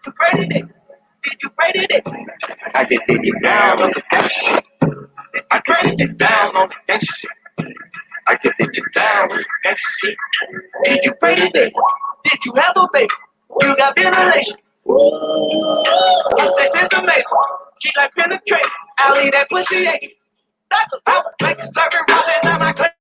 Did you pray it? I get it down on the dash. I get it down on the dash. I get it down on the dash. Did you pray it? Did you have a baby? You got ventilation. Your sex is amazing. She like penetrate. I'll leave that pussy aching. Doctor, I would make a certain process out my clip.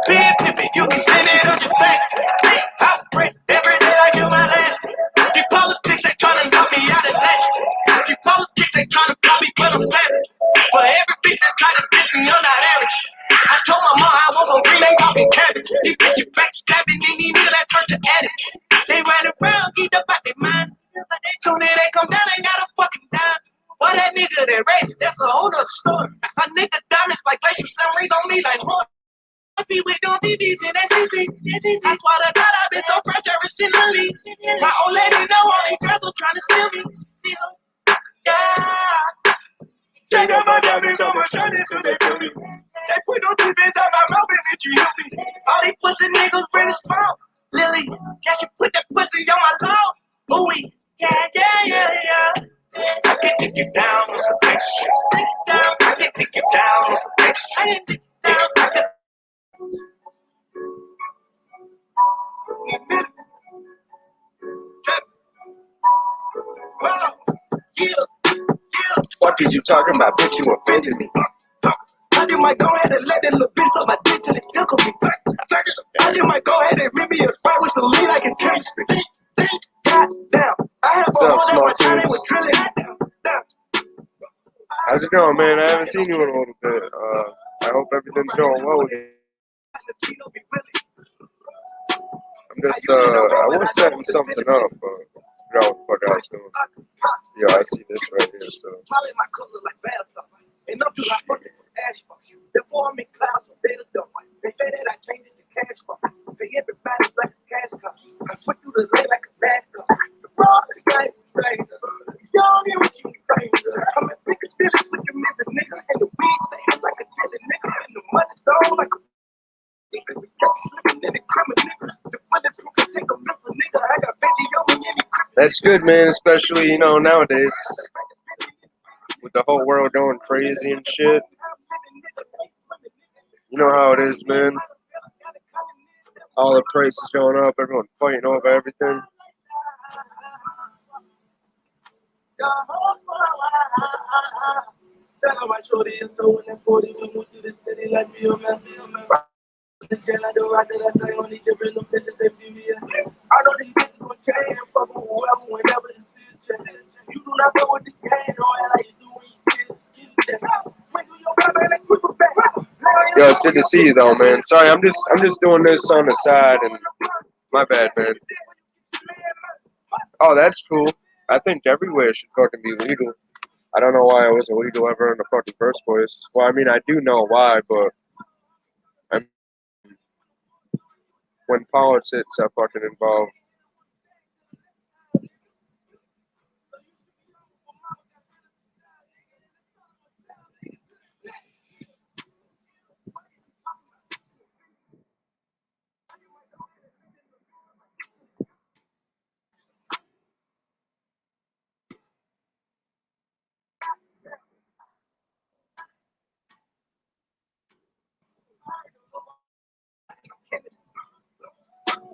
Big pimpin', you can send it on your face. Big hot breath, every day I do my last. The politics, they tryna knock me out of legend. The politics, they tryna call me, but I'm savage. For every bitch that try to diss me, I'm not average. I told my mom I want some green, they talking cabbage. These bitches backstabbing, they need me that turn to addict. They run around, keep up out their mind. Soon as they come down, they got a fucking dime. Well, that nigga that raised, that's a whole nother story. A nigga diamonds like glacial submarines on me like horn. Be with them BBs in SEC. I swear to God, I've been so fresh ever since the league. My old lady know all these girls are trying to steal me. Yeah. Take out my diamonds on my shirt until they feel me. They put no defense on my mouth and then you heal me. All these pussy niggas bring a smile. Lily, can't you put that pussy on my lawn? Ooh, yeah. I can take you down with some extra shit. I can take you down with some extra shit. I can What is you talking about, bitch? You offended me. I just might go ahead and let that little bitch on my dick till it tickle me. I just might go ahead and rip me a sprite with some lean like it's chemistry. Goddamn. What's up, small tunes? How's it going, man? I haven't seen you in a little bit. I hope everything's going well with you. I'm just, I was setting something up, but you know what the fuck I was doing. Yo, I see this right here, so. That's good, man, especially, you know, nowadays, with the whole world going crazy and shit. You know how it is, man. All the prices going up, everyone fighting over everything. Yo, it's good to see you though, man. Sorry, I'm just doing this on the side, and my bad, man. Oh, that's cool. I think everywhere should fucking be legal. I don't know why it was illegal ever in the fucking first place. Well, I mean, I do know why, but when politics are fucking involved.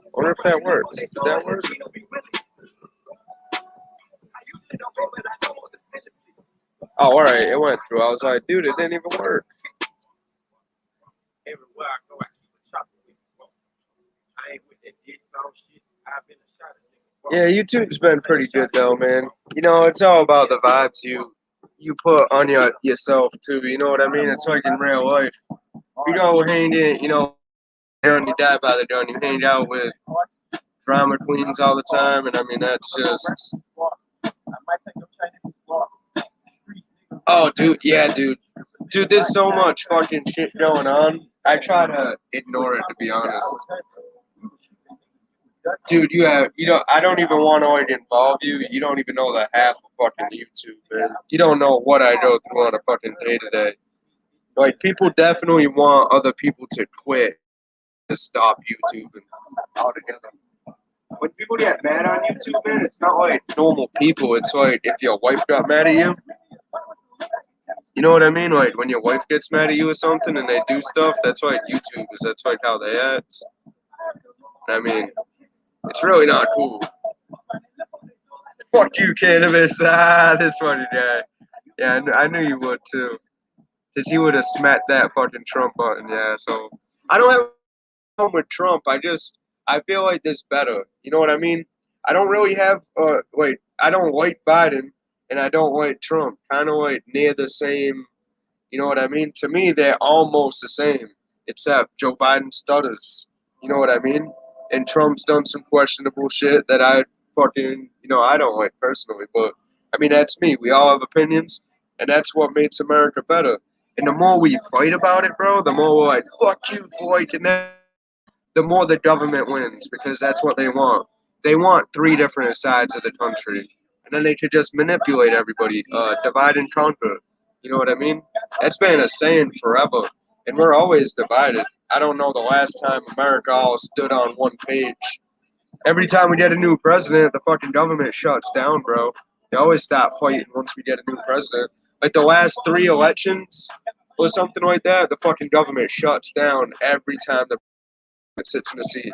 I wonder if that works. Did that work? Oh, alright, it went through. I was like, dude, it didn't even work. Yeah, YouTube's been pretty good though, man. You know, it's all about the vibes you put on yourself too. You know what I mean? It's like in real life. You go hang in, you know, and you die by the gun. You hang out with drama queens all the time, and I mean that's just. Oh, dude, yeah, dude, there's so much fucking shit going on. I try to ignore it, to be honest. Dude, I don't even want to like involve you. You don't even know the half of fucking YouTube, man. You don't know what I go through on a fucking day to day. Like, people definitely want other people to quit to stop YouTube and altogether. when people get mad on YouTube, man, it's not like normal people. It's like if your wife got mad at you, you know what I mean? Like when your wife gets mad at you or something and they do stuff, that's like YouTubers. That's like how they act. I mean, it's really not cool. Fuck you, cannabis. Ah, this funny guy. Yeah, I knew you would too. Because he would have smacked that fucking Trump button, yeah. So I don't have a problem with Trump. I feel like this better. You know what I mean? I don't really have I don't like Biden and I don't like Trump. Kind of like near the same. You know what I mean? To me, they're almost the same, except Joe Biden stutters. You know what I mean? And Trump's done some questionable shit that I fucking, I don't like personally. But, I mean, that's me. We all have opinions, and that's what makes America better. And the more we fight about it, bro, the more we're like, fuck you for liking that, the more the government wins because that's what they want. They want three different sides of the country, and then they could just manipulate everybody, divide and conquer. You know what I mean? That's been a saying forever, and we're always divided. I don't know the last time America all stood on one page. Every time we get a new president, the fucking government shuts down, bro. They always stop fighting once we get a new president. Like the last three elections or something like that, the fucking government shuts down every time the sits in the seat.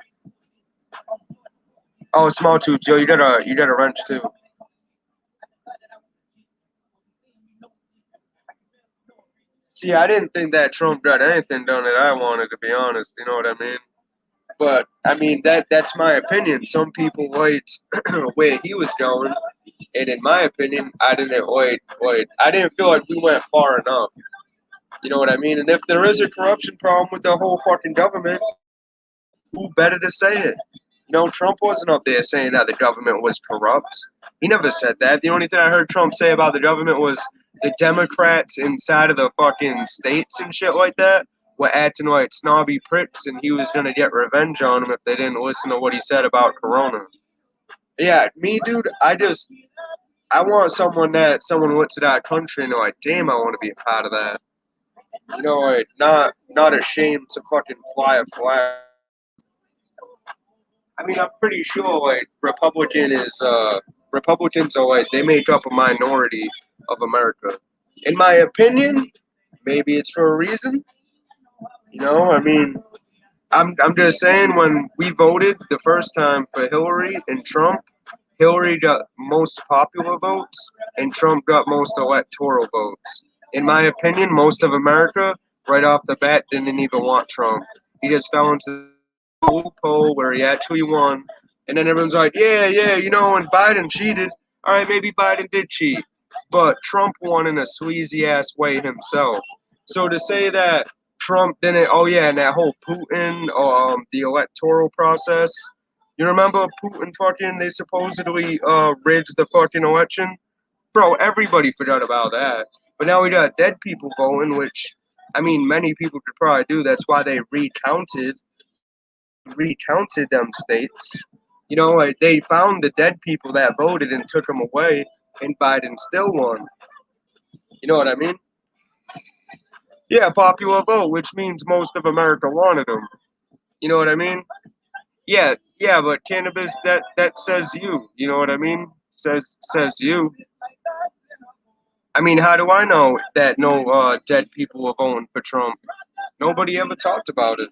Oh, small tubes, yo, you got a wrench too. See, I didn't think that Trump got anything done that I wanted, to be honest. You know what I mean? But I mean that's my opinion. Some people liked where he was going, and in my opinion, I didn't like. I didn't feel like we went far enough. You know what I mean? And if there is a corruption problem with the whole fucking government, who better to say it? Trump wasn't up there saying that the government was corrupt. He never said that. The only thing I heard Trump say about the government was the Democrats inside of the fucking states and shit like that were acting like snobby pricks, and he was gonna get revenge on them if they didn't listen to what he said about Corona. Yeah, me, dude. I want someone looks at our country and they're like, damn, I want to be a part of that. Like not ashamed to fucking fly a flag. I mean, I'm pretty sure like Republicans are like they make up a minority of America. In my opinion, maybe it's for a reason. I mean, I'm just saying when we voted the first time for Hillary and Trump, Hillary got most popular votes and Trump got most electoral votes. In my opinion, most of America right off the bat didn't even want Trump. He just fell into loophole where he actually won. And then everyone's like, yeah, yeah, when Biden cheated, all right, maybe Biden did cheat. But Trump won in a sleazy ass way himself. So to say that Trump didn't, oh yeah, and that whole Putin, the electoral process, you remember Putin fucking, they supposedly rigged the fucking election? Bro, everybody forgot about that. But now we got dead people voting, which, I mean, many people could probably do. That's why they recounted them states. Like they found the dead people that voted and took them away, and Biden still won. You know what I mean? Yeah, popular vote, which means most of America wanted them. You know what I mean? Yeah, yeah, but cannabis that says you. You know what I mean? Says you. I mean, how do I know that no dead people were voting for Trump? Nobody ever talked about it.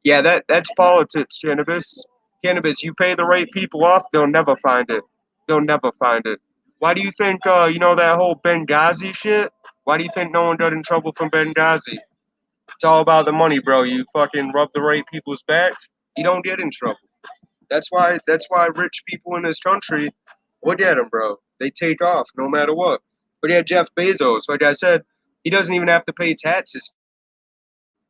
Yeah, that's politics, cannabis. Cannabis, you pay the right people off, they'll never find it. They'll never find it. Why do you think that whole Benghazi shit? Why do you think no one got in trouble from Benghazi? It's all about the money, bro. You fucking rub the right people's back, you don't get in trouble. That's why rich people in this country look at them, bro. They take off no matter what. But yeah, Jeff Bezos, like I said, he doesn't even have to pay taxes.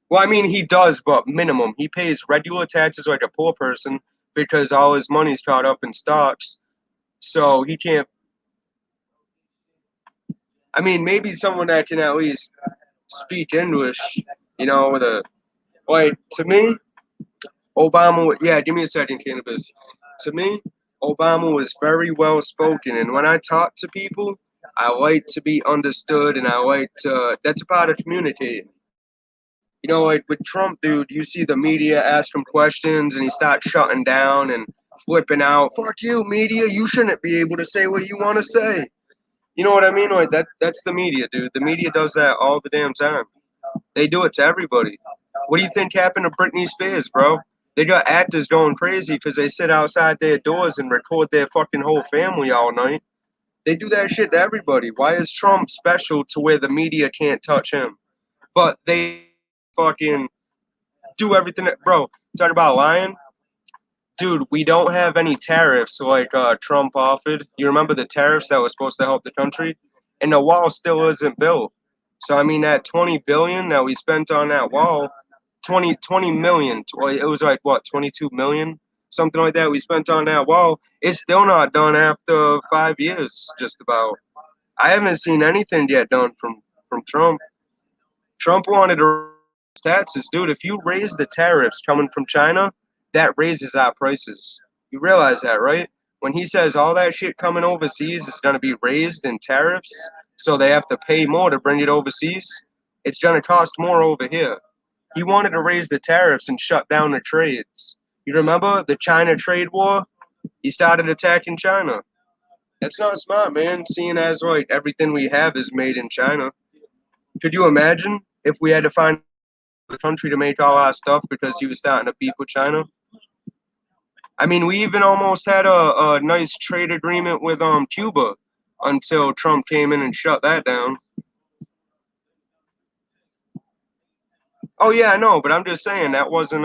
Well, I mean, he does, but minimum. He pays regular taxes like a poor person because all his money's caught up in stocks. So he can't. I mean, maybe someone that can at least speak English, with a. Like, to me, Obama. Yeah, give me a second, cannabis. To me, Obama was very well spoken. And when I talk to people, I like to be understood and I like to. That's a part of communicating. You know, like with Trump, dude, you see the media ask him questions and he starts shutting down and flipping out. Fuck you, media. You shouldn't be able to say what you want to say. You know what I mean? Like that's the media, dude. The media does that all the damn time. They do it to everybody. What do you think happened to Britney Spears, bro? They got actors going crazy because they sit outside their doors and record their fucking whole family all night. They do that shit to everybody. Why is Trump special to where the media can't touch him? But they fucking do everything that, bro, talk about lying. Dude, we don't have any tariffs like Trump offered. You remember the tariffs that was supposed to help the country? And the wall still isn't built. So I mean that 20 billion that we spent on that wall, 20 million, it was like what, 22 million? Something like that we spent on that wall. It's still not done after 5 years, just about. I haven't seen anything yet done from Trump. Trump wanted to raise taxes, dude. If you raise the tariffs coming from China, that raises our prices. You realize that, right? When he says all that shit coming overseas is going to be raised in tariffs, so they have to pay more to bring it overseas, it's going to cost more over here. He wanted to raise the tariffs and shut down the trades. You remember the China trade war? He started attacking China. That's not smart, man, seeing as like everything we have is made in China. Could you imagine if we had to find the country to make all our stuff because he was starting to beef with China? I mean, we even almost had a nice trade agreement with Cuba until Trump came in and shut that down. Oh yeah, I know, but I'm just saying that wasn't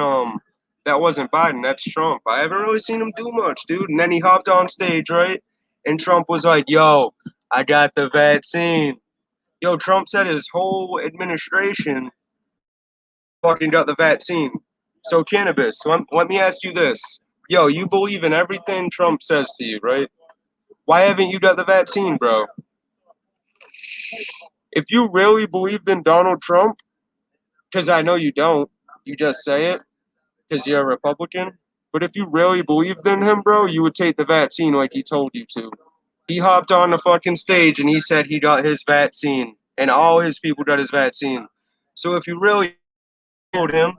Biden. That's Trump. I haven't really seen him do much, dude. And then he hopped on stage, right? And Trump was like, "Yo, I got the vaccine." Yo, Trump said his whole administration fucking got the vaccine. So cannabis. So let me ask you this. Yo, you believe in everything Trump says to you, right? Why haven't you got the vaccine, bro? If you really believed in Donald Trump, because I know you don't, you just say it because you're a Republican. But if you really believed in him, bro, you would take the vaccine like he told you to. He hopped on the fucking stage and he said he got his vaccine, and all his people got his vaccine. So if you really told him,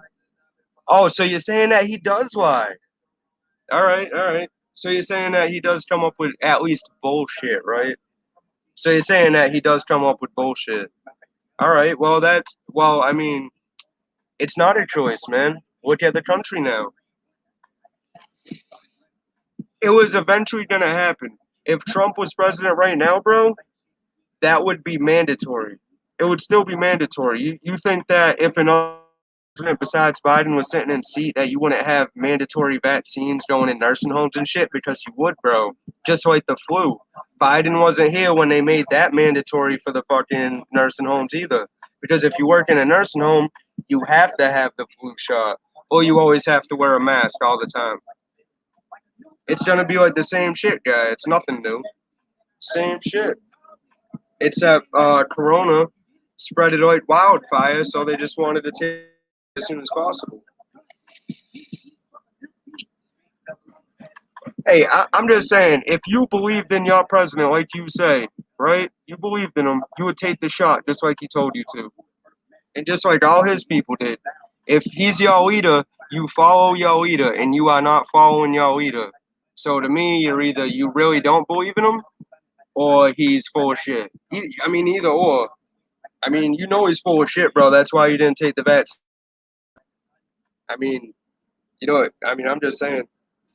oh, so you're saying that he does lie? All right, all right. So you're saying that he does come up with at least bullshit, right? So you're saying that he does come up with bullshit. All right. Well, I mean, it's not a choice, man. Look at the country now. It was eventually gonna happen. If Trump was president right now, bro, that would be mandatory. It would still be mandatory. You think that if another president besides Biden was sitting in seat, that you wouldn't have mandatory vaccines going in nursing homes and shit? Because you would, bro. Just like the flu. Biden wasn't here when they made that mandatory for the fucking nursing homes either. Because if you work in a nursing home, you have to have the flu shot, or you always have to wear a mask all the time. It's gonna be like the same shit, guy. It's nothing new. Same shit. Except Corona spread it like wildfire, so they just wanted to take it as soon as possible. Hey, I'm just saying, if you believed in your president, like you say, right? You believed in him, you would take the shot just like he told you to, and just like all his people did. If he's your leader, you follow your leader, and you are not following your leader. So to me, you're either you really don't believe in him, or he's full of shit. I mean, either or. I mean, you know he's full of shit, bro. That's why you didn't take the vaccine. I mean, you know, I mean, I'm just saying.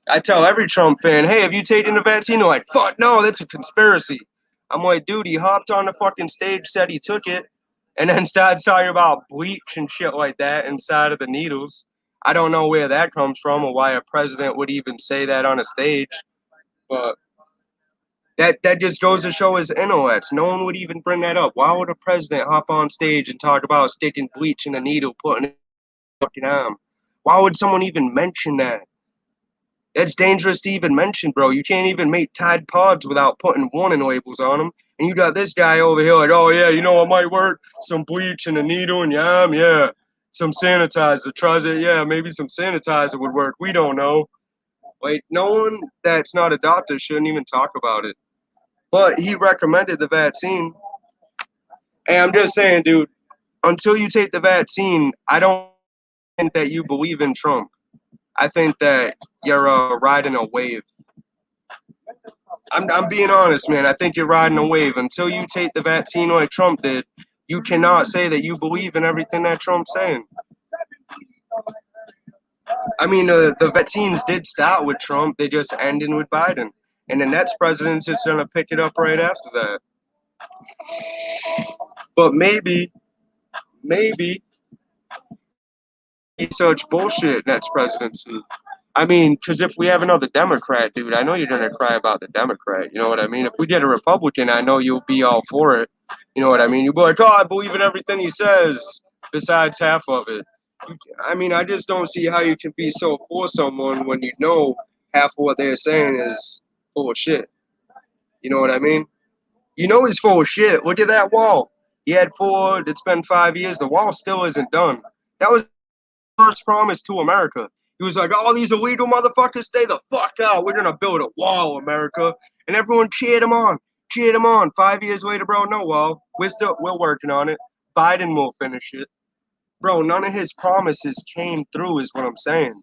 I tell every Trump fan, hey, have you taken the vaccine? They're like, fuck, no, that's a conspiracy. I'm like, dude, he hopped on the fucking stage, said he took it, and then started talking about bleach and shit like that inside of the needles. I don't know where that comes from or why a president would even say that on a stage, but that just goes to show his intellect. No one would even bring that up. Why would a president hop on stage and talk about sticking bleach in a needle, putting it in the fucking arm? Why would someone even mention that? It's dangerous to even mention, bro. You can't even make Tide Pods without putting warning labels on them. And you got this guy over here like, oh yeah, you know what might work? Some bleach and a needle and yam, yeah. Some sanitizer. Tries it, yeah, maybe some sanitizer would work. We don't know. Like, no one that's not a doctor shouldn't even talk about it. But he recommended the vaccine. And I'm just saying, dude, until you take the vaccine, I don't think that you believe in Trump. I think that you're riding a wave. I'm being honest, man. I think you're riding a wave. Until you take the vaccine like Trump did, you cannot say that you believe in everything that Trump's saying. I mean, the vaccines did start with Trump. They just ended with Biden. And the next president's just going to pick it up right after that. But maybe, such bullshit next presidency. I mean, because if we have another Democrat, dude, I know you're gonna cry about the Democrat. You know what I mean? If we get a Republican, I know you'll be all for it. You know what I mean? You'll be like, oh, I believe in everything he says, besides half of it. I mean, I just don't see how you can be so for someone when you know half of what they're saying is full of shit. You know what I mean? You know he's full of shit. Look at that wall. He had four. It's been 5 years. The wall still isn't done. That was first promise to America. He was like, all these illegal motherfuckers, stay the fuck out. We're gonna build a wall, America. And everyone cheered him on. Cheered him on. 5 years later, bro, no wall. We're working on it. Biden will finish it. Bro, none of his promises came through, is what I'm saying.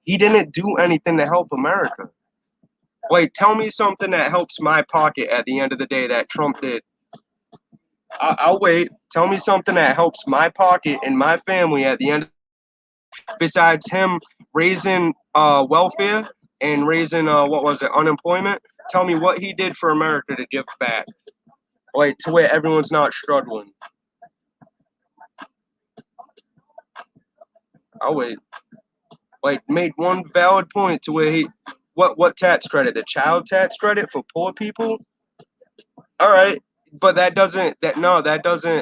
He didn't do anything to help America. Like, tell me something that helps my pocket at the end of the day that Trump did. I'll wait. Tell me something that helps my pocket and my family at the end besides him raising welfare and raising what was it, unemployment. Tell me what he did for America to give back, like to where everyone's not struggling. I'll wait. Like made one valid point to where he what tax credit, the child tax credit for poor people. All right, but that doesn't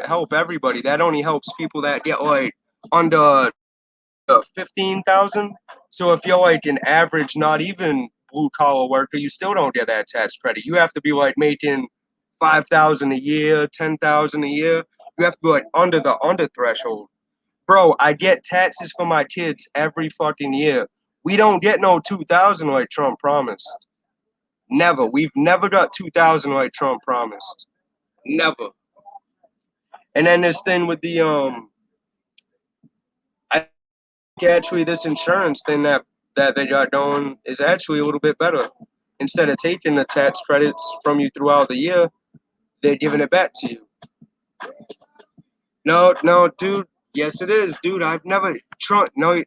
help everybody. That only helps people that get like under 15,000. So if you're like an average, not even blue collar worker, you still don't get that tax credit. You have to be like making 5,000 a year, 10,000 a year. You have to be like under threshold. Bro, I get taxes for my kids every fucking year. We don't get no 2,000 like Trump promised. Never. We've never got 2,000 like Trump promised. Never. And then this thing with the I actually this insurance thing that they got going is actually a little bit better. Instead of taking the tax credits from you throughout the year, they're giving it back to you. No, no, dude. Yes, it is, dude. I've never Trump. No,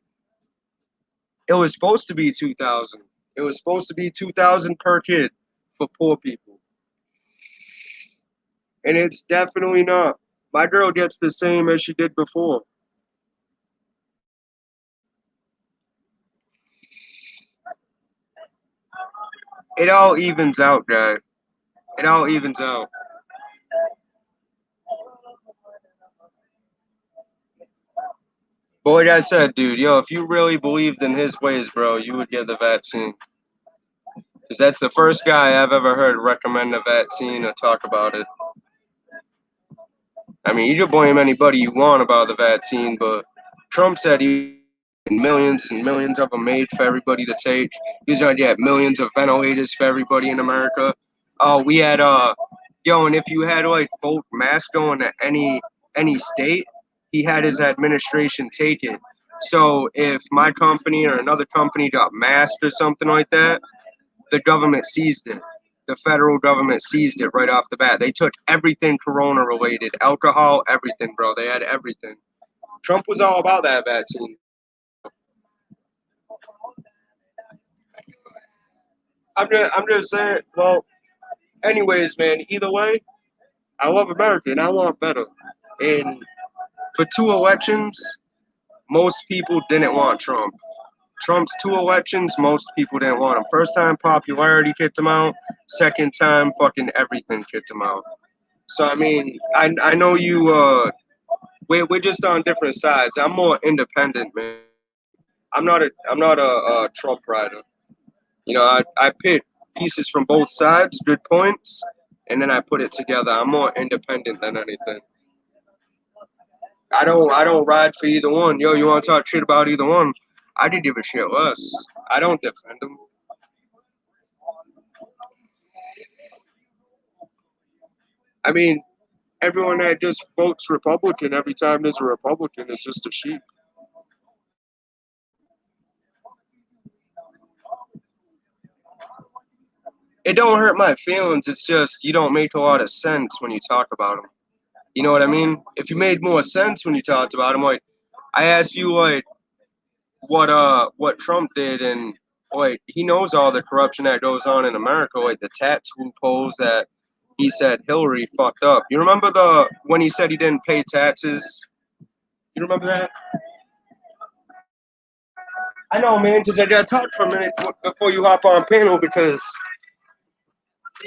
it was supposed to be 2,000. It was supposed to be 2,000 per kid for poor people, and it's definitely not. My girl gets the same as she did before. It all evens out, guy. It all evens out. But like I said, dude, yo, if you really believed in his ways, bro, you would get the vaccine. Because that's the first guy I've ever heard recommend a vaccine or talk about it. I mean, you can blame anybody you want about the vaccine, but Trump said he millions and millions of them made for everybody to take. He's gonna get millions of ventilators for everybody in America. Oh, we had yo, and if you had like both masks going to any state, he had his administration take it. So if my company or another company got masked or something like that, the government seized it. The federal government seized it right off the bat. They took everything corona related, alcohol, everything, bro. They had everything. Trump was all about that vaccine. I'm just saying. Well, anyways, man. Either way, I love America and I want better. And for two elections, most people didn't want Trump. Trump's two elections, most people didn't want him. First time popularity kicked him out. Second time, fucking everything kicked him out. So I mean, I know you. We're just on different sides. I'm more independent, man. I'm not a Trump rider. You know, I pick pieces from both sides, good points, and then I put it together. I'm more independent than anything. I don't ride for either one. Yo, you want to talk shit about either one? I did give a shit less. I don't defend them. I mean, everyone that just votes Republican every time there's a Republican is just a sheep. It don't hurt my feelings. It's just you don't make a lot of sense when you talk about them. You know what I mean? If you made more sense when you talked about them, like I asked you, like what Trump did, and like he knows all the corruption that goes on in America, like the tax loopholes that he said Hillary fucked up. You remember the when he said he didn't pay taxes? You remember that? I know, man, because I got to talk for a minute before you hop on panel because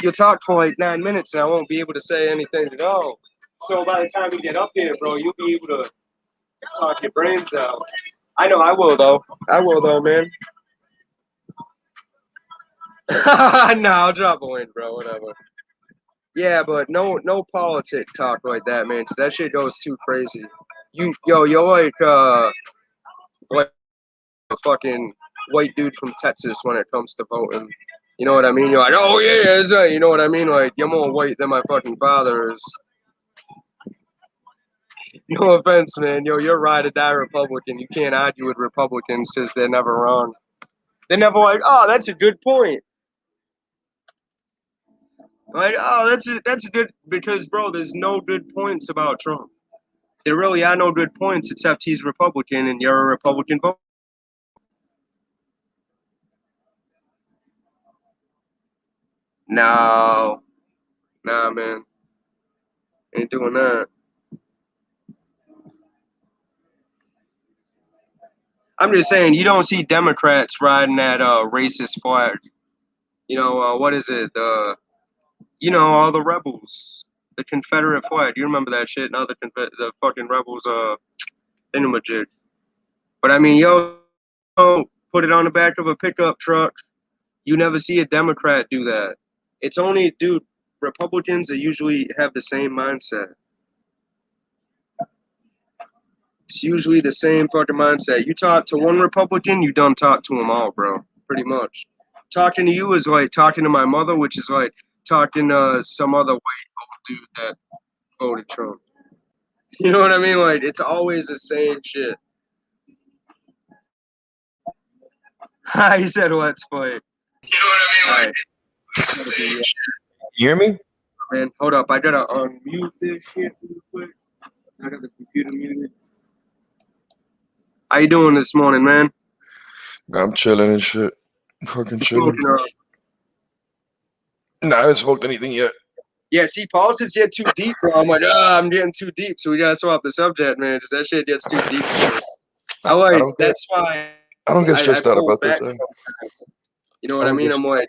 you'll talk for like 9 minutes and I won't be able to say anything at all. So by the time you get up here, bro, you'll be able to talk your brains out. I know I will though. I will though, man. No, I'll drop a win, bro. Whatever. Yeah, but no politic talk like that, man, because that shit goes too crazy. You're like a fucking white dude from Texas when it comes to voting. You know what I mean? You're like, oh yeah, is that? You know what I mean? Like you're more white than my fucking father is. No offense, man. You're ride or die Republican. You can't argue with Republicans because they're never wrong. They're never like, oh, that's a good point. Like, oh, that's a good because, bro, there's no good points about Trump. There really are no good points except he's Republican and you're a Republican vote. No, nah, man, ain't doing that. I'm just saying you don't see Democrats riding that racist flag. What is it? All the rebels, the Confederate flag. You remember that shit? Now the fucking rebels thingamajig. But I mean, put it on the back of a pickup truck. You never see a Democrat do that. It's only, dude, Republicans that usually have the same mindset. It's usually the same fucking mindset. You talk to one Republican, you don't talk to them all, bro. Pretty much. Talking to you is like talking to my mother, which is like talking to some other white old dude that voted Trump. You know what I mean? Like, it's always the same shit. He said, let's play. You know what I mean? Like, it's the same shit. You hear me? Man, hold up. I gotta unmute this shit real quick. I got the computer muted. How you doing this morning, man? I'm chilling and shit. Fucking chilling. Nah, I haven't smoked anything yet. Yeah, see, politics get too deep, bro. I'm like, I'm getting too deep, so we gotta swap the subject, man, because that shit gets too deep. That's why I don't get stressed out about that thing. You know what I mean? I'm like,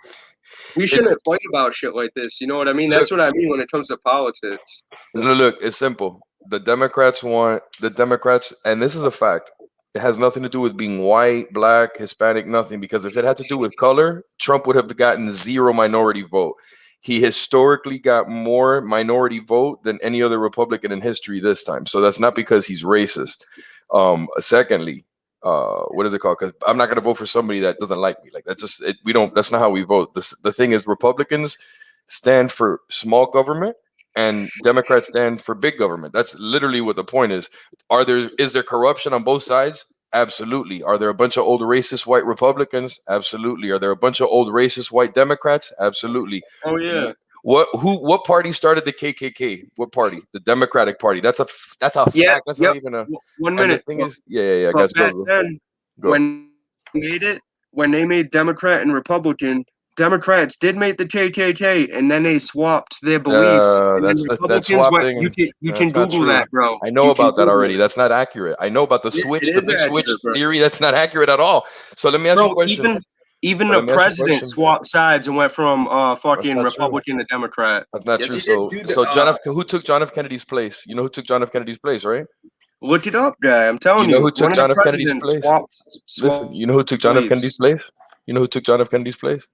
we shouldn't fight about shit like this. You know what I mean? That's what I mean when it comes to politics. Look, it's simple. The Democrats, and this is a fact. It has nothing to do with being white, black, Hispanic, nothing. Because if it had to do with color, Trump would have gotten 0 minority vote. He historically got more minority vote than any other Republican in history this time. So that's not because he's racist. Secondly, what is it called? Because I'm not going to vote for somebody that doesn't like me. Like that's not how we vote. The thing is, Republicans stand for small government and Democrats stand for big government. That's literally what the point is. Is there corruption on both sides? Absolutely. Are there a bunch of old racist white Republicans? Absolutely. Are there a bunch of old racist white Democrats? Absolutely. Oh yeah. What party started the KKK? What party? The Democratic Party. That's a fact. That's not even a 1 minute. The thing is, yeah. Guys, go. When they made Democrat and Republican, Democrats did make the KKK, and then they swapped their beliefs. That's swapping. You can Google that, bro. I know about that already. That's not accurate. I know about the switch, the big switch theory. That's not accurate at all. So let me ask you a question. Even the president swapped sides and went from fucking Republican to Democrat. That's not true. So who took John F. Kennedy's place? You know who took John F. Kennedy's place, right? Look it up, guy. I'm telling you. You know who took John F. Kennedy's place? Listen, you know who took John F. Kennedy's place? You know who took John F. Kennedy's place?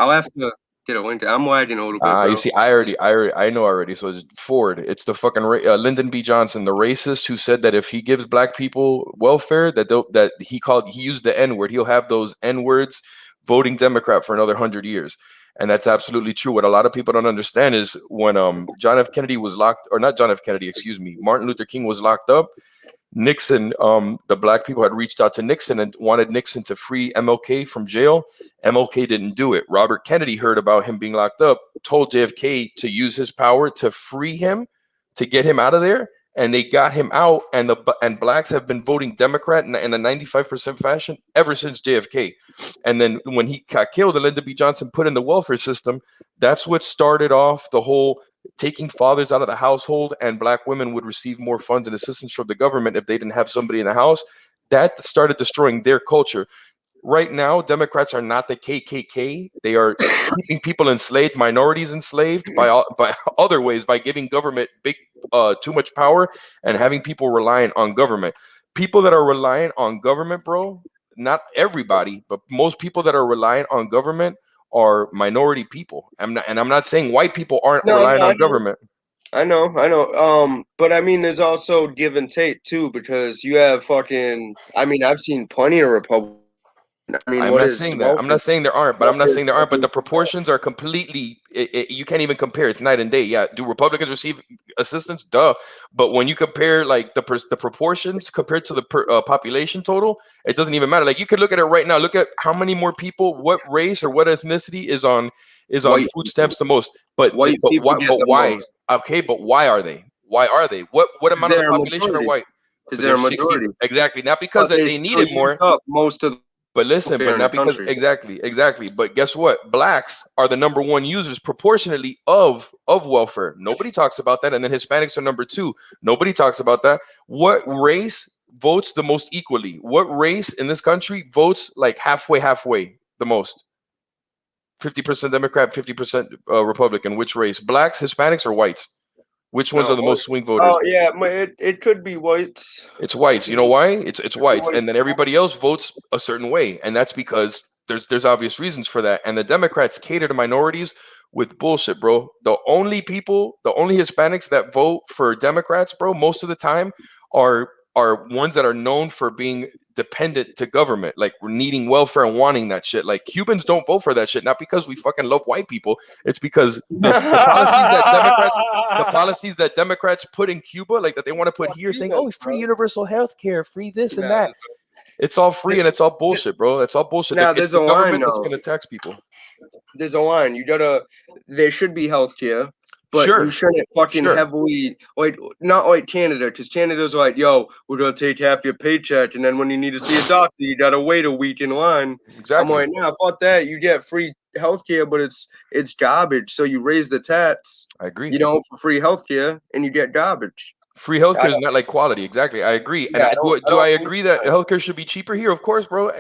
I'll have to get a link. I'm lagging a little bit. You see, I know already. So it's Ford. It's the fucking Lyndon B. Johnson, the racist who said that if he gives black people welfare, that he used the N word. He'll have those N words voting Democrat for another 100 years. And that's absolutely true. What a lot of people don't understand is when John F. Kennedy was locked, or not John F. Kennedy, excuse me, Martin Luther King was locked up. Nixon, the black people had reached out to Nixon and wanted Nixon to free MLK from jail. MLK didn't do it. Robert Kennedy heard about him being locked up, told JFK to use his power to free him, to get him out of there, and they got him out. And blacks have been voting Democrat in a 95% fashion ever since JFK. And then when he got killed, and Lyndon B. Johnson put in the welfare system, that's what started off the whole taking fathers out of the household, and black women would receive more funds and assistance from the government if they didn't have somebody in the house. That started destroying their culture. Right now, Democrats are not the KKK. They are keeping people enslaved, minorities enslaved by other ways, by giving government too much power and having people reliant on government. People that are reliant on government, bro, not everybody, but most people that are reliant on government are minority people. I'm not saying white people aren't relying on government. I know. But I mean, there's also give and take too, because you have fucking. I mean, I've seen plenty of Republicans. I mean, I'm what not is saying that. I'm not saying there aren't, but I'm not saying there aren't. But the proportions are completely. You can't even compare. It's night and day. Yeah. Do Republicans receive assistance? Duh. But when you compare like the proportions compared to the population total, it doesn't even matter. Like you could look at it right now. Look at how many more people, what race or what ethnicity is on food stamps the most. But why? Most. Okay, but why are they? Why are they? What amount of the population are white? Because they're a majority. Exactly. Not because they need it more. Most of the But listen, but not because exactly. But guess what? Blacks are the number one users proportionately of welfare. Nobody talks about that. And then Hispanics are number two. Nobody talks about that. What race votes the most equally? What race in this country votes like halfway the most? 50% Democrat, 50% Republican. Which race? Blacks, Hispanics, or whites? Which ones are the most swing voters? Oh yeah, it could be whites. It's whites. You know why? It's whites, and then everybody else votes a certain way, and that's because there's obvious reasons for that. And the Democrats cater to minorities with bullshit, bro. The only Hispanics that vote for Democrats, bro, most of the time are ones that are known for being dependent to government, like we're needing welfare and wanting that shit. Like Cubans don't vote for that shit, not because we fucking love white people. It's because the policies that Democrats put in Cuba, like that they want to put here, saying, "Oh, free universal health care, free this and that." It's all free and it's all bullshit, bro. It's all bullshit. Now, it's the government that's going to tax people. There's a line. There should be health care. But you shouldn't fucking heavily not like Canada, because Canada's like, yo, we're gonna take half your paycheck, and then when you need to see a doctor, you gotta wait a week in line. Exactly. I'm like, nah, fuck that. You get free healthcare, but it's garbage. So you raise the tax. I agree. For free healthcare, and you get garbage. Free healthcare is not like quality. Exactly. I agree. Yeah, and do I agree that healthcare should be cheaper here? Of course, bro.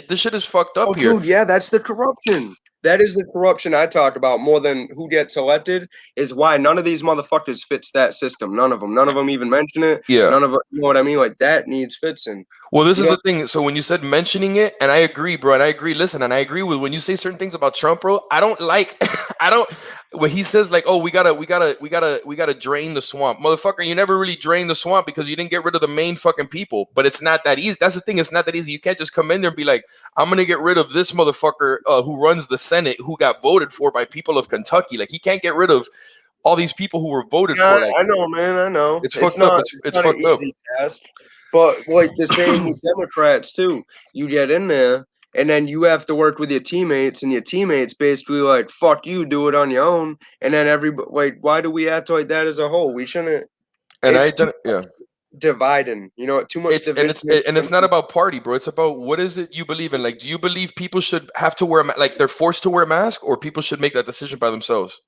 This shit is fucked up here. Dude, yeah, that's the corruption. That is the corruption I talk about more than who gets elected, is why none of these motherfuckers fits that system. None of them even mention it. Yeah. None of them, you know what I mean? Like, that needs fixing. Well, this is the thing. So when you said mentioning it, and I agree, bro, and I agree. Listen, and I agree with when you say certain things about Trump, bro. When he says like, oh, we gotta drain the swamp, motherfucker. You never really drain the swamp because you didn't get rid of the main fucking people. But it's not that easy. That's the thing. It's not that easy. You can't just come in there and be like, I'm gonna get rid of this motherfucker who runs the Senate, who got voted for by people of Kentucky. Like, he can't get rid of all these people who were voted for. Like, I know, man. I know. It's fucked up. It's fucked up. Task. But like the same with Democrats too. You get in there, and then you have to work with your teammates, and your teammates basically like, "Fuck you, do it on your own." And then everybody, like, why do we act like that as a whole? We shouldn't. And dividing. Too much division. And it's not about party, bro. It's about what is it you believe in. Like, do you believe people should have to wear like they're forced to wear a mask, or people should make that decision by themselves?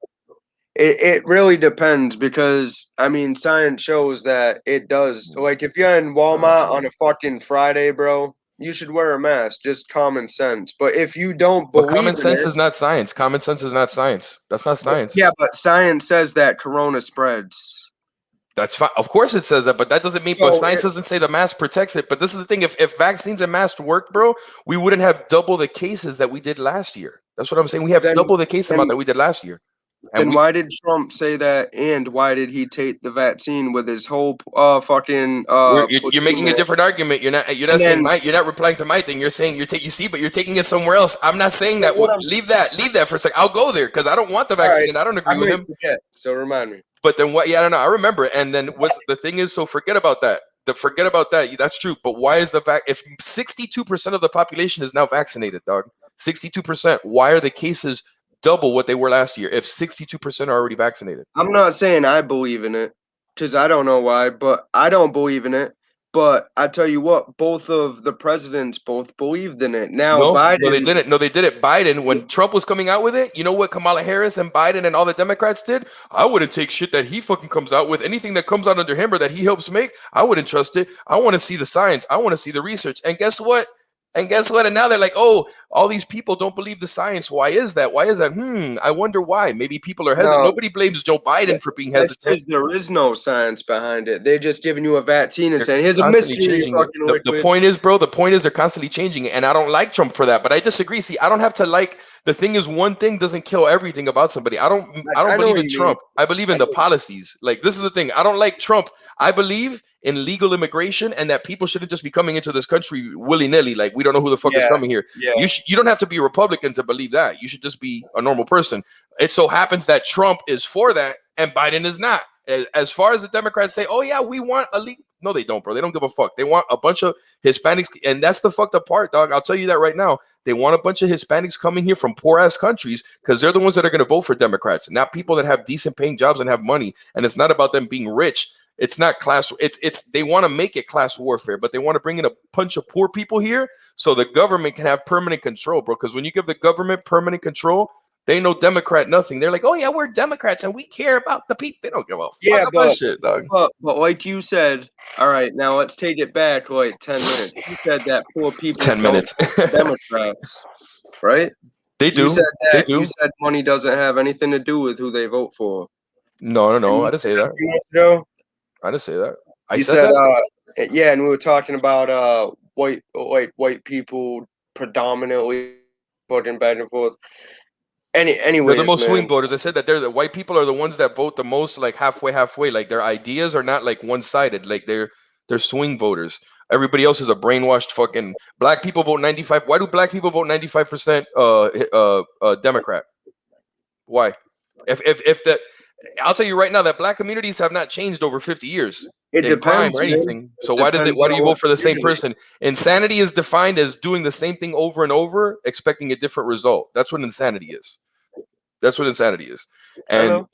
It really depends, because I mean, science shows that it does. Like, if you're in Walmart on a fucking Friday, bro, you should wear a mask. Just common sense. But if you don't believe, common sense is not science. Common sense is not science. That's not science. Yeah, but science says that corona spreads. That's fine. Of course it says that, but that doesn't mean. But science doesn't say the mask protects it. But this is the thing: if vaccines and masks worked, bro, we wouldn't have double the cases that we did last year. That's what I'm saying. We have double the case amount that we did last year. Then why did Trump say that? And why did he take the vaccine with his whole fucking you're making a different argument. You're not And saying then you're not replying to my thing. You're saying you see, but you're taking it somewhere else. I'm not saying that. what I'm Leave that for a second. I'll go there because I don't want the all vaccine right, and I don't I agree with might him. forget, so remind me. But then what? Yeah, I don't know. I remember it. And then what's the thing is? So forget about that. Forget about that. That's true. But why is the if 62% of the population is now vaccinated, dog? 62%. Why are the cases double what they were last year if 62% are already vaccinated? I'm not saying I believe in it, because I don't know why, but I don't believe in it. But I tell you what, both of the presidents both believed in it. Now No, they Biden, didn't. No, they did it. Biden, when Trump was coming out with it, you know what Kamala Harris and Biden and all the Democrats did? I wouldn't take shit that he fucking comes out with. Anything that comes out under him or that he helps make, I wouldn't trust it. I want to see the science. I want to see the research. And guess what? And guess what? And now they're like, oh, all these people don't believe the science. Why is that? Why is that? I wonder why. Maybe people are hesitant. no, Nobody blames Joe Biden for being that's hesitant. because there is no science behind it. They're just giving you a vaccine and They're saying, "Here's a constantly mystery changing it. fucking The liquid." point is, bro, the point is they're constantly changing it. And I don't like Trump for that, but I disagree. See, I don't have to like the thing is one thing doesn't kill everything about somebody. I don't I know believe what in you mean. Trump. I believe in I the know. policies. Like this is the thing. I don't like Trump. I believe in legal immigration and that people shouldn't just be coming into this country willy-nilly. Like we don't know who the fuck is Yeah, coming here. yeah. You don't have to be a Republican to believe that. You should just be a normal person. It so happens that Trump is for that and Biden is not. As far as the Democrats say, oh yeah, we want a legal. No, they don't, bro. They don't give a fuck. They want a bunch of Hispanics, and that's the fucked up part, dog. I'll tell you that right now. They want a bunch of Hispanics coming here from poor ass countries because they're the ones that are going to vote for Democrats, not people that have decent paying jobs and have money. And it's not about them being rich. It's not class. It's they want to make it class warfare, but they want to bring in a bunch of poor people here so the government can have permanent control, bro. Because when you give the government permanent control, they know Democrat nothing. They're like, oh yeah, we're Democrats and we care about the people. They don't give a fuck about shit, dog. But like you said, all right, now let's take it back like 10 minutes. You said that poor people 10 don't minutes. vote for Democrats, right? They do. You said They that. do. You said money doesn't have anything to do with who they vote for. No. And I you didn't say said a that. few months ago, I didn't say that. I you said said, that. yeah, and we were talking about white people predominantly voting back and forth. They're the Anyways, most swing man. voters. I said that they're the white people are the ones that vote the most, like halfway. Like their ideas are not like one sided. Like they're swing voters. Everybody else is a brainwashed fucking black people vote 95. Why do black people vote 95% Democrat? Why? If the I'll tell you right now that black communities have not changed over 50 years It in crime depends, or man. anything. So It why depends do on you what vote for the same community. person? Insanity is defined as doing the same thing over and over, expecting a different result. That's what insanity is. That's what insanity is. I And know.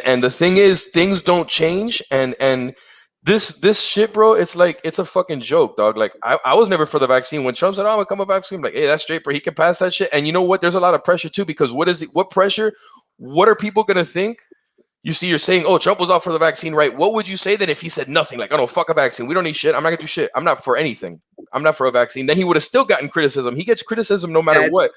and the thing is things don't change and this shit, bro, it's like it's a fucking joke, dog. Like I was never for the vaccine. When Trump said, "Oh, I'm gonna come a vaccine," I'm like, hey, that's straight, bro. He can pass that shit. And you know what? There's a lot of pressure too, because what pressure? What are people gonna think? You see, you're saying, "Oh, Trump was all for the vaccine, right?" What would you say then if he said nothing? Like, "Oh no, fuck a vaccine. We don't need shit. I'm not gonna do shit. I'm not for anything. I'm not for a vaccine." Then he would have still gotten criticism. He gets criticism no matter That's what.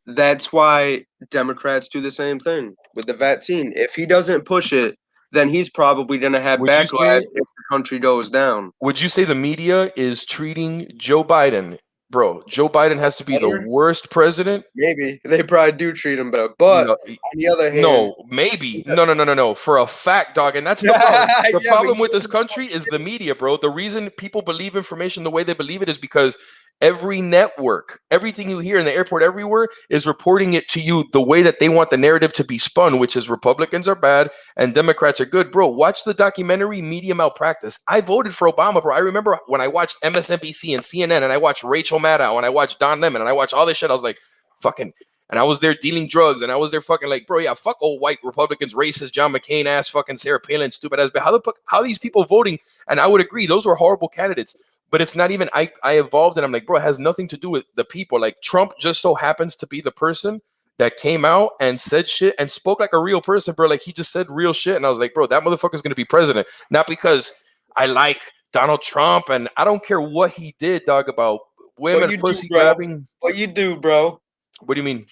That's why Democrats do the same thing with the vaccine. If he doesn't push it, then he's probably going to have Would you backlash say? if the country goes down. Would you say the media is treating Joe Biden, bro? Joe Biden has to be the Better? worst president. Maybe they probably do treat him better. But No, on the other hand, no, maybe. No. For a fact, dog. And that's the problem. yeah, The but problem you with this country is the media, bro. The reason people believe information the way they believe it is because every network, everything you hear in the airport, everywhere is reporting it to you the way that they want the narrative to be spun, which is Republicans are bad and Democrats are good. Bro, watch the documentary Media Malpractice. I voted for Obama, bro. I remember when I watched MSNBC and CNN and I watched Rachel Maddow and I watched Don Lemon and I watched all this shit. I was like, fucking. And I was there dealing drugs, and I was there fucking like, bro, yeah, fuck old white Republicans, racist, John McCain ass, fucking Sarah Palin, stupid ass. But how are these people voting? And I would agree, those were horrible candidates. But it's not even I evolved, and I'm like, bro, it has nothing to do with the people. Like Trump just so happens to be the person that came out and said shit and spoke like a real person, bro. Like he just said real shit, and I was like, bro, that motherfucker's gonna be president, not because I like Donald Trump, and I don't care what he did, dog, about women, pussy grabbing. What you do, bro? What do you mean?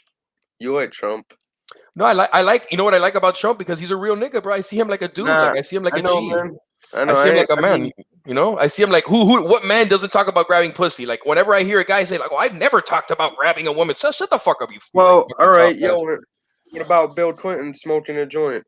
You like Trump? No, I like. You know what I like about Trump because he's a real nigga, bro. I see him like a dude. Nah, like I see him like I a know, G. man. I know. I see him like a man. mean, you know, I see him like what man doesn't talk about grabbing pussy? Like whenever I hear a guy say like, "Oh, I've never talked about grabbing a woman," so shut the fuck up, you. well, fucking all right, soft ass. yo. What about Bill Clinton smoking a joint?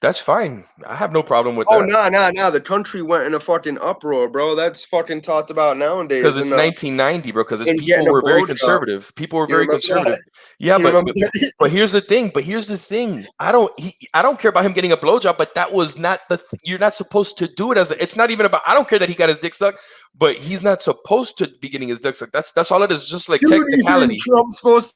That's fine. I have no problem with Oh, that nah. The country went in a fucking uproar, bro. That's fucking talked about because nowadays. it's And 1990, bro. Because it's and getting people a were very blowjob. conservative. People were You very remember conservative. that? Yeah, You but remember but, that? but here's the thing. But here's the thing. I don't care about him getting a blowjob. But that was not you're not supposed to do it as. It's not even about. I don't care that he got his dick sucked. But he's not supposed to be getting his dick sucked. That's all it is. Just like Dude, even technicality. Trump's supposed to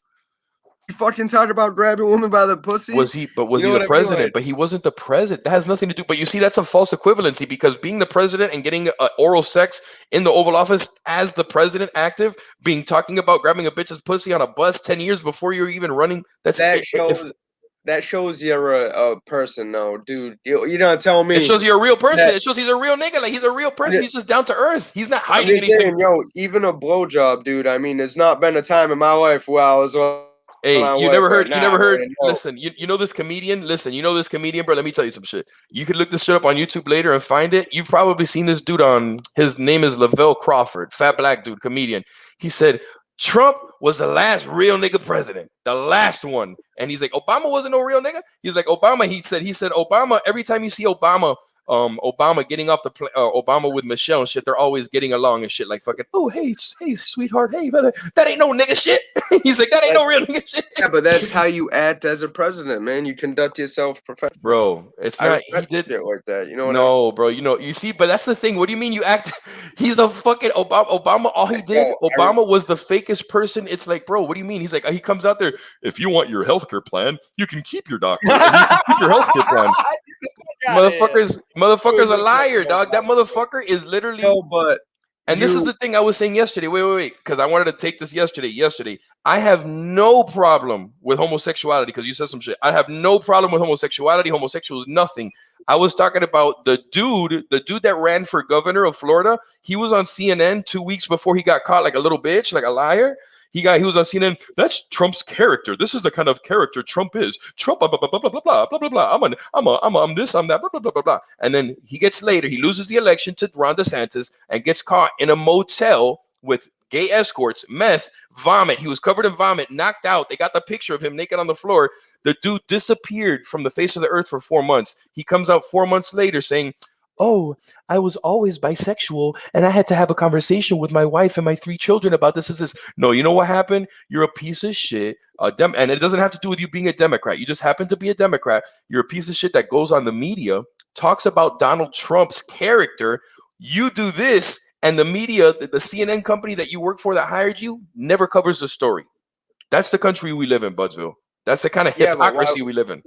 be fucking talking about grabbing a woman by the pussy. Was he? But You was he know the what I mean? Like, president? But he wasn't the president. That has nothing to do. But you see, that's a false equivalency because being the president and getting oral sex in the Oval Office as the president, active, being talking about grabbing a bitch's pussy on a bus 10 years before you're even running. That's that if shows that shows you're a person, though, dude. You don't tell it me shows you're a real person. that. It shows he's a real nigga. Like he's a real person. He's just down to earth. He's not I'm hiding just anything. saying, yo, even a blowjob, dude. I mean, there's not been a time in my life where I was on Hey, my wife like, you nah, never heard, man, no. listen, you know this comedian? Listen, you know this comedian, bro. Let me tell you some shit. You could look this shit up on YouTube later and find it. You've probably seen this dude on, his name is Lavelle Crawford, fat black dude, comedian. He said, Trump was the last real nigga president, the last one. And he's like, Obama wasn't no real nigga. He's like, Obama, he said, Obama, every time you see Obama getting off the Obama with Michelle and shit, they're always getting along and shit, like fucking, oh, hey, sweetheart, hey, brother, that ain't no nigga shit. He's like, that ain't That, no real nigga shit. yeah, but that's how you act as a president, man. You conduct yourself professionally. Bro, it's I not, he respect did, shit like that. You know what I mean? no, bro, you see, but that's the thing. What do you mean you act? He's a fucking Obama. All he did, Yo, Obama was the fakest person. It's like, bro, what do you mean? He's like, he comes out there. If you want your healthcare plan, you can keep your doctor and you can keep your healthcare plan. Motherfucker's a liar, dog. That motherfucker is literally. No, but And this is you, the thing I was saying yesterday. Wait, because I wanted to take this yesterday. I have no problem with homosexuality because you said some shit. I have no problem with homosexuality. Homosexual is nothing. I was talking about the dude that ran for governor of Florida. He was on CNN 2 weeks before he got caught like a little bitch, like a liar. He was on CNN. That's Trump's character. This is the kind of character Trump is. Trump, blah blah blah blah blah blah blah blah blah. I'm this, I'm that, blah blah blah blah blah. And then he gets later. He loses the election to Ron DeSantis and gets caught in a motel with gay escorts, meth, vomit. He was covered in vomit, knocked out. They got the picture of him naked on the floor. The dude disappeared from the face of the earth for 4 months. He comes out 4 months later saying, oh, I was always bisexual and I had to have a conversation with my wife and my 3 children about this. No, you know what happened? You're a piece of shit. And it doesn't have to do with you being a Democrat. You just happen to be a Democrat. You're a piece of shit that goes on the media, talks about Donald Trump's character. You do this, and the media, the CNN company that you work for that hired you, never covers the story. That's the country we live in, Budsville. That's the kind of yeah, but hypocrisy we live in.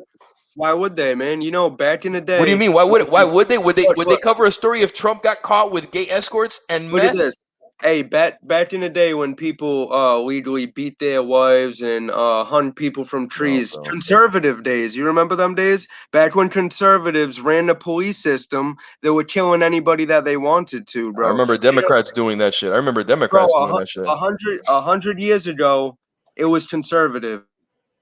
why would they, man? You know, back in the What do you day, mean? Why would they? Would look, they cover a story if Trump got caught with gay escorts and look at meth? this. Hey, back in the day when people legally beat their wives and hunt people from No, trees, bro. conservative days. You remember them days? Back when conservatives ran the police system, they were killing anybody that they wanted to, I bro. remember They just, Democrats doing that shit. I remember bro, Democrats doing that shit. 100 years ago, it was conservative.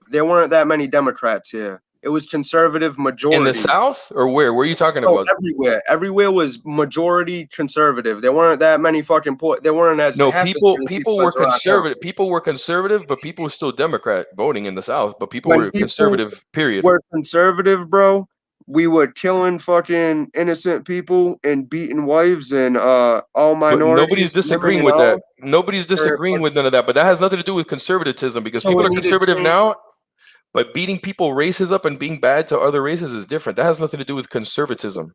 There weren't that many Democrats here. It was conservative In the majority. South or where? Where are you talking No, about? everywhere was majority conservative. There weren't that many fucking there weren't as No, half as many people people were as around now. conservative. People were conservative, but people were still Democrat voting in the South. But people When were people conservative. Period. were conservative, bro, we were killing fucking innocent people and beating wives and all But nobody's minorities, women disagreeing and with that. all. Nobody's disagreeing with none of that. But that has nothing to do with conservatism because So people it are needed conservative change. now. But beating people races up and being bad to other races is different. That has nothing to do with conservatism.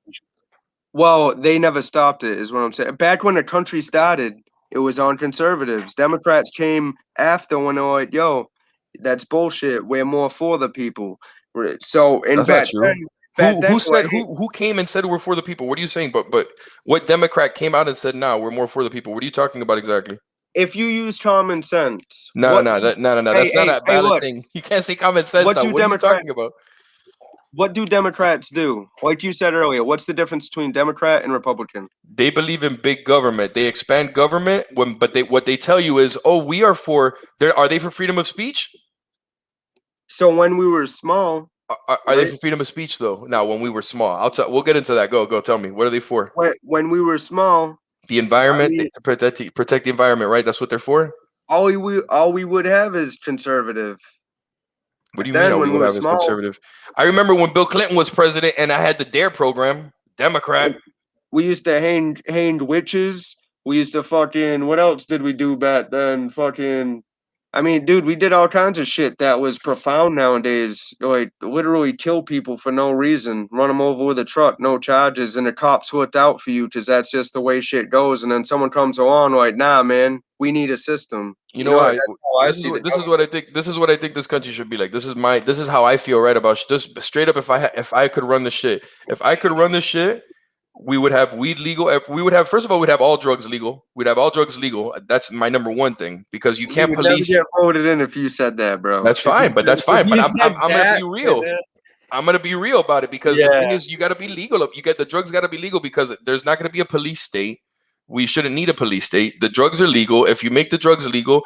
Well, they never stopped it, is what I'm saying. Back when the country started, it was on conservatives. Democrats came after when they were like, yo, that's bullshit. We're more for the people. So, and That's not true. back then, Who they were said who came and said we're for the people? What are you saying? But what Democrat came out and said, "No, we're more for the people"? What are you talking about exactly? if you use common sense, No, no, no, no, no, no. hey, That's not a hey, valid look, thing. You can't say common sense what now. do What are you Democrats, talking about? what do Democrats do? Like you said earlier, what's the difference between Democrat and Republican? They believe in big government. They expand government but what they tell you is, oh, we are for. Are they for freedom of speech? So when we were small, Are they right? for freedom of speech though? Now, when we were small, we'll get into that. Go, tell me. What are they for? When we were small, The I environment mean, to protect the environment, right? That's what they're for. all we would have is conservative. What do you mean Then all we when we would were have is small, conservative? I remember when Bill Clinton was president and I had the DARE program, Democrat. we used to hang witches. We used to fucking what else did we do back then? Fucking I mean, dude, we did all kinds of shit that was profound nowadays. Like literally kill people for no reason, run them over with a truck, no charges, and the cops looked out for you because that's just the way shit goes. And then someone comes along like, nah, man, we need a system. You You know, know, I that's how I this is see the what this is government. what I think this is what I think this country should be like. This is how I feel right about just straight up. If I could run the shit, if I could run the shit, we would have weed legal. We would have first of all, we'd have all drugs legal. We'd have all drugs legal. That's my number one thing because you You can't would never police. get voted in if you said that, bro. That's fine, but that's If fine. But you said I'm gonna that, be real. I'm gonna be real about it because the thing yeah, is, you got to be legal. You get the drugs got to be legal because there's not going to be a police state. We shouldn't need a police state. The drugs are legal. If you make the drugs legal,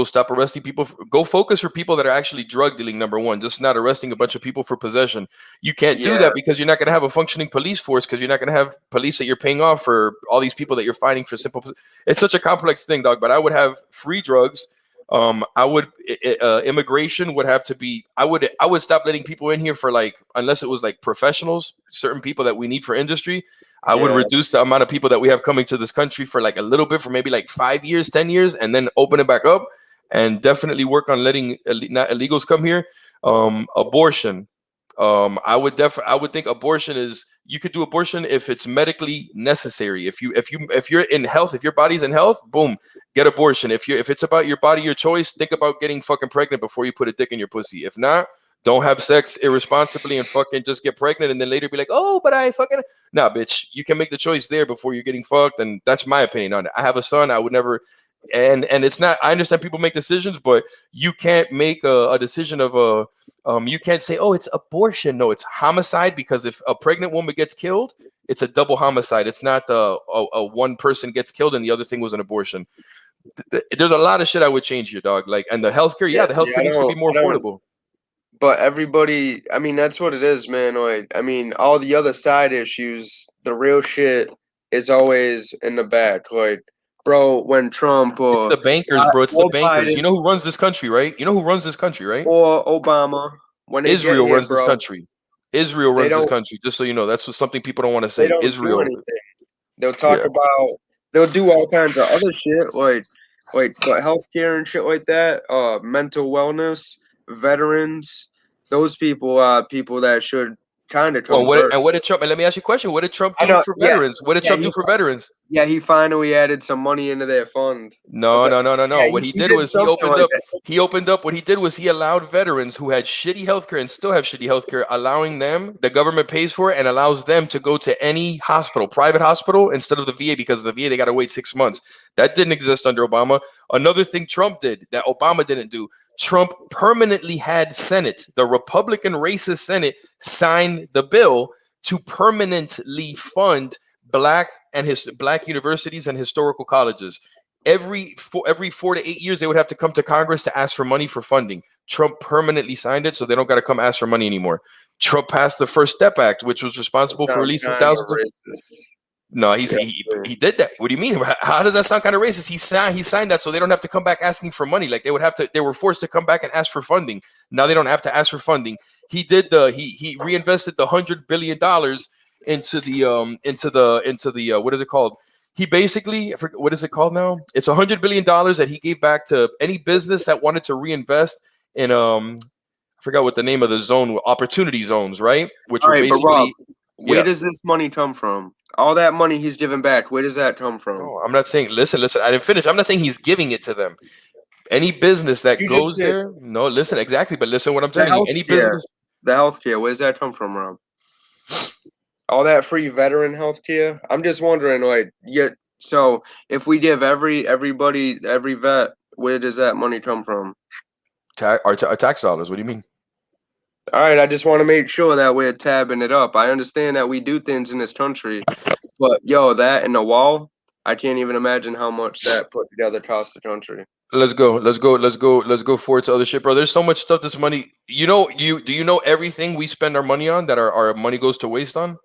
stop arresting people. Go focus for people that are actually drug dealing. Number one, just not arresting a bunch of people for possession. You can't do yeah, that because you're not going to have a functioning police force because you're not going to have police that you're paying off for all these people that you're fighting for simple. It's such a complex thing, dog. But I would have free drugs. I would immigration would have to be. I would stop letting people in here for like unless it was like professionals, certain people that we need for industry. I would yeah, reduce the amount of people that we have coming to this country for like a little bit, for maybe like 5 years, 10 years, and then open it back up, and definitely work on letting not illegals come here. Abortion. I would think abortion is you could do abortion if it's medically necessary. If you're in health, if your body's in health, boom, get abortion. If it's about your body, your choice, think about getting fucking pregnant before you put a dick in your pussy. If not, don't have sex irresponsibly and fucking just get pregnant and then later be like, oh, but I fucking nah, bitch. You can make the choice there before you're getting fucked, and that's my opinion on it. I have a son. I would never, and it's not. I understand people make decisions, but you can't make a decision of a you can't say, oh, it's abortion. No, it's homicide because if a pregnant woman gets killed, it's a double homicide. It's not a one person gets killed and the other thing was an abortion. There's a lot of shit I would change here, dog. Like, and the healthcare, yeah, yeah. the See, healthcare needs to be more I don't. affordable. But everybody, I mean, that's what it is, man. Like, I mean, all the other side issues, the real shit is always in the back. Like, bro, when Trump It's the bankers, bro. It's the or bankers. You Biden know who runs this country, right? You know who runs this country, right? or Obama, when they get Israel here, runs this bro, country. Israel they runs this don't country. Just so you know, that's something people don't want to they say. don't do Israel, anything. They'll talk yeah. about they'll do all kinds of other shit, but healthcare and shit like that, mental wellness, veterans, those people are people that should kind of Well, come first. what did Trump? And let me ask you a question. What did Trump I do know, for yeah, veterans? What did yeah, Trump do for veterans? he finally added some money into their fund. Was No, that, no, no, no, yeah, no. What he he did did was he something opened like up. that. He opened up. What he did was he allowed veterans who had shitty healthcare and still have shitty healthcare, allowing them. The government pays for it and allows them to go to any hospital, private hospital, instead of the VA because the VA they got to wait 6 months. That didn't exist under Obama. Another thing Trump did that Obama didn't do. Trump permanently had Senate, the Republican racist Senate, sign the bill to permanently fund black universities and historical colleges. Every 4 to 8 years, they would have to come to Congress to ask for money for funding. Trump permanently signed it, so they don't got to come ask for money anymore. Trump passed the First Step Act, which was It responsible for sounds releasing kind of thousands of. racist. No, Yeah, he did that. What do you mean? How does that sound kind of racist? He signed that so they don't have to come back asking for money. Like they were forced to come back and ask for funding. Now they don't have to ask for funding. He reinvested the $100 billion into the what is it called? He basically, I forget, what is it called now? It's $100 billion that he gave back to any business that wanted to reinvest in I forgot what the name of the zone, opportunity zones, right? Which all were right, but Rob, basically, where yeah. does this money come from? All that money he's giving back, where does that come from? No, I'm not saying. Listen. I didn't finish. I'm not saying he's giving it to them. Any business that You just goes did. there, no, listen exactly. But listen, what I'm The telling you, any healthcare, business. where's that come from, Rob? All that free veteran healthcare. I'm just wondering, like, yeah. So if we give everybody every vet, where does that money come from? Our tax dollars. What do you mean? All right, I just want to make sure that we're tabbing it up. I understand that we do things in this country, but yo, that and the wall, I can't even imagine how much that put together cost the country. Let's go. Let's go forward to other shit, bro. There's so much stuff. This money. You know, do you know everything we spend our money on that our money goes to waste on?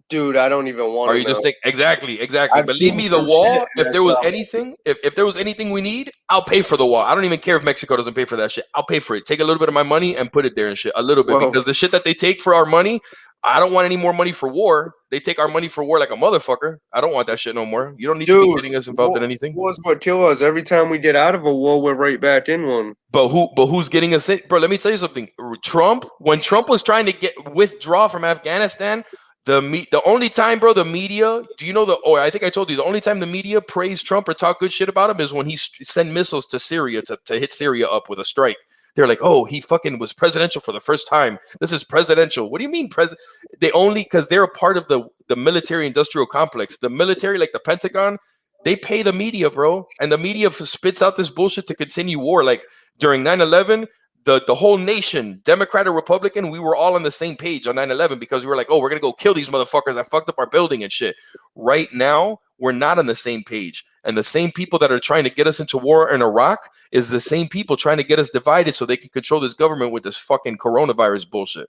Dude, I don't even want Or to you just know. think exactly. I've Believe seen me, the some shit wall. If there messed was up. anything, if there was anything we need, I'll pay for the wall. I don't even care if Mexico doesn't pay for that shit. I'll pay for it. Take a little bit of my money and put it there and shit. A little bit Well, because the shit that they take for our money, I don't want any more money for war. They take our money for war like a motherfucker. I don't want that shit no more. You don't need to be dude, getting us involved in anything. war's what kill us. Every time we get out of a war, we're right back in one. But who's getting us in, bro? Let me tell you something. Trump, when Trump was trying to withdraw from Afghanistan, the only time, bro, the media. Do you know the? Oh, I think I told you the only time the media praised Trump or talk good shit about him is when he sent missiles to Syria to hit Syria up with a strike. They're like, oh, he fucking was presidential for the first time. This is presidential. What do you mean, president? They only because they're a part of the military industrial complex. The military, like the Pentagon, they pay the media, bro, and the media spits out this bullshit to continue war. Like during 9/11, the whole nation, Democrat or Republican, we were all on the same page on 9/11 because we were like, oh, we're gonna go kill these motherfuckers that fucked up our building and shit. Right now, we're not on the same page. And the same people that are trying to get us into war in Iraq is the same people trying to get us divided so they can control this government with this fucking coronavirus bullshit.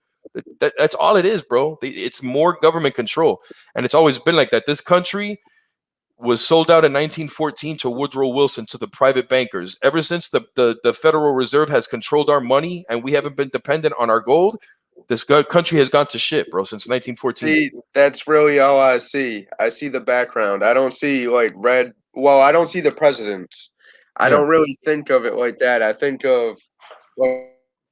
That's all it is, bro. It's more government control. And it's always been like that. This country was sold out in 1914 to Woodrow Wilson to the private bankers. Ever since the Federal Reserve has controlled our money and we haven't been dependent on our gold, this country has gone to shit, bro, since 1914. See, that's really all I see. I see the background. I don't see like red. Well, I don't see the presidents. I Yeah. don't really think of it like that. I think of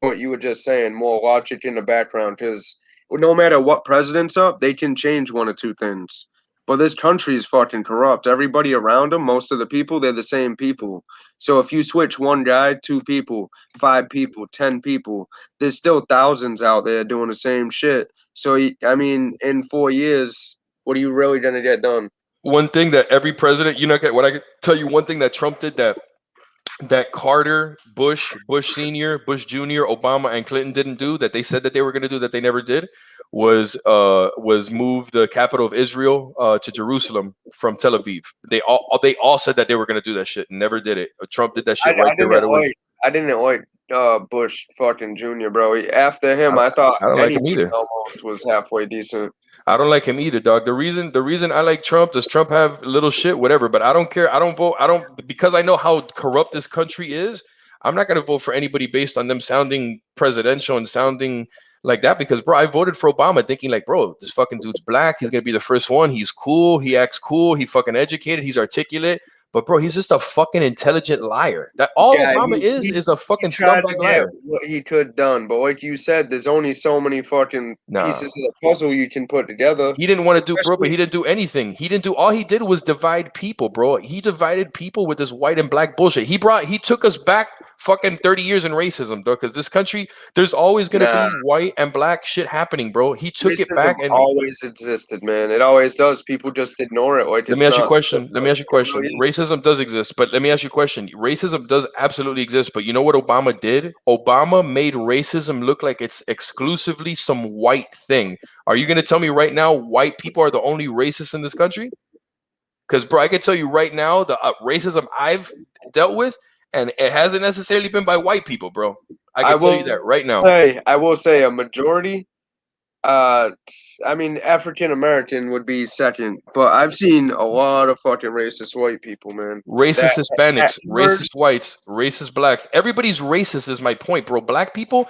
what you were just saying, more logic in the background. Because no matter what president's up, they can change one or two things. But this country is fucking corrupt. Everybody around them, most of the people, they're the same people. So if you switch one guy, two people, five people, 10 people, there's still thousands out there doing the same shit. So, I mean, in 4 years, what are you really going to get done? One thing that every president, what I could tell you, one thing that Trump did that Carter, Bush Senior, Bush Junior, Obama, and Clinton didn't do that they said that they were going to do that they never did was move the capital of Israel to Jerusalem from Tel Aviv. They all said that they were going to do that shit and never did it. Trump did that shit right there right away. I didn't like Bush fucking Jr., bro. After him, I thought I don't like him anybody either. almost was halfway decent. I don't like him either, dog. The reason I like Trump, does Trump have little shit, whatever, but I don't care. I don't vote. I don't because I know how corrupt this country is. I'm not gonna vote for anybody based on them sounding presidential and sounding like that because, bro, I voted for Obama thinking like, bro, this fucking dude's black. He's gonna be the first one. He's cool. He acts cool. He fucking educated. He's articulate. But bro, he's just a fucking intelligent liar. That all Yeah, Obama is a fucking tried to scumbag get liar. what he could done, but like you said, there's only so many fucking Nah. pieces of the puzzle you can put together. He didn't want to do, bro, but Especially, he didn't do anything. All he did was divide people, bro. He divided people with this white and black bullshit. He took us back fucking 30 years in racism, though, because this country, there's always going to nah, be white and black shit happening, bro. He took it racism back and always existed, man. It always does. People just ignore it like let me it's ask you a not. question. Let me ask you a It question. really is. Racism does exist, but let me ask you a question. Racism does absolutely exist, but you know what Obama did? Obama made racism look like it's exclusively some white thing. Are you going to tell me right now white people are the only racists in this country? Because, bro, I can tell you right now the racism I've dealt with, and it hasn't necessarily been by white people, bro. I I can tell you will that right now. I will say a majority. Uh, I mean, African American would be second, but I've seen a lot of fucking racist white people, man. That Racist that Hispanics, word, racist whites, racist blacks. Everybody's racist is my point, bro. Black people,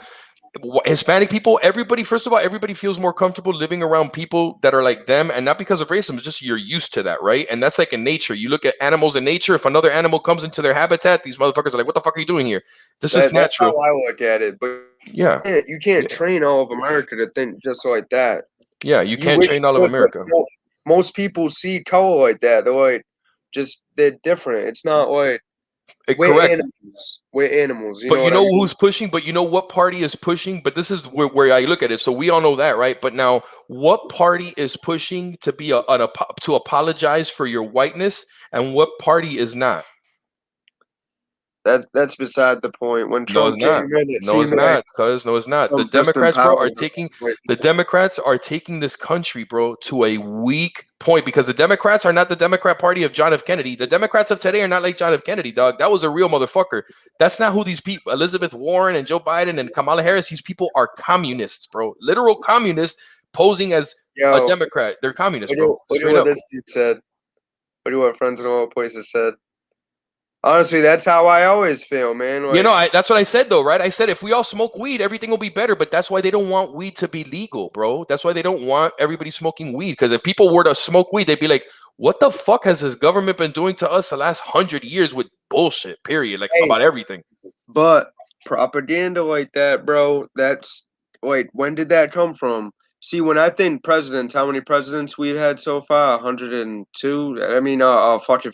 Hispanic people, everybody, first of all, everybody feels more comfortable living around people that are like them, and not because of racism, it's just you're used to that, right? And that's like in nature. You look at animals in nature, if another animal comes into their habitat, these motherfuckers are like, what the fuck are you doing here? This is that's how natural. I look at it. But Yeah. you can't Yeah. train all of America to think just like that. Yeah. You You can't wish train you all of could, but America. most people see color like that. They're like, just they're different. It's not like we're Correct. animals. We're animals. You But know you what I know mean? who's pushing? But you know what party is pushing? But this is where I look at it. So we all know that, right? But now, what party is pushing to be to apologize for your whiteness, and what party is not? That's beside the point. When No, it's Trump came not. in, it No, it's seemed like not. Cause no, it's not. The Trump just Democrats, bro, are empowered taking white the people. Democrats are taking this country, bro, to a weak point because the Democrats are not the Democrat Party of John F. Kennedy. The Democrats of today are not like John F. Kennedy, dog. That was a real motherfucker. That's not who these people, Elizabeth Warren and Joe Biden and Kamala Harris, these people are communists, bro. Literal communists posing as a Yo, Democrat. They're communists, bro. what do Straight what up. this dude said? What do what friends in all places said? Honestly, that's how I always feel, man. You know, Like, that's what I said though, right? I said if we all smoke weed, everything will be better. But that's why they don't want weed to be legal, bro. That's why they don't want everybody smoking weed. Because if people were to smoke weed, they'd be like, "What the fuck has this government been doing to us the last 100 years with bullshit?" Period. Like hey, about everything. but propaganda like that, bro, that's wait, when did that come from? See, when I think presidents, how many presidents we've had so far? 102? I mean, fucking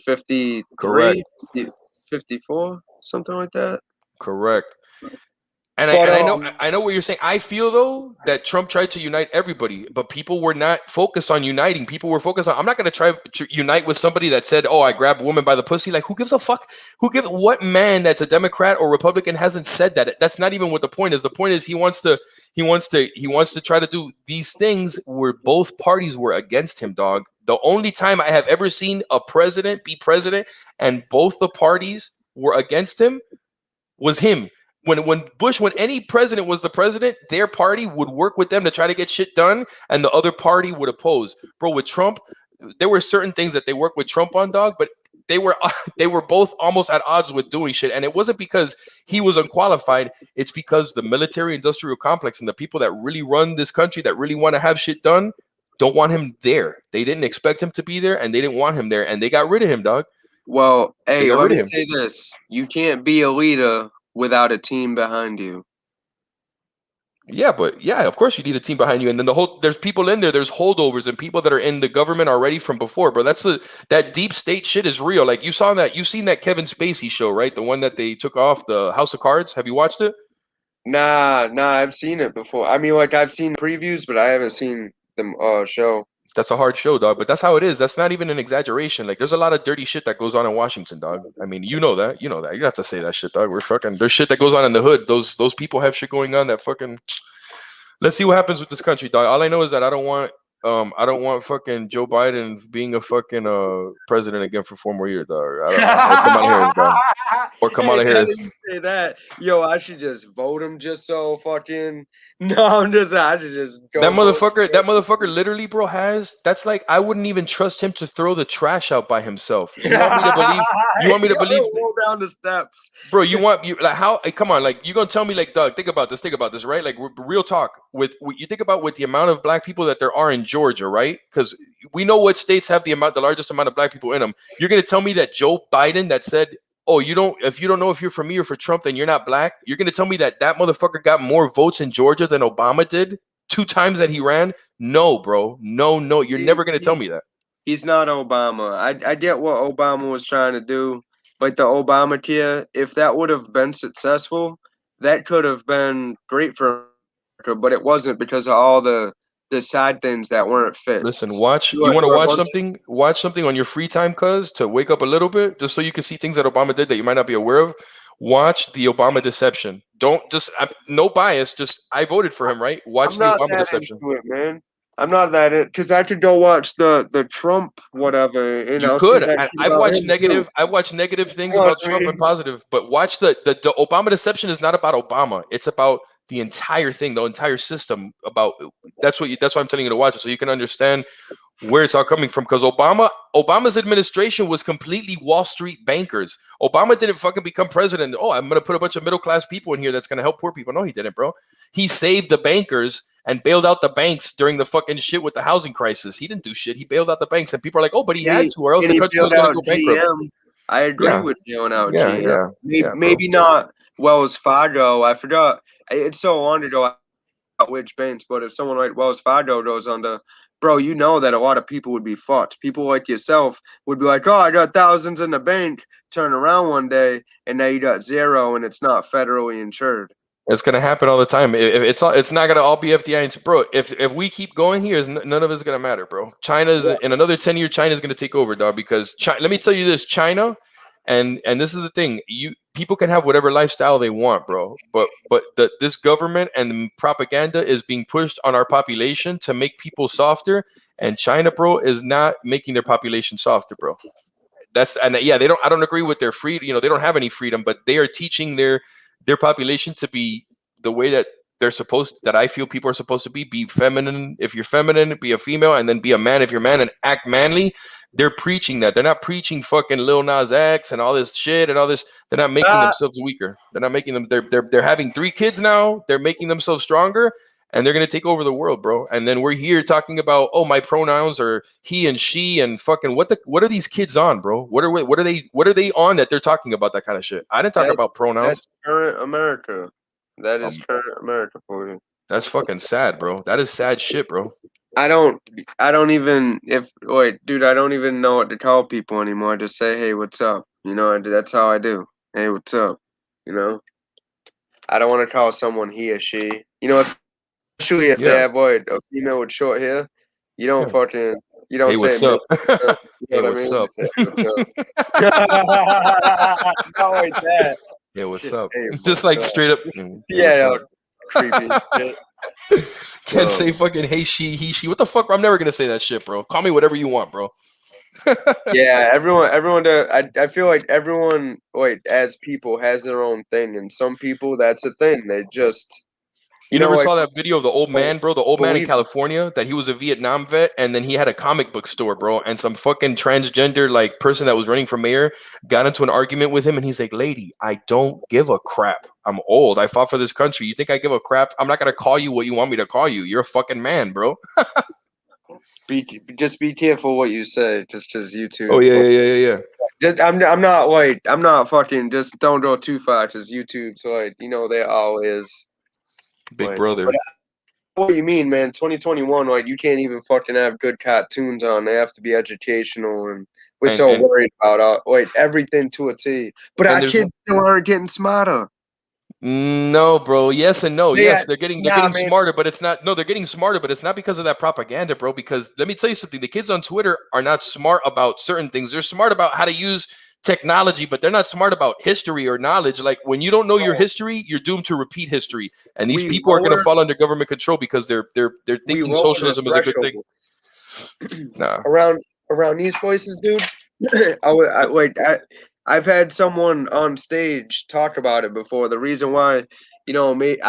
Correct. 53, 54, something like that. Correct. And I But and I know I know what you're saying. I feel though that Trump tried to unite everybody, but people were not focused on uniting. People were focused on. I'm not going to try to unite with somebody that said, "Oh, I grabbed a woman by the pussy." Like, who gives a fuck? What man that's a Democrat or Republican hasn't said that? That's not even what the point is. The point is he wants to try to do these things where both parties were against him, dog. The only time I have ever seen a president be president and both the parties were against him was him. When any president was the president, their party would work with them to try to get shit done, and the other party would oppose. Bro, with Trump, there were certain things that they worked with Trump on, dog, but they were they were both almost at odds with doing shit, and it wasn't because he was unqualified. It's because the military-industrial complex and the people that really run this country, that really want to have shit done, don't want him there. They didn't expect him to be there, and they didn't want him there, and they got rid of him, dog. well, They hey, got let rid of me him. say this: you can't be a leader without a team behind you. Yeah, but yeah, of course you need a team behind you, and then there's people in there, there's holdovers and people that are in the government already from before, bro. That deep state shit is real. Like you've seen that Kevin Spacey show, right? The one that they took off the House of Cards. Have you watched it? Nah, I've seen it before. I mean, like I've seen previews, but I haven't seen the show. That's a hard show, dog. But that's how it is. That's not even an exaggeration. Like there's a lot of dirty shit that goes on in Washington, dog. I mean, you know that. You know that. You don't have to say that shit, dog. We're fucking. There's shit that goes on in the hood. Those people have shit going on that fucking. Let's see what happens with this country, dog. All I know is that I don't want fucking Joe Biden being a fucking president again for 4 more years, dog. Or Kamala Harris, dog. Or Hey, Kamala now that Harris. you say that, yo, I should just vote him just so fucking. No, I should just go vote. That motherfucker literally, bro, that's like I wouldn't even trust him to throw the trash out by himself. You want me to believe you want me to Yo, believe roll down the steps. bro, you want you like how like, come on, like you gonna tell me like Doug, think about this, right? Like real talk with you think about with the amount of black people that there are in Georgia, right? Because we know what states have the largest amount of black people in them. You're gonna tell me that Joe Biden that said, "Oh, you don't know if you're for me or for Trump, then you're not black." You're gonna tell me that motherfucker got more votes in Georgia than Obama did 2 times that he ran? No, bro, no, you're He, never gonna tell he, me that. he's not Obama. I get what Obama was trying to do, but the Obamacare, if that would have been successful, that could have been great for America, but it wasn't because of all the side things that weren't Listen, fixed. you want to watch Once something? Watch something on your free time, cuz to wake up a little bit, just so you can see things that Obama did that you might not be aware of. Watch the Obama deception. Don't just no bias. Just I voted for him, right? I'm Watch the not Obama that deception. into it, man. I'm not that it because I could go watch the Trump whatever, and You I'll see could. that shit about him too. I've watched negative things You know what about I Trump and mean? positive, but watch the Obama deception is not about Obama. It's about the entire thing, the entire system. About that's why I'm telling you to watch it so you can understand where it's all coming from. Because Obama's administration was completely Wall Street bankers. Obama didn't fucking become president. Oh, I'm gonna put a bunch of middle class people in here that's gonna help poor people. No, he didn't, bro. He saved the bankers and bailed out the banks during the fucking shit with the housing crisis. He didn't do shit. He bailed out the banks, and people are like, "Oh, but he had to, or else And the he country was bailed gonna out go bankrupt." GM. I agree Yeah, with bailing out yeah, GM. yeah, Maybe, yeah, bro. maybe not Wells Fargo. I forgot. It's so long ago. I forgot which banks, but if someone like Wells Fargo goes under, bro, you know that a lot of people would be fucked. People like yourself would be like, "Oh, I got thousands in the bank." Turn around one day, and now you got zero, and it's not federally insured. It's gonna happen all the time. It's not gonna all be FDI, and bro. If we keep going here, none of it's gonna matter, bro. China's Yeah. in another 10 year. China's gonna take over, dog. Because let me tell you this, China, and this is the thing. People can have whatever lifestyle they want, bro. But this government and the propaganda is being pushed on our population to make people softer. And China, bro, is not making their population softer, bro. Yeah, they don't. I don't agree with their freedom. They don't have any freedom, but they are teaching their population to be the way that they're supposed that I feel people are supposed to be feminine if you're feminine, be a female, and then be a man if you're man and act manly. They're preaching that. They're not preaching fucking Lil Nas X and all this shit and all this. They're not making themselves weaker. They're not making them. They're having 3 kids now. They're making themselves stronger, and they're gonna take over the world, bro. And then we're here talking about, oh, my pronouns are he and she and fucking what are these kids on, bro? What are they on that they're talking about that kind of shit? I didn't talk about pronouns. That's current America. That is Um, current America for you. that's fucking sad, bro. That is sad shit, bro. I don't even dude, I don't even know what to call people anymore. I just say, hey, what's up? You know, that's how I do. Hey, what's up? You know, I don't want to call someone he or she. You know, especially if they Yeah, have a female with short hair. You don't yeah. you don't Hey, say what's up? you Hey, know what I what's mean? up? You say, what's up? Not like that. Yeah, what's Shit, up? hey, Just what's like up? straight up. Yeah, What's creepy up? shit. Can't Bro. say fucking hey she he she. What the fuck? I'm never gonna say that shit, bro. Call me whatever you want, bro. Yeah, everyone. I feel like everyone, as people, has their own thing, and some people that's a thing. They just, You know, never like saw that video of the old man, bro? The old man in believe. California that he was a Vietnam vet, and then he had a comic book store, bro. And some fucking transgender like person that was running for mayor got into an argument with him, and he's like, "Lady, I don't give a crap. I'm old. I fought for this country. You think I give a crap? I'm not gonna call you what you want me to call you. You're a fucking man, bro." Just be careful what you say, just because YouTube. Oh yeah. Just, I'm not fucking. Just don't go too far, because YouTube's there all is. Big Like, brother. but what do you mean, man? 2021, you can't even fucking have good cartoons on. They have to be educational, and we're so And worried about everything to a T. But our there's kids still aren't getting smarter. no, bro. Yes and no. Yeah, Yes, they're getting man. smarter, but it's not. No, they're getting smarter, but it's not because of that propaganda, bro. Because let me tell you something: the kids on Twitter are not smart about certain things. They're smart about how to use technology, but they're not smart about history or knowledge. Like when you don't know your history, you're doomed to repeat history. And these people are going to fall under government control because they're thinking socialism is a good thing. Nah. Around these places, dude. I've had someone on stage talk about it before. The reason why, I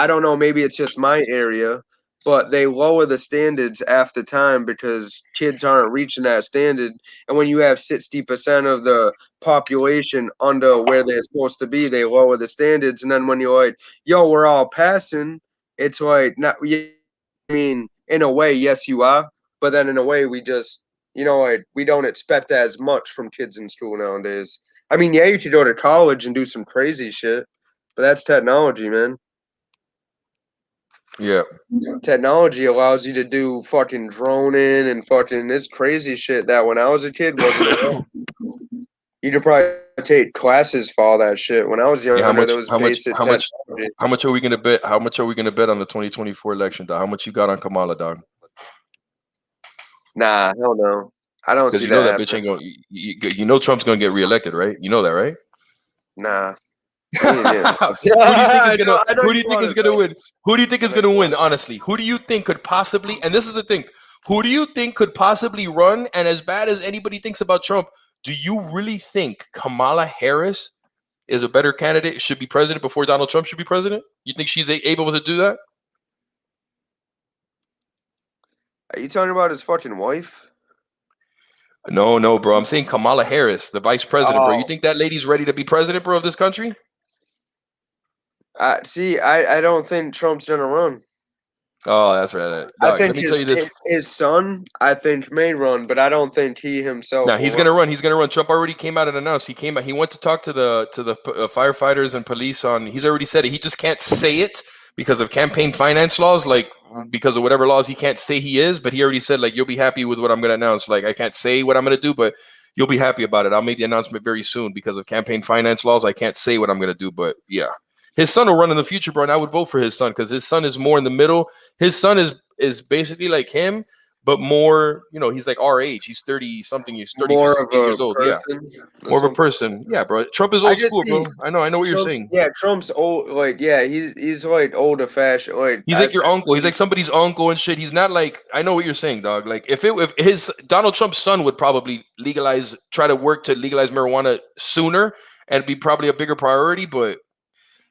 don't know, maybe it's just my area, but they lower the standards after time because kids aren't reaching that standard. And when you have 60% of the population under where they're supposed to be, they lower the standards. And then when you're like, yo, we're all passing, it's like, not, I mean, in a way, yes, you are. But then in a way, we just, we don't expect as much from kids in school nowadays. I mean, yeah, you could go to college and do some crazy shit, but that's technology, man. Yeah. Technology allows you to do fucking droning and fucking this crazy shit that when I was a kid wasn't around. You could probably take classes for all that shit. When I was younger, Yeah, there was basic technology. how much are we gonna bet? How much are we gonna bet on the 2024 election, dog? How much you got on Kamala, dog? Nah, hell no. I don't Because see you know that that bitch happening. ain't going. You know Trump's gonna get reelected, right? You know that, right? Nah. Who do you think is gonna? I know Who do you you think want is it, gonna bro. win? Who do you think is I know gonna you win? want Honestly, who do you think could possibly? And this is the thing. Who do you think could possibly run? And as bad as anybody thinks about Trump, do you really think Kamala Harris is a better candidate? Should be president before Donald Trump should be president? You think she's able to do that? Are you talking about his fucking wife? No, bro. I'm saying Kamala Harris, the vice president, bro. You Oh, think that lady's ready to be president, bro, of this country? see, I don't think Trump's gonna run. Oh, that's right. I Dog, let think me tell you this. his son, I think, may run, but I don't think he himself Now will he's run. gonna run. He's gonna run. Trump already came out and announced. He came out. He went to talk to the firefighters and police on. He's already said it. He just can't say it because of campaign finance laws. Like because of whatever laws, he can't say he is. But he already said like you'll be happy with what I'm gonna announce. Like I can't say what I'm gonna do, but you'll be happy about it. I'll make the announcement very soon because of campaign finance laws. I can't say what I'm gonna do, but yeah, his son will run in the future, bro. And I would vote for his son because his son is more in the middle. His son is basically like him but more, he's like our age. He's 30 something. He's More of 38 years a old. Yeah. person or More of a something. person. Yeah, bro. Trump is I old just school, see bro. I know what you're Trump. saying. Yeah, Trump's old. He's like older fashioned. He's like your uncle. He's like somebody's uncle and shit. He's not like I know what you're saying, dog. Like if his Donald Trump's son would probably try to work to legalize marijuana sooner and be probably a bigger priority, but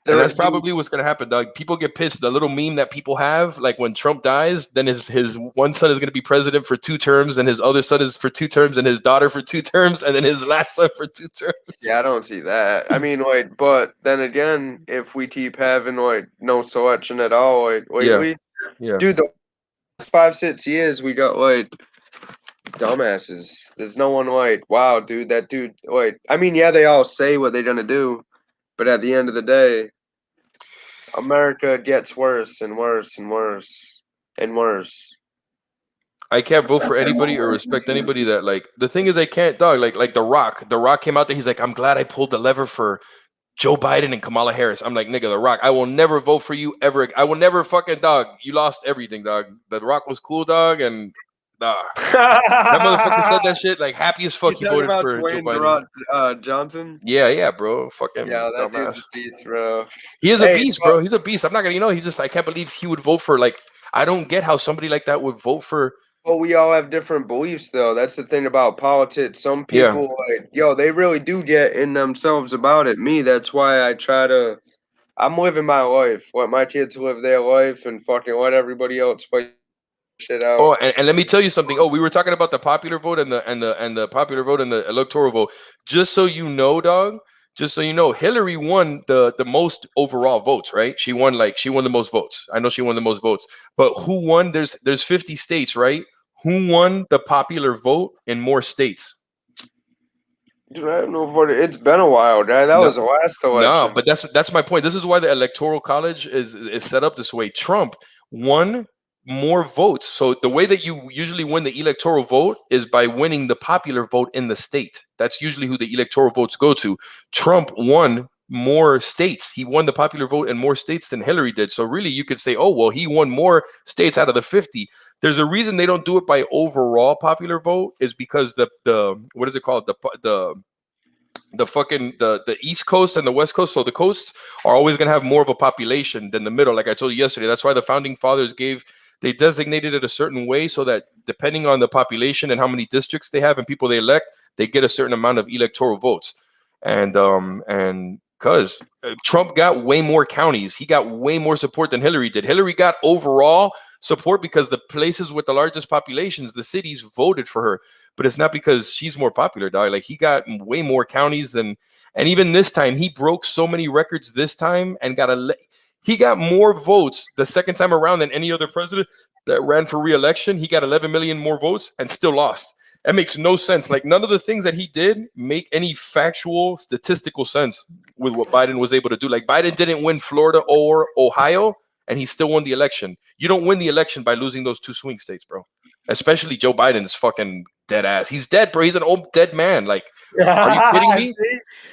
And that's probably what's gonna happen, dog. People get pissed. The little meme that people have, like when Trump dies, then his one son is gonna be president for 2 terms, and his other son is for 2 terms, and his daughter for 2 terms, and then his last son for 2 terms. Yeah, I don't see that. I mean, like, but then again, if we keep having like no selection at all, like lately, Yeah. dude, the last 5-6 years we got like dumbasses. There's no one like, wow, dude, that dude. Like, I mean, yeah, they all say what they're gonna do, but at the end of the day, America gets worse and worse and worse and worse. I can't vote for anybody or respect anybody that like the thing is I can't dog like The Rock. The Rock came out there, he's like, I'm glad I pulled the lever for Joe Biden and Kamala Harris. I'm like, nigga, The Rock, I will never vote for you ever. I will never fucking dog. You lost everything, dog. The Rock was cool, dog, and that motherfucker said that shit like happy as fuck. He voted for Joe Biden. Johnson. Yeah, bro. Fucking Yeah, that dumbass. dude's a beast, bro. He is a beast, bro. He's a beast. I'm not gonna, he's just I can't believe he would vote for like I don't get how somebody like that would vote for. Well, we all have different beliefs, though. That's the thing about politics. Some people, like, they really do get in themselves about it. Me, that's why I try to. I'm living my life. Let my kids live their life, and fucking let everybody else fight shit out. Oh, and let me tell you something. Oh, we were talking about the popular vote and the popular vote and the electoral vote. Just so you know, dog. Just so you know, Hillary won the most overall votes, right? She won the most votes. I know she won the most votes. But who won? There's 50 states, right? Who won the popular vote in more states? Dude, I don't know what it's been a while, guy. That was the last election. No, but that's my point. This is why the electoral college is set up this way. Trump won more votes. So the way that you usually win the electoral vote is by winning the popular vote in the state. That's usually who the electoral votes go to. Trump won more states. He won the popular vote in more states than Hillary did. So really you could say, oh, well, he won more states out of the 50. There's a reason they don't do it by overall popular vote is because the what is it called? The East Coast and the West Coast. So the coasts are always going to have more of a population than the middle. Like I told you yesterday, that's why the founding fathers they designated it a certain way so that depending on the population and how many districts they have and people they elect, they get a certain amount of electoral votes. And because Trump got way more counties, he got way more support than Hillary did. Hillary got overall support because the places with the largest populations, the cities voted for her, but it's not because she's more popular, dog. Like he got way more counties than, and even this time he broke so many records this time and he got more votes the second time around than any other president that ran for re-election. He got 11 million more votes and still lost. That makes no sense. Like none of the things that he did make any factual statistical sense with what Biden was able to do. Like Biden didn't win Florida or Ohio and he still won the election. You don't win the election by losing those 2 swing states, bro. Especially Joe Biden's fucking dead ass. He's dead, bro. He's an old dead man. Like, are you kidding me?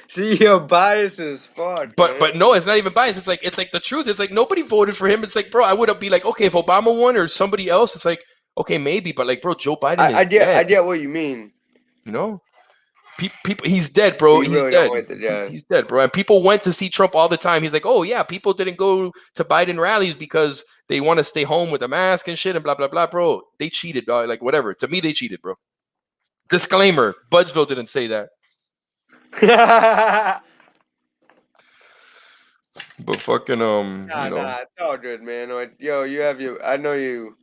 See, your bias is fucked. But no, it's not even bias. It's like the truth. It's like nobody voted for him. It's like, bro, I would be like, okay, if Obama won or somebody else, it's like, okay, maybe, but like, bro, Joe Biden is dead. I get what you mean. You know, people, he's dead, bro. He's dead. He's dead, bro. And people went to see Trump all the time. He's like, oh yeah, people didn't go to Biden rallies because they want to stay home with a mask and shit and blah blah blah, bro. They cheated, dog. Like whatever. To me, they cheated, bro. Disclaimer: Budsville didn't say that. But fucking Nah, it's all good, man. Like, yo, you have your. I know you.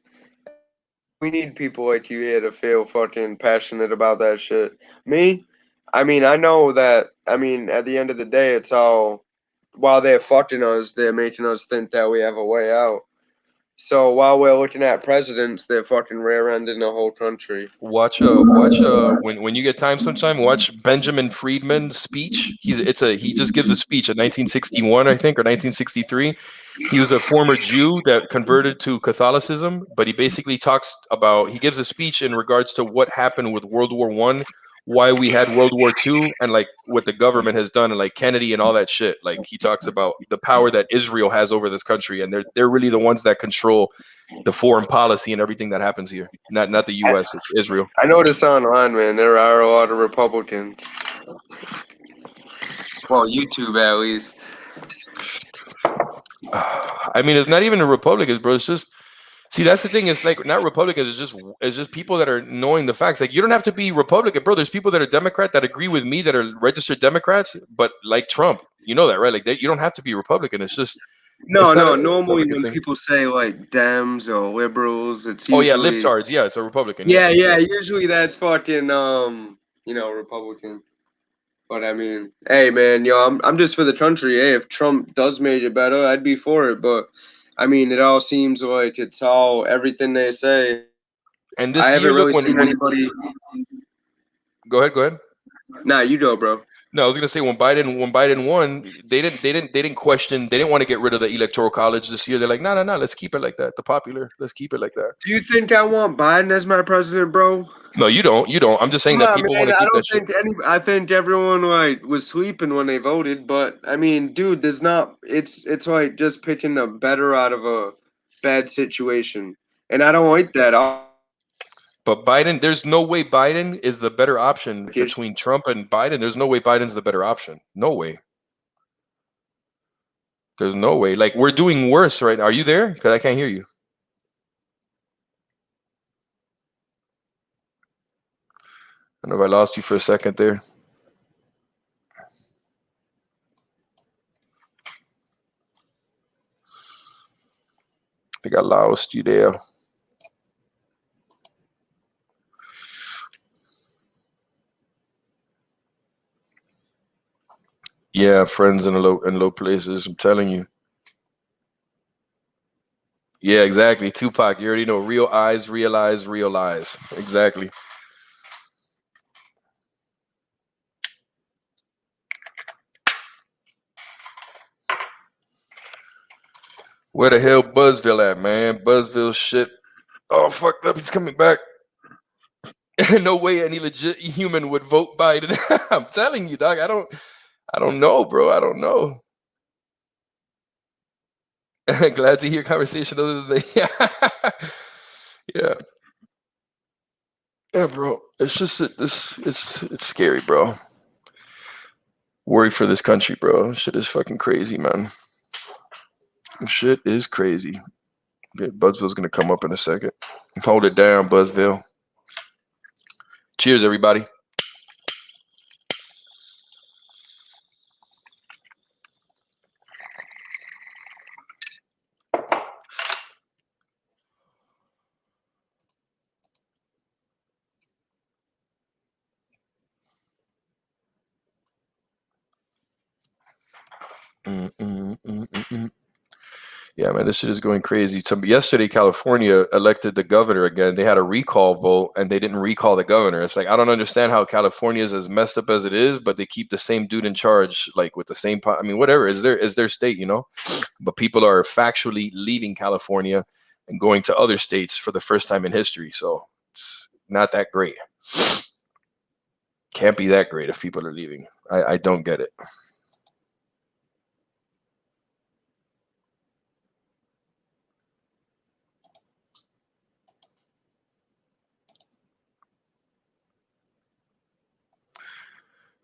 We need people like you here to feel fucking passionate about that shit. Me, I mean, I know that. I mean, at the end of the day, it's all. While they're fucking us, they're making us think that we have a way out. So while we're looking at presidents, they're fucking rear-ending the whole country. Watch when you get time sometime, watch Benjamin Friedman's speech. He just gives a speech in 1961, I think, or 1963. He was a former Jew that converted to Catholicism, but he basically he gives a speech in regards to what happened with World War I, why we had World War II, and like what the government has done, and like Kennedy and all that shit. Like he talks about the power that Israel has over this country, and they're really the ones that control the foreign policy and everything that happens here. Not the U.S. It's Israel. I noticed online, man, there are a lot of Republicans. Well, YouTube at least. I mean, it's not even the Republicans, bro. It's just. See, that's the thing. It's like not Republicans. It's just people that are knowing the facts. Like you don't have to be Republican, bro. There's people that are Democrat that agree with me that are registered Democrats, but like Trump, You know that, right? Like you don't have to be Republican. It's just No, it's not a no. Normally, Republican when thing. people say like Dems or liberals, it's Oh yeah, usually libtards. Yeah, it's a Republican. yeah, Yes, yeah. exactly. Usually that's fucking Republican. But I mean, hey man, I'm just for the country. Hey, if Trump does make it better, I'd be for it. But I mean, it all seems like it's all everything they say. And I this haven't year, really look, seen when anybody. go ahead, go ahead. Nah, you go, bro. No, I was gonna say when Biden won, they didn't question. They didn't want to get rid of the electoral college this year. They're like, no, no, no, let's keep it like that. The popular, let's keep it like that. Do you think I want Biden as my president, bro? No, you don't. You don't. I'm just saying that Nah, people want man. to I keep don't that shit. think any. I think everyone like was sleeping when they voted. But I mean, dude, there's not. It's like just picking the better out of a bad situation, and I don't like that. But Biden, there's no way Biden is the better option Like, between Trump and Biden. There's no way Biden's the better option. No way. There's no way. Like we're doing worse right now. Are you there? Because I can't hear you. I don't know if I lost you for a second there. I think I lost you there. Yeah, friends in low places. I'm telling you. Yeah, exactly. Tupac. You already know. Real eyes, realize, realize. Exactly. Where the hell Buzzville at, man? Buzzville shit. Oh, fucked up. He's coming back. No way any legit human would vote Biden. I'm telling you, dog. I don't know, bro. I don't know. Glad to hear conversation other than yeah. Yeah, bro. It's just it's scary, bro. Worry for this country, bro. Shit is fucking crazy, man. Shit is crazy. Yeah, Buzzville's gonna come up in a second. Hold it down, Buzzville. Cheers, everybody. Mm, mm, mm, mm, mm. Yeah, man, this shit is going crazy. So yesterday, California elected the governor again. They had a recall vote, and they didn't recall the governor. It's like I don't understand how California is as messed up as it is, but they keep the same dude in charge, like with the same. I mean, whatever is their state, you know. But people are factually leaving California and going to other states for the first time in history. So it's not that great. Can't be that great if people are leaving. I don't get it.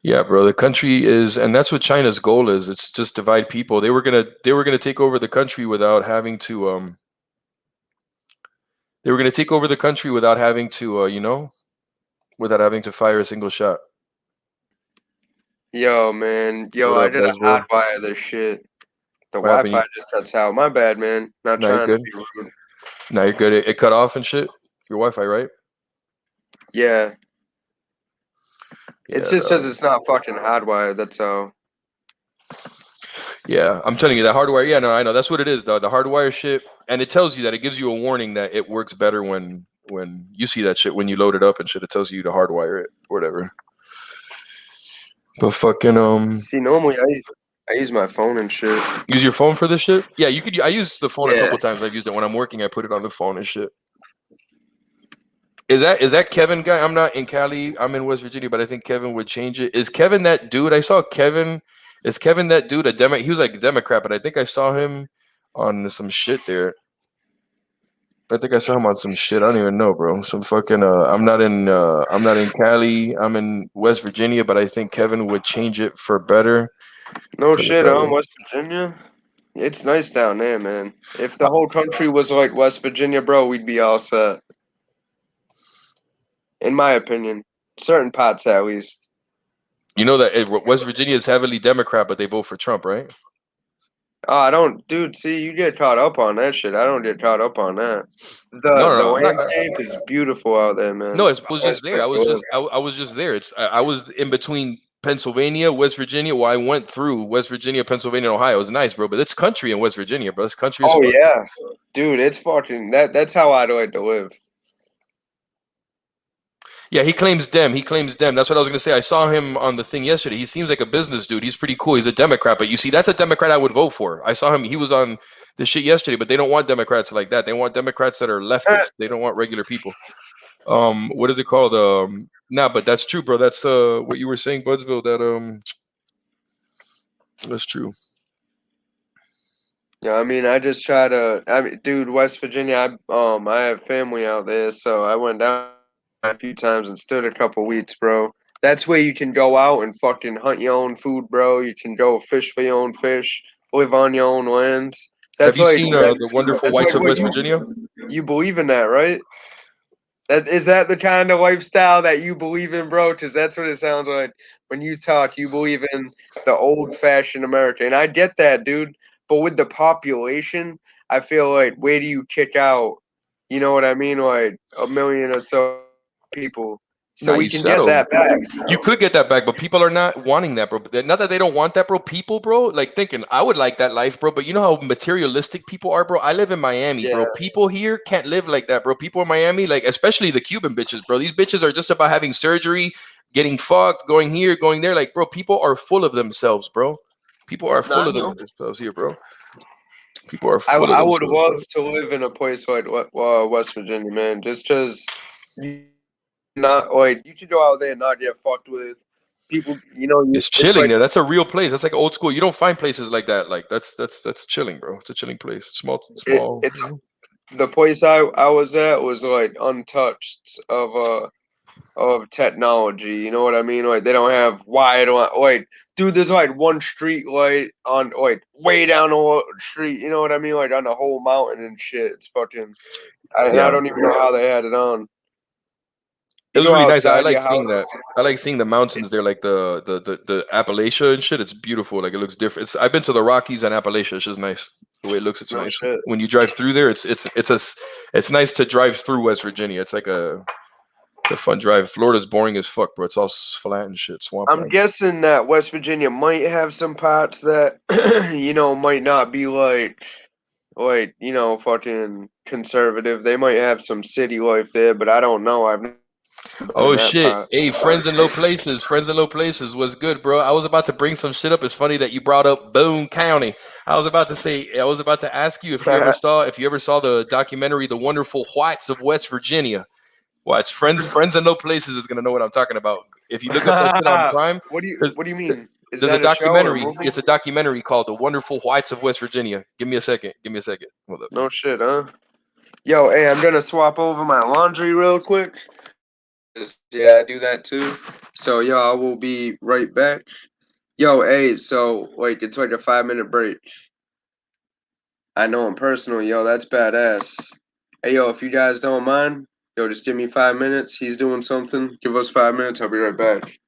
Yeah, bro. The country is, and that's what China's goal is. It's just divide people. They were gonna take over the country without having to. They were gonna take over the country without having to. Without having to fire a single shot. Yo, man. Yo, What I up, did a hot Buzzville? wire this shit. The What happened? Wi-Fi just cuts out. My bad, man. Not Now you're trying to good. be rude. Now you're good. It cut off and shit. Your Wi-Fi, right? Yeah, it's Yeah, just because dog. it's not fucking hardwired. That's all. Yeah, I'm telling you that hardwire. Yeah, no, I know that's what it is, dog. The hardwire shit, and it tells you that it gives you a warning that it works better when you see that shit when you load it up and shit. It tells you to hardwire it, or whatever. But fucking See, normally I use my phone and shit. use your phone for this shit. Yeah, you could. I use the phone a Yeah. couple times. I've used it when I'm working. I put it on the phone and shit. Is that Kevin guy? I'm not in Cali. I'm in West Virginia, but I think Kevin would change it. Is Kevin that dude? I saw Kevin. Is Kevin that dude? He was like a Democrat, but I think I saw him on some shit there. I think I saw him on some shit. I don't even know, bro. Some fucking. I'm not in Cali. I'm in West Virginia, but I think Kevin would change it for better No for the shit, better. West Virginia. It's nice down there, man. If the whole country was like West Virginia, bro, we'd be all set. In my opinion, certain parts at least. You know that West Virginia is heavily Democrat, but they vote for Trump, right? Oh, I don't, dude. See, you get caught up on that shit. I don't get caught up on that. No, The no, no. landscape is beautiful out there, No, man. it was Nice just there. place to live. I was just there. I was in between Pennsylvania, West Virginia. Well, I went through West Virginia, Pennsylvania, and Ohio. It was nice, bro. But it's country in West Virginia, bro. It's country as Oh fuck. yeah, dude. It's fucking that. That's how I'd like to live. Yeah, he claims Dem. He claims Dem. That's what I was gonna say. I saw him on the thing yesterday. He seems like a business dude. He's pretty cool. He's a Democrat, but you see, that's a Democrat I would vote for. I saw him. He was on the shit yesterday, but they don't want Democrats like that. They want Democrats that are leftist. They don't want regular people. What is it called? Nah, but that's true, bro. That's what you were saying, Budsville. That that's true. Yeah, I mean, I just try to. I mean, dude, West Virginia. I have family out there, so I went down a few times and stood a couple weeks, bro. That's where you can go out and fucking hunt your own food, bro. You can go fish for your own fish, live on your own lands. Have That's you like seen the wonderful that's whites like of what West Virginia? you believe in that, right? That is that the kind of lifestyle that you believe in, bro? Because that's what it sounds like when you talk. You believe in the old-fashioned America, and I get that, dude. But with the population, I feel like where do you kick out? You know what I mean? Like a million or so people, so Nah, we you can get settle. that back. You could get that back, but people are not wanting that, bro. Not that they don't want that, bro. People, bro, like thinking I would like that life, bro. But you know how materialistic people are, bro. I live in Miami, Yeah, bro. People here can't live like that, bro. People in Miami, like especially the Cuban bitches, bro. These bitches are just about having surgery, getting fucked, going here, going there. Like, bro, people are full of themselves, bro. People are no, I full of know. themselves here, bro. People are I full of I would themselves, bro. love to live in a place like West Virginia, man. Just because you not like you should go out there and not get fucked with people. You know, It's it's chilling like there. That's a real place. That's like old school. You don't find places like that. Like that's chilling, bro. It's a chilling place. Small, small. it's the place I was at was like untouched of technology. You know what I mean? Like they don't have wide like dude. There's like one street light on like way down the street. You know what I mean? Like on the whole mountain and shit. It's fucking. And I Yeah. don't even know how they had it on. It You was go really nice. I outside like your seeing house. that. I like seeing the mountains there, like the Appalachia and shit. It's beautiful. Like it looks different. I've been to the Rockies and Appalachia. It's just nice. The way it looks, it's No nice. shit. When you drive through there, it's nice to drive through West Virginia. It's a fun drive. Florida's boring as fuck, bro. It's all flat and shit, I'm swampland. guessing that West Virginia might have some parts that might not be like fucking conservative. They might have some city life there, but I don't know. I've never been in Oh that shit. part. Hey, friends in low places. Friends in low places was good, bro. I was about to bring some shit up. It's funny that you brought up Boone County. I was about to say, I was about to ask you if you ever saw the documentary The Wonderful Whites of West Virginia. Watch Friends in Low Places is gonna know what I'm talking about. If you look up that shit on Prime, What do you because What do you mean? Is there's a that a show or a documentary. movie? It's a documentary called The Wonderful Whites of West Virginia. Give me a second. Give me a second. Hold up. No shit, huh? Yo, hey, I'm gonna swap over my laundry real quick. Yeah, I do that too. So, yo, I will be right back. Yo, hey, so like it's like a 5 minute break. I know him personally, yo, that's badass. Hey, yo, if you guys don't mind, yo, just give me 5 minutes. He's doing something. Give us 5 minutes. I'll be right back.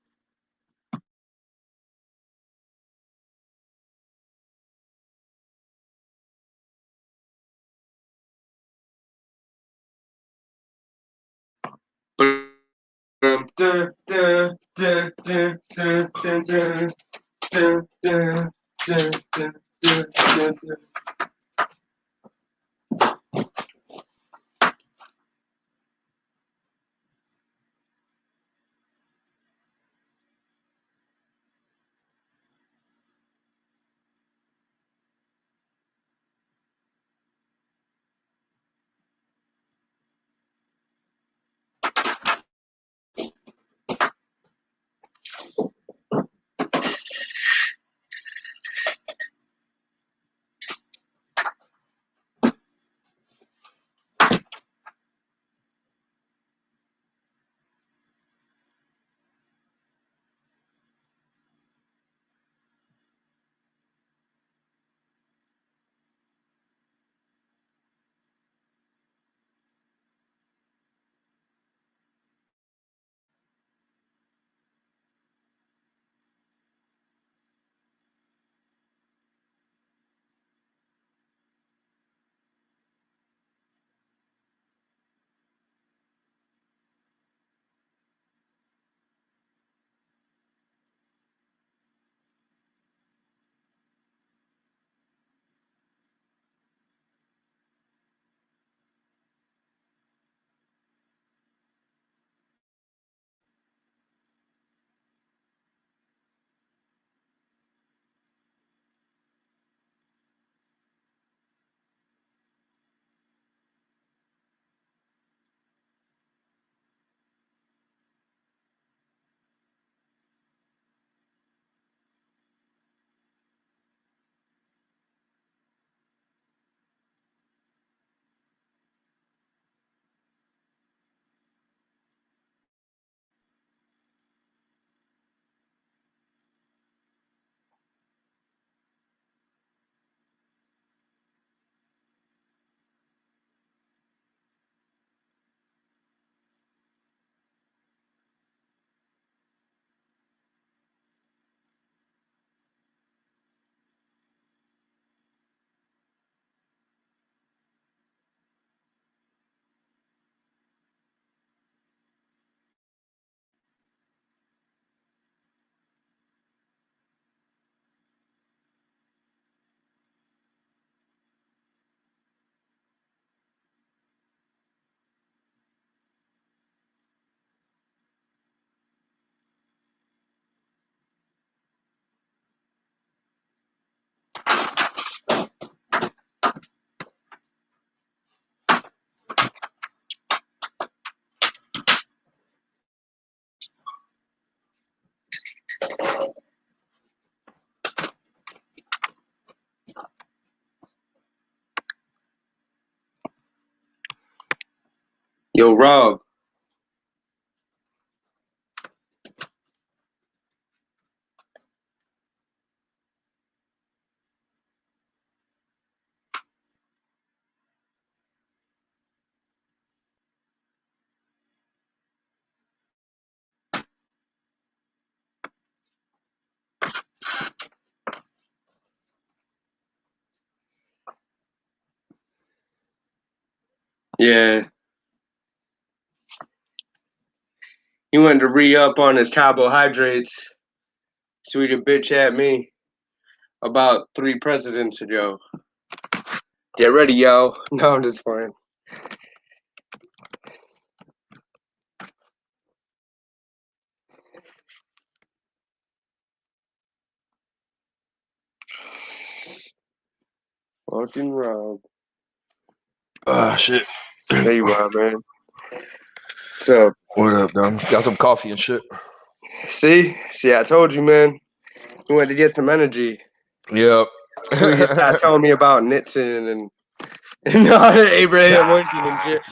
Yo, Rob. Yeah. He wanted to re-up on his carbohydrates. Sweet a bitch at me about 3 presidents ago. Get ready, yo. No, I'm just playing. Fucking Rob. Ah, shit. There you are, man. So, What up, dog? Got some coffee and shit. see, I told you, man. You wanted to get some energy. Yep. So you start telling me about Nixon and not Abraham Lincoln and shit.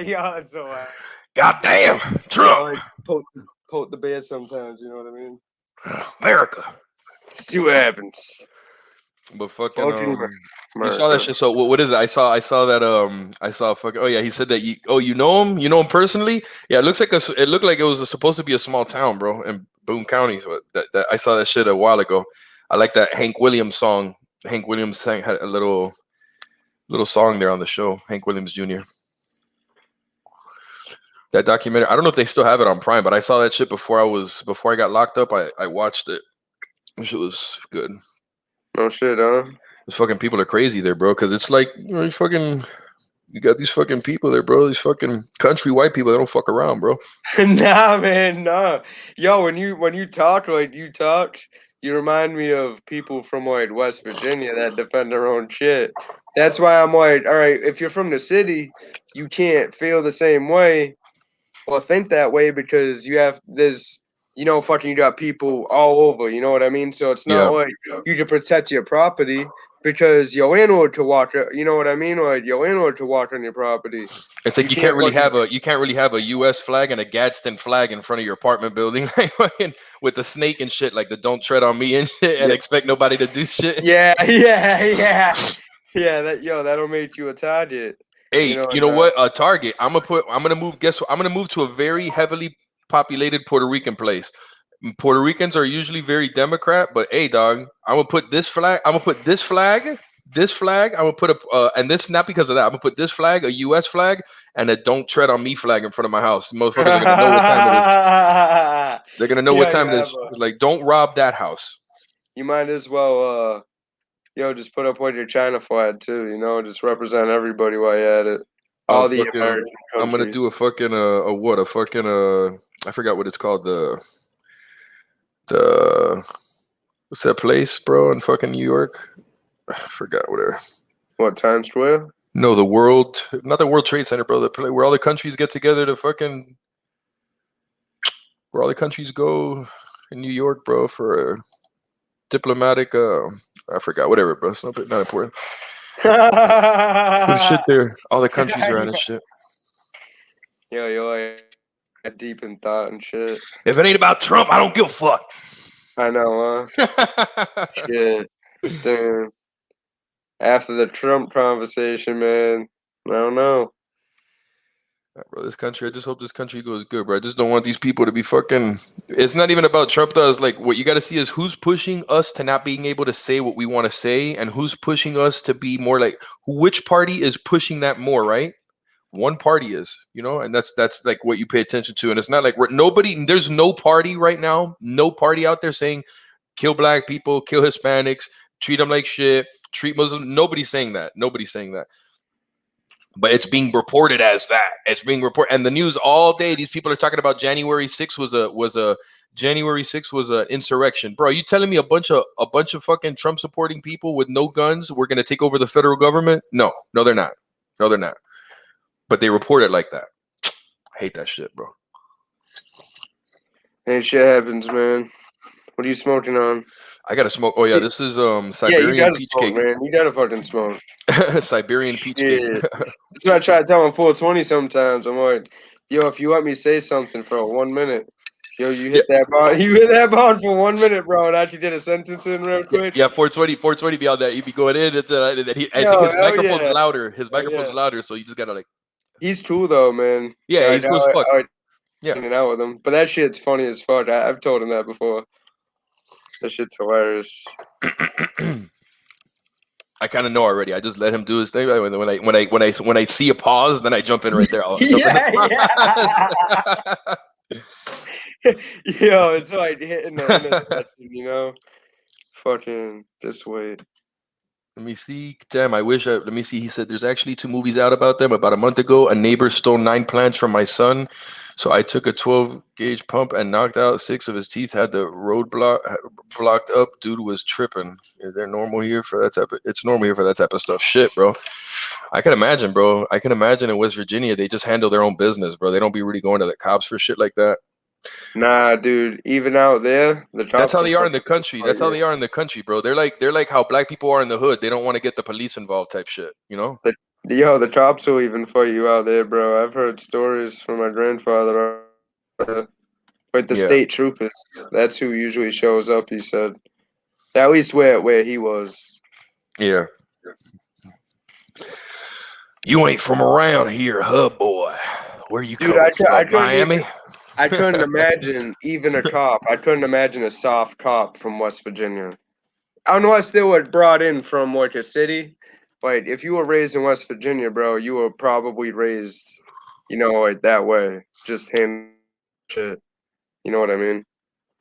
Yo, it's so loud. God damn, Yeah, I Trump. like poke the bear sometimes, you know what I mean? America. See what happens. But fucking Fucking you saw that America. shit. So what is it? I saw that I saw fucking. Oh yeah, he said that you know him. You know him personally. Yeah, it looks like it looked like it was supposed to be a small town, bro, in Boone County. So that I saw that shit a while ago. I like that Hank Williams song. Hank Williams had a little song there on the show. Hank Williams Jr. That documentary. I don't know if they still have it on Prime, but I saw that shit before I got locked up. I watched it. It was good. No shit, huh? Those fucking people are crazy there, bro. Because it's like you got these fucking people there, bro. These fucking country white people. They don't fuck around, bro. Nah, man, nah. Yo, when you talk like you talk, you remind me of people from like West Virginia that defend their own shit. That's why I'm like, all right, if you're from the city, you can't feel the same way or think that way because you have this, fucking you got people all over, you know what I mean? So it's not Yeah, like you can protect your property because your landlord could walk, you know what I mean? Like your landlord could walk on your property. it's like You can't fucking you can't really have a U.S. flag and a Gadsden flag in front of your apartment building, like fucking with the snake and shit, like the "Don't tread on me" and shit, and yeah. expect nobody to do shit. Yeah, yeah. That'll make you a target. You Hey, know, you and know what? Target. I'm gonna move. Guess what? I'm gonna move to a very heavily populated Puerto Rican place. Puerto Ricans are usually very Democrat, but hey, dog, I'm gonna put this flag. I'm gonna put this flag. This flag. I'm gonna put and this not because of that. I'm gonna put this flag, a U.S. flag, and a "Don't tread on me" flag in front of my house. Motherfuckers are gonna know what time it is. They're gonna know what yeah, time it is. Like, don't rob that house. you might as well just put up with your China flag too, just represent everybody while you're at it. Oh, All the fucking! American I'm gonna do a countries. fucking a what? A fucking I forgot what it's called. The what's that place, bro, in fucking New York? I forgot whatever. What, Times Square? No, not the World Trade Center, bro. The place where all the countries get together to fucking, where all the countries go in New York, bro, for a diplomatic. I forgot, whatever, bro. It's not important. Some shit there. All the countries are at and shit. Yo, you're like deep in thought and shit. If it ain't about Trump, I don't give a fuck. I know, Shit. Damn. After the Trump conversation, man, I don't know. Bro, this country, I just hope this country goes good, bro. I just don't want these people to be fucking. It's not even about Trump, though. It's like what you got to see is who's pushing us to not being able to say what we want to say, and who's pushing us to be more like which party is pushing that more, right? One party is, and that's like what you pay attention to. And it's not like there's no party right now, no party out there saying kill black people, kill Hispanics, treat them like shit, treat Muslims. Nobody's saying that. Nobody's saying that. But it's being reported as that. It's being reported, and the news all day. These people are talking about January 6th was an insurrection, bro. You telling me a bunch of fucking Trump supporting people with no guns were gonna take over the federal government? No, they're not. No, they're not. But they report it like that. I hate that shit, bro. Hey, shit happens, man. What are you smoking on? I gotta smoke. Oh yeah, this is Yeah, you Siberian gotta peach smoke, cake. man. You gotta fucking smoke. Siberian peach cake. Shit. That's what I try to tell him 420 sometimes. I'm like, yo, if you let me say something for 1 minute, yo, you Yeah, hit that bar. You hit that bar for 1 minute, bro, and actually did a sentence in real yeah, quick. yeah. 420 be on that. He'd be going in. It's I think Yo, his hell microphone's yeah. louder. His Hell microphone's yeah. louder, so you just gotta like. He's cool though, man. Yeah, he's cool as fuck. I like Yeah. hanging out with him. But that shit's funny as fuck. I've told him that before. That shit's hilarious. I kind of know already. I just let him do his thing. When I see a pause, then I jump in right there. I'll jump in the Yeah, pause. yeah. Yo, it's like hitting the intersection, you know? Fucking just wait. Let me see. Damn, I wish. Let me see. He said there's actually 2 movies out about them. About a month ago, a neighbor stole 9 plants from my son, so I took a 12-gauge pump and knocked out 6 of his teeth. Had the road blocked up. Dude was tripping. Is there normal here for that type of? It's normal here for that type of stuff. Shit, bro. I can imagine, bro. I can imagine in West Virginia they just handle their own business, bro. They don't be really going to the cops for shit like that. Nah, dude, even out there, the That's cops how will they are in the fucking country. fight That's how you. they are in the country, bro. They're like how black people are in the hood. They don't want to get the police involved, type shit. You know? The cops will even fight you out there, bro. I've heard stories from my grandfather. Like the Yeah. state troopers, that's who usually shows up. He said, at least where he was. Yeah. You ain't from around here, huh, boy? Where you Dude, coming I from? couldn't even. Miami? I couldn't imagine even a cop. I couldn't imagine a soft cop from West Virginia. Unless they were brought in from like a city. Like if you were raised in West Virginia, bro, you were probably raised, like that way. Just hand shit. You know what I mean?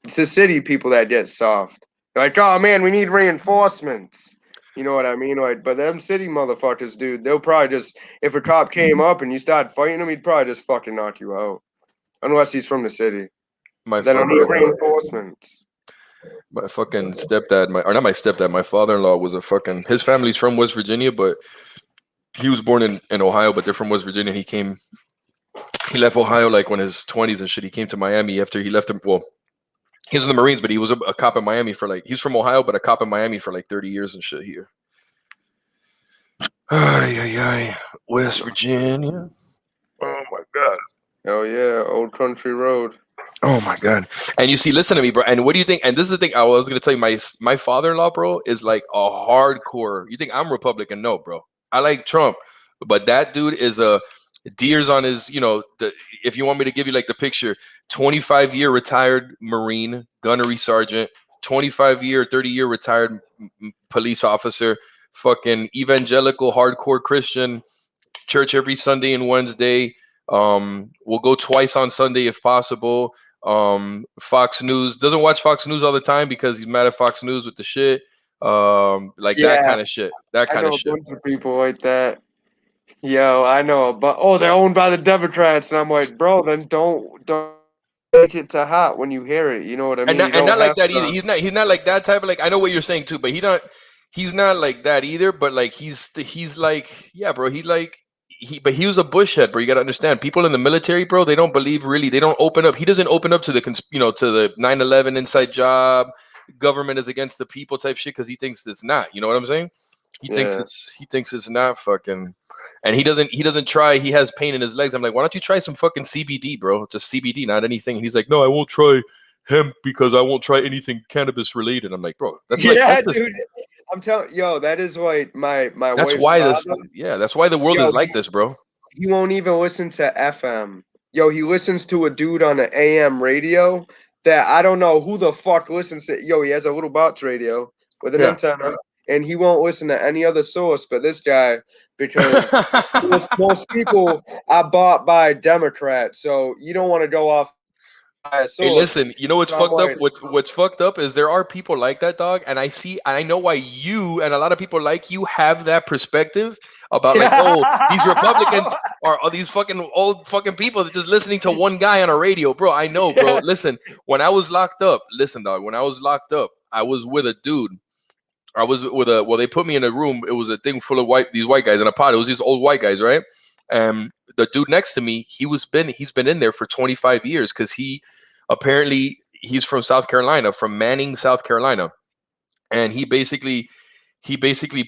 It's the city people that get soft. They're like, oh man, we need reinforcements. You know what I mean? Like, but them city motherfuckers, dude, they'll probably just if a cop came up and you started fighting him, he'd probably just fucking knock you out. Unless he's from the city. my They don't need fucking reinforcements. my fucking stepdad, or not my stepdad, my father-in-law was a fucking. His family's from West Virginia, but he was born in Ohio, but they're from West Virginia. He left Ohio like when his 20s and shit. He came to Miami after he left him. Well, he was in the Marines, but he was a cop in Miami for like. He's from Ohio, but a cop in Miami for like 30 years and shit here. Ay, ay, ay. West Virginia. Oh my god. Oh yeah, old country road. Oh my god! And you see, listen to me, bro. And what do you think? And this is the thing I was gonna tell you. My father-in-law, bro, is like a hardcore. You think I'm Republican? No, bro. I like Trump, but that dude is a deers on his. If you want me to give you like the picture, 25-year retired Marine, gunnery sergeant, 25-year, 30-year retired police officer, fucking evangelical, hardcore Christian, church every Sunday and Wednesday. We'll go twice on Sunday if possible. Fox News doesn't watch Fox News all the time because he's mad at Fox News with the shit. Like that Yeah, kind of shit. That I kind know of a shit. bunch of people like that. Yo, I know, but they're owned by the Democrats, and I'm like, bro, then don't take it to heart when you hear it. You know what I And mean? not You and don't not like have that either. to. He's not like that type of like. I know what you're saying too, but he's not like that either. But like he's like, yeah, bro. He was a bushhead, bro. You gotta understand. People in the military, bro, they don't believe really. They don't open up. He doesn't open up to the to the 9/11 inside job. Government is against the people type shit because he thinks it's not. You know what I'm saying? Yeah, He thinks it's not fucking. And he doesn't try. He has pain in his legs. I'm like, why don't you try some fucking CBD, bro? Just CBD, not anything. And he's like, no, I won't try hemp because I won't try anything cannabis related. I'm like, bro, yeah, dude. I'm telling, yo, that is like my that's wife's why this, father. yeah, that's why the world Yo, is like this, bro. he won't even listen to FM. Yo, he listens to a dude on an AM radio that I don't know who the fuck listens to. Yo, he has a little box radio with an Yeah. antenna, and he won't listen to any other source but this guy because most people are bought by Democrats. So you don't want to go off by a Hey, source. listen, you know what's So I'm fucked up? like, What's fucked up is there are people like that, dog, and I know why you and a lot of people like you have that perspective about like, oh, these Republicans are these fucking old fucking people that just listening to one guy on a radio, bro. I know, bro. yeah, Listen, when I was locked up, listen, dog. When I was locked up, I was with a dude. I was with a well, they put me in a room. It was a thing full of these white guys in a pod. It was these old white guys, right? And the dude next to me, he's been in there for 25 years because apparently he's from South Carolina, from Manning, South Carolina. and he basically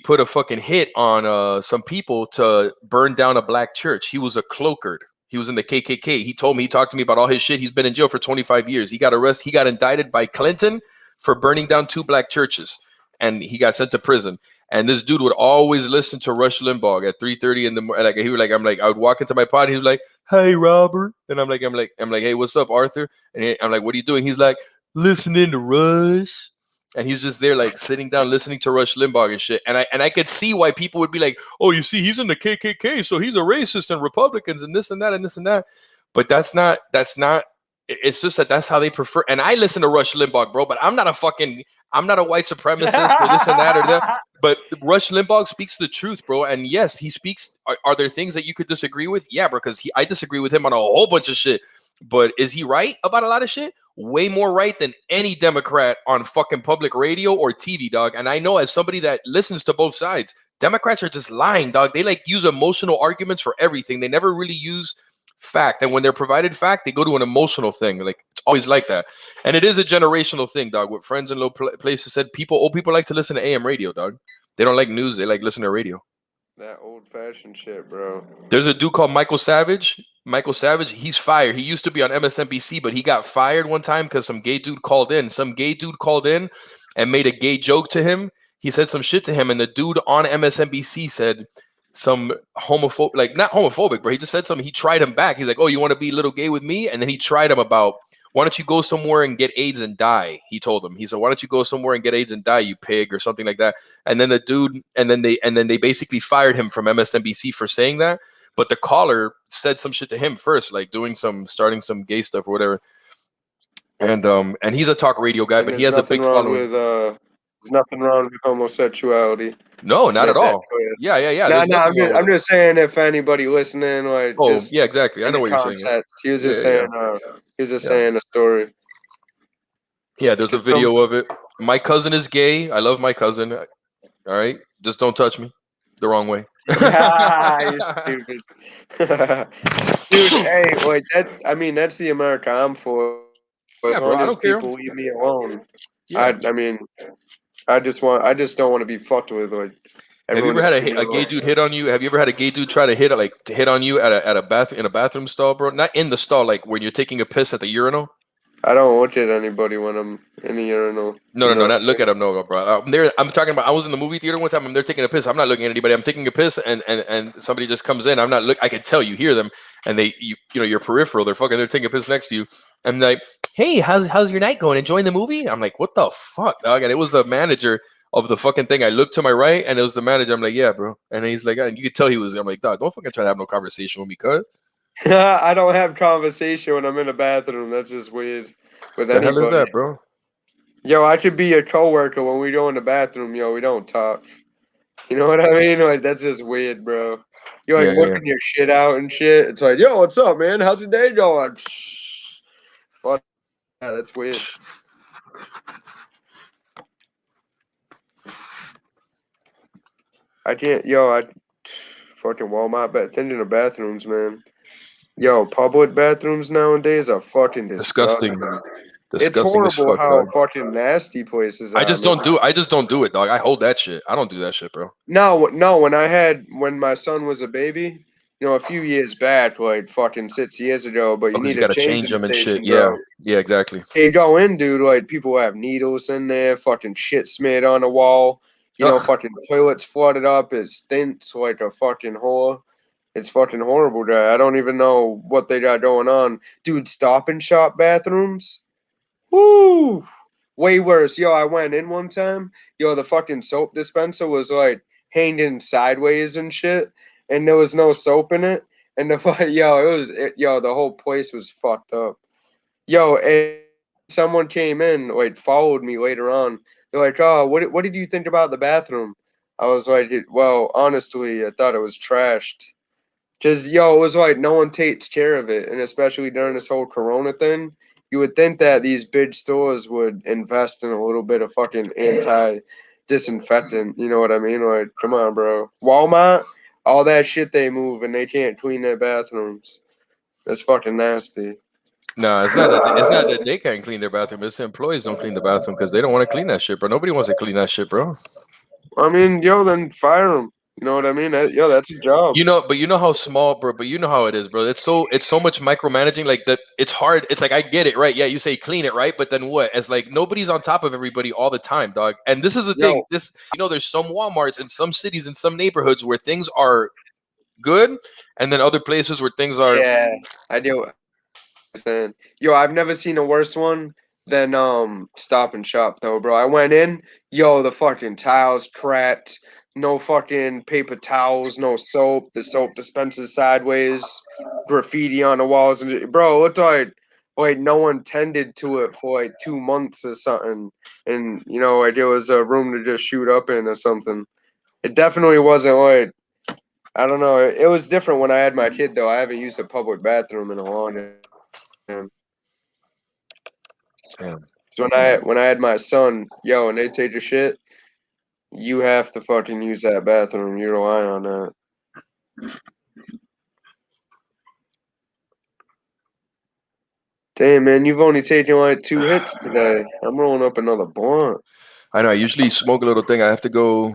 put a fucking hit on some people to burn down a black church. He was a cloaker. He was in the KKK. He talked to me about all his shit. He's been in jail for 25 years. He got arrested. He got indicted by Clinton for burning down 2 black churches, and he got sent to prison. And this dude would always listen to Rush Limbaugh at 3:30 in the morning. Like he was like, I'm like, I would walk into my pod. He was like, "Hey, Robert," and I'm like, "Hey, what's up, Arthur?" And I'm like, "What are you doing?" He's like, "Listening to Rush." And he's just there, like sitting down, listening to Rush Limbaugh and shit. And I could see why people would be like, "Oh, you see, he's in the KKK, so he's a racist and Republicans and this and that and this and that." But that's not. It's just that that's how they prefer. And I listen to Rush Limbaugh, bro. But I'm not a white supremacist or this and that or that. But Rush Limbaugh speaks the truth, bro. And yes, he speaks. Are there things that you could disagree with? Yeah, because I disagree with him on a whole bunch of shit. But is he right about a lot of shit? Way more right than any Democrat on fucking public radio or TV, dog. And I know as somebody that listens to both sides, Democrats are just lying, dog. They like use emotional arguments for everything. They never really use fact. And when they're provided fact, they go to an emotional thing. Like it's always like that. And it is a generational thing, dog. What friends in low places said, old people like to listen to AM radio, dog. They don't like news. They like listening to radio. That old fashioned shit, bro. There's a dude called Michael Savage. Michael Savage, he's fired. He used to be on MSNBC, but he got fired one time because some gay dude called in. Some gay dude called in and made a gay joke to him. He said some shit to him, and the dude on MSNBC said some homophobic, like not homophobic, but he just said something. He tried him back. He's like, "Oh, you want to be a little gay with me?" And then he tried him about, "Why don't you go somewhere and get AIDS and die?" He told him. He said, "Why don't you go somewhere and get AIDS and die, you pig," or something like that. And then the dude, and then they basically fired him from MSNBC for saying that. But the caller said some shit to him first, like starting some gay stuff or whatever. And he's a talk radio guy, And but he has a big following. There's nothing wrong with homosexuality. No, Just not make at that all. clear. Yeah. No, There's no, nothing wrong with I'm it. just saying if anybody listening, like Oh, just yeah, exactly. I in know the what you're saying. concept, he was just Yeah, saying, a story. yeah. There's a Cause some, video of it. My cousin is gay. I love my cousin. All right, just don't touch me the wrong way. you stupid, dude. Hey, like that. I mean, that's the America I'm for. As Yeah, bro. long I as don't care. people leave me alone, Yeah. I mean, I just don't want to be fucked with. Like Have you everyone, ever just had leave me a gay alone. dude hit on you? Have you ever had a gay dude try to hit on you at a in a bathroom stall, bro? Not in the stall, like when you're taking a piss at the urinal. I don't look at anybody when I'm in the urinal. No, not look at him, no, bro. I'm talking about. I was in the movie theater one time, and they're taking a piss. I'm not looking at anybody. I'm taking a piss, and somebody just comes in. I'm not look. I can tell you hear them, and your peripheral. They're taking a piss next to you. I'm like, "Hey, how's your night going? Enjoying the movie?" I'm like, "What the fuck, dog?" And it was the manager of the fucking thing. I looked to my right, and it was the manager. I'm like, "Yeah, bro." And he's like, and you could tell he was. I'm like, "Dog, don't fucking try to have no conversation with me, cuz." I don't have conversation when I'm in a bathroom. That's just weird with The hell is anybody. that, bro? Yo, I could be a coworker when we go in the bathroom. Yo, we don't talk. You know what I mean? Like that's just weird, bro. You're Yeah, like yeah, yeah. whipping your shit out and shit. It's like, yo, what's up, man? How's your day going? Fuck, yeah, that's weird. I can't. Yo, I fucking Walmart. Attention to bathrooms, man. Yo, public bathrooms nowadays are fucking Disgusting, disgusting. It's disgusting as horrible fuck, how dog. fucking nasty places I are, just man. don't do. I just don't do it, dog. I hold that shit. I don't do that shit, bro. No, no. When my son was a baby, a few years back, like fucking 6 years ago. But Oh, you because need you a gotta change changing them and shit. station, Yeah, bro. yeah, exactly. You go in, dude. Like people have needles in there, fucking shit smeared on the wall. Ugh. Fucking toilets flooded up. It stinks like a fucking whore. It's fucking horrible, guy. I don't even know what they got going on, dude. Stop and shop bathrooms. Woo! Way worse. Yo, I went in one time. Yo, the fucking soap dispenser was like hanging sideways and shit, and there was no soap in it. And the whole place was fucked up. Yo, and someone came in, like followed me later on. They're like, "Oh, what did you think about the bathroom?" I was like, "Well, honestly, I thought it was trashed." Just it was like no one takes care of it, and especially during this whole Corona thing, you would think that these big stores would invest in a little bit of fucking anti-disinfectant. You know what I mean? Like, come on, bro. Walmart, all that shit they move, and they can't clean their bathrooms. That's fucking nasty. No, it's not that they can't clean their bathroom. It's the employees don't clean the bathroom because they don't want to clean that shit, bro. Nobody wants to clean that shit, bro. I mean, yo, then fire them. You know what I mean? Yo, that's a job. But you know how small, bro. But you know how it is, bro. It's so much micromanaging. Like that, it's hard. It's like I get it, right? Yeah, you say clean it, right? But then what? It's like nobody's on top of everybody all the time, dog. And this is the thing. Yo, There's some WalMarts in some cities in some neighborhoods where things are good, and then other places where things are. yeah, I do. Understand. Yo, I've never seen a worse one than Stop and Shop though, bro. I went in, yo, the fucking tiles cracked, no fucking paper towels, no soap. The soap dispenser's sideways, graffiti on the walls, and bro, it looked like no one tended to it for like 2 months or something. And like it was a room to just shoot up in or something. It definitely wasn't like I don't know. It was different when I had my kid though. I haven't used a public bathroom in a long time. Damn. So when I had my son, yo, and they take a shit, you have to fucking use that bathroom. You rely on that. Damn, man, you've only taken like 2 hits today. I'm rolling up another blunt. I know. I usually smoke a little thing. I have to go.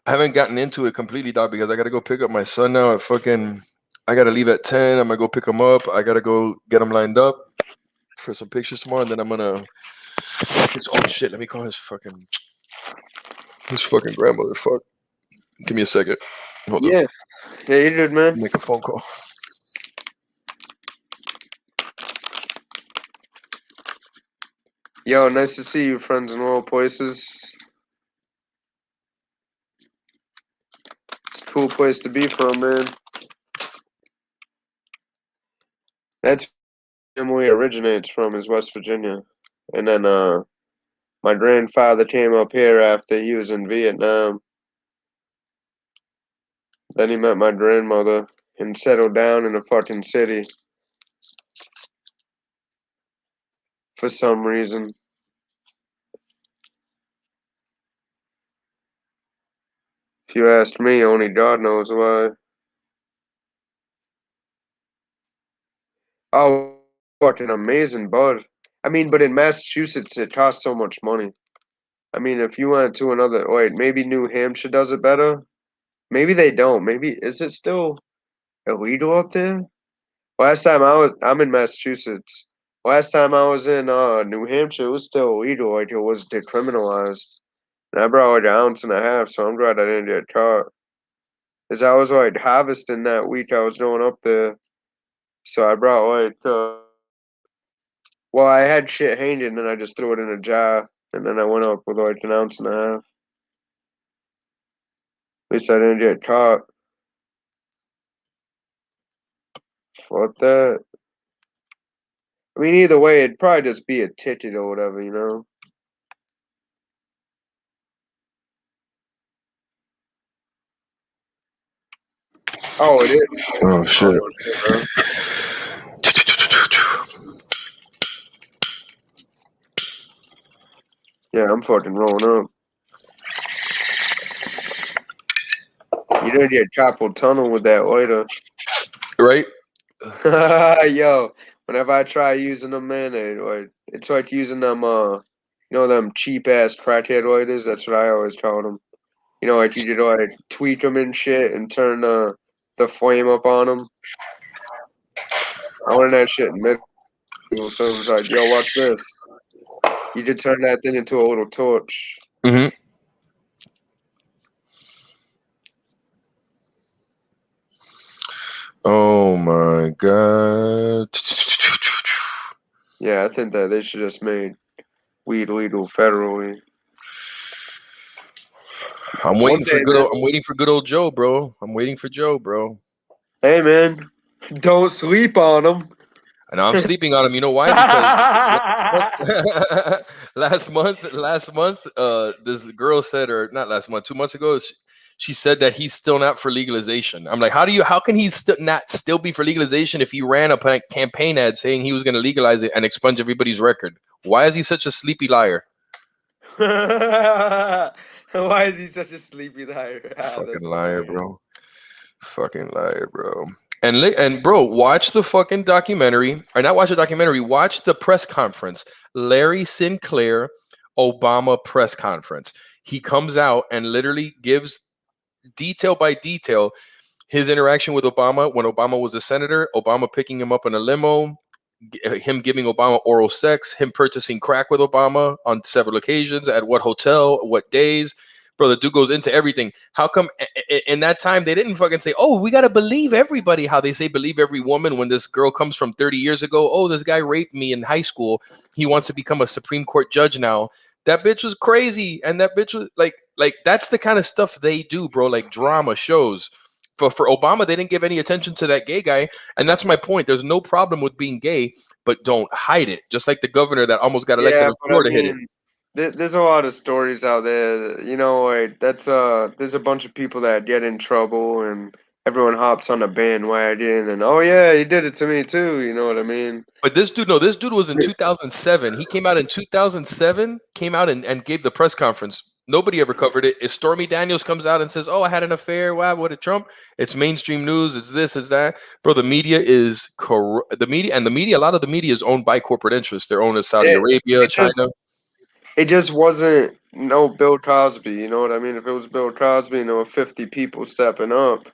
I haven't gotten into it completely, dog, because I gotta go pick up my son now. At fucking, I gotta leave at 10. I'm gonna go pick him up. I gotta go get him lined up for some pictures tomorrow, and then I'm gonna. Oh shit! Let me call his fucking grandmother. Fuck. Give me a second. Hold up. Yeah, yeah, you did, man. Make a phone call. Yo, nice to see you, friends in all places. It's a cool place to be from, man. That's where Emily originates from, is West Virginia, and then my grandfather came up here after he was in Vietnam. Then he met my grandmother and settled down in a fucking city for some reason. If you ask me, only God knows why. Oh, fucking amazing, bud. I mean, but in Massachusetts, it costs so much money. I mean, if you went to another, wait, maybe New Hampshire does it better. Maybe they don't. Maybe is it still illegal up there? I'm in Massachusetts. Last time I was in New Hampshire, it was still illegal. Like it was decriminalized. And I brought like an ounce and a half, so I'm glad I didn't get caught. Cause I was like harvesting that week I was going up there, so I brought like well, I had shit hanging, and I just threw it in a jar, and then I went up with like an ounce and a half. At least I didn't get caught. Fuck that. I mean, either way, it'd probably just be a ticket or whatever, you know. Oh, it is. Oh Oh, shit. no shit, bro. Yeah, I'm fucking rolling up. You didn't get carpal tunnel with that later. Right? Yo, whenever I try using them, man, it's like using them, them cheap ass crackhead oilers. That's what I always call them. Like you could like tweak them and shit and turn the flame up on them. I learned that shit in middle school, so it was like, yo, watch this. You could turn that thing into a little torch. Mm-hmm. Oh my god. Yeah, I think that they should just made weed legal federally. I'm One waiting for day, good man. old I'm waiting for good old Joe, bro. I'm waiting for Joe, bro. Hey, man, don't sleep on them. And I'm sleeping on him. You know why? Because last month, this girl said, or not last month, 2 months ago, she said that he's still not for legalization. I'm like, how can he not still be for legalization if he ran a campaign ad saying he was going to legalize it and expunge everybody's record? Why is he such a sleepy liar? Why is he such a sleepy liar? Fucking That's liar, hilarious. bro. Fucking liar, bro. And bro, watch the fucking documentary, or not watch the documentary. Watch the press conference. Larry Sinclair, Obama press conference. He comes out and literally gives detail by detail his interaction with Obama when Obama was a senator, Obama picking him up in a limo, him giving Obama oral sex, him purchasing crack with Obama on several occasions, at what hotel, what days. Bro, the dude goes into everything. How come in that time they didn't fucking say, oh, we got to believe everybody? How they say believe every woman when this girl comes from 30 years ago. Oh, this guy raped me in high school. He wants to become a Supreme Court judge now. That bitch was crazy. And that bitch was like that's the kind of stuff they do, bro. Like drama shows. For Obama, they didn't give any attention to that gay guy. And that's my point. There's no problem with being gay, but don't hide it. Just like the governor that almost got elected Yeah, in but I Florida hit it. mean, there's a lot of stories out there. You know, like that's there's a bunch of people that get in trouble, and everyone hops on the bandwagon, and oh yeah, he did it to me too. You know what I mean? But this dude, no, this dude was in 2007. He came out in 2007, came out and gave the press conference. Nobody ever covered it. If Stormy Daniels comes out and says, oh, I had an affair, wow, what a Trump, it's mainstream news, it's this, it's that. Bro, the media is the media, and the media, a lot of the media is owned by corporate interests. They're owned in Saudi It Arabia, it just China. it just wasn't no Bill Cosby. You know what I mean? If it was Bill Cosby, 50 people stepping up.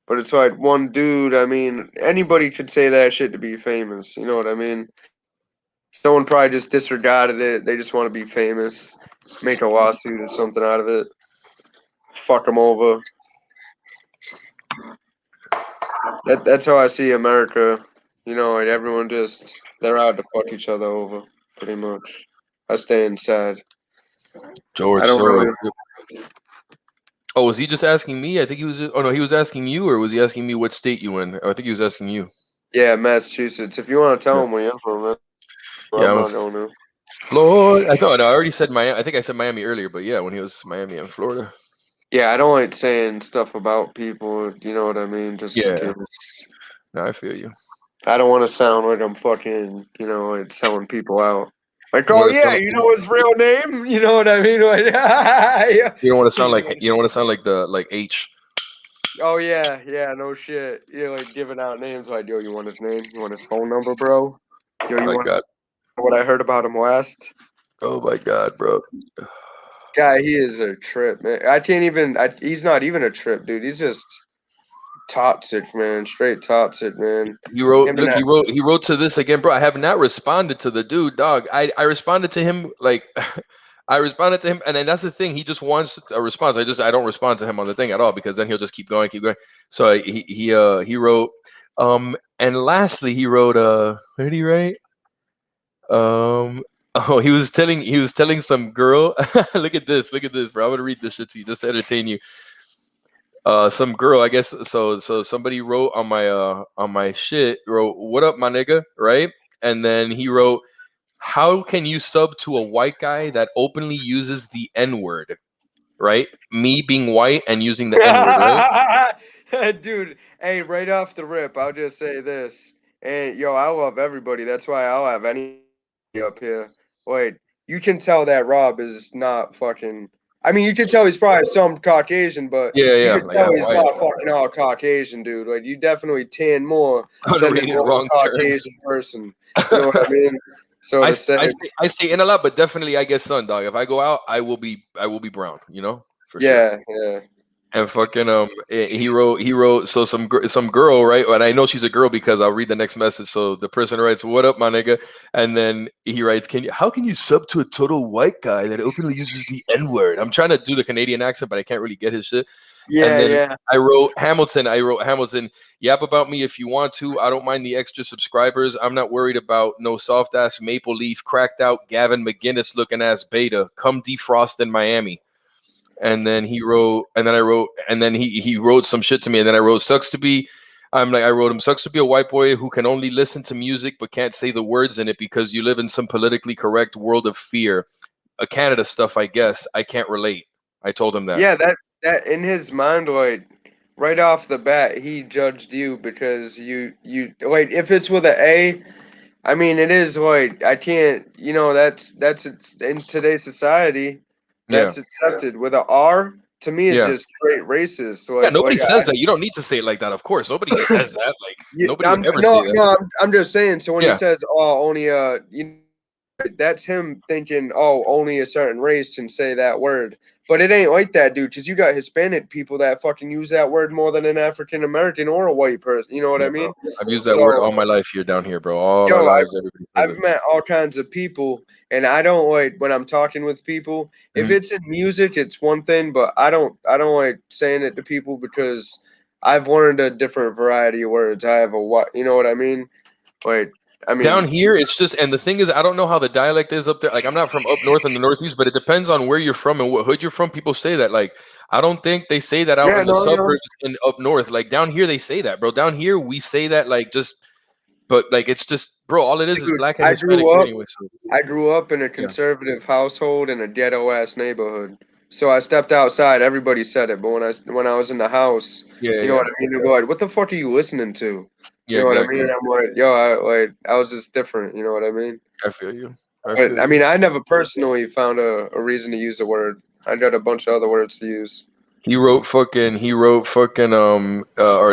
But it's like one dude. I mean, anybody could say that shit to be famous. You know what I mean? Someone probably just disregarded it. They just want to be famous, make a lawsuit or something out of it. Fuck them over. That's how I see America. You know, like everyone just they're out to fuck each other over, pretty much. I stay inside. I George don't Soros. really. Oh, was he just asking me? I think he was. Oh no, he was asking you, or was he asking me what state you in? I think he was asking you. Yeah, Massachusetts. If you want to tell Yeah, them where you're from, man, yeah, I'm I'm in not going to. Florida. I thought no, I already said Miami. I think I said Miami earlier, but yeah, when he was Miami and Florida. Yeah, I don't like saying stuff about people. You know what I mean? Just in Yeah, case. no, I feel you. I don't want to sound like I'm fucking, like selling people out. Like, You oh want to yeah, sound, you know his real name? You know what I mean? Like, yeah. you don't want to sound like you don't want to sound like the like H. Oh yeah, yeah, no shit. You're like giving out names like, yo, you want his name? You want his phone number, bro? Yo, you My want God. what I heard about him last? Oh my God, bro. Guy, he is a trip, man. I can't even. He's not even a trip, dude. He's just toxic, man. Straight toxic, man. He wrote. Him and Look, that. he wrote to this again, bro. I have not responded to the dude, dog. I responded to him like. I responded to him, and then that's the thing. He just wants a response. I don't respond to him on the thing at all because then he'll just keep going, keep going. So he wrote, and lastly he wrote, what did he write? Oh, he was telling some girl. Look at this, bro. I'm gonna read this shit to you just to entertain you. Some girl, I guess. So somebody wrote on my shit, wrote, "What up, my nigga?" Right, and then he wrote, "How can you sub to a white guy that openly uses the N word?" Right, me being white and using the N word, right? Dude, hey, right off the rip, I'll just say this. And yo, I love everybody. That's why I'll have anybody up here. Wait, you can tell that Rob is not fucking. I mean, you can tell he's probably some Caucasian, but Yeah, you yeah, can like tell I'm he's white. not fucking all Caucasian, dude. Like, you definitely tan more than the Unrated normal wrong turn. Caucasian person. You know what I mean? So to say, I stay in a lot, but definitely I get sun, dog. If I go out, I will be brown, for sure. yeah, yeah. And fucking he wrote so some girl, right, and I know she's a girl because I'll read the next message. So the person writes, "What up, my nigga?" And then he writes, how can you sub to a total white guy that openly uses the N word?" I'm trying to do the Canadian accent, but I can't really get his shit. And Yeah, then yeah. I wrote Hamilton, "Yap about me if you want to. I don't mind the extra subscribers. I'm not worried about no soft ass Maple Leaf, cracked out Gavin McGinnis looking ass beta. Come defrost in Miami." And then he wrote, and then I wrote, and then he wrote some shit to me, and then I wrote, "Sucks to be." I wrote him, "Sucks to be a white boy who can only listen to music but can't say the words in it because you live in some politically correct world of fear. A Canada stuff, I guess. I can't relate." I told him that. Yeah, that in his mind, like right off the bat, he judged you because you like if it's with a A, I mean it is like I can't, that's it's in today's society, Yeah, that's accepted. With a R, to me is Yeah. just straight racist. Yeah, Like nobody like says that. You don't need to say it like that, of course. Nobody says that. Like yeah, nobody would ever say that. I'm just saying. So when he Yeah. says, "Oh, only that's him thinking, "Oh, only a certain race can say that word." But it ain't like that, dude. Because you got Hispanic people that fucking use that word more than an African American or a white person. You know what Yeah, I bro. mean? I've used that word So all my life here down here, bro. All our yo, lives, everybody says I've it. met all kinds of people, and I don't like when I'm talking with people. If Mhm. it's in music, it's one thing, but I don't like saying it to people because I've learned a different variety of words. I have a what, you know what I mean? Like, I Down mean, here, it's just, and the thing is, I don't know how the dialect is up there. Like, I'm not from up north in the Northeast, but it depends on where you're from and what hood you're from. People say that. Like, I don't think they say that out yeah, in the no, no. suburbs in up north. Like down here, they say that, bro. Down here, we say that like just, but like it's just, bro. All it is Dude, black and Hispanic here anyway. So I grew up in a yeah, conservative household in a ghetto ass neighborhood. So I stepped outside, everybody said it, but when I was in the house, yeah, yeah, you know yeah. what I mean? They're like, "What the fuck are you listening to?" Yeah, You know what I mean? exactly. I'm like, "Yo, I was just different." You know what I mean? I feel you. I But feel I you. mean, I never personally found a reason to use the word. I got a bunch of other words to use. Or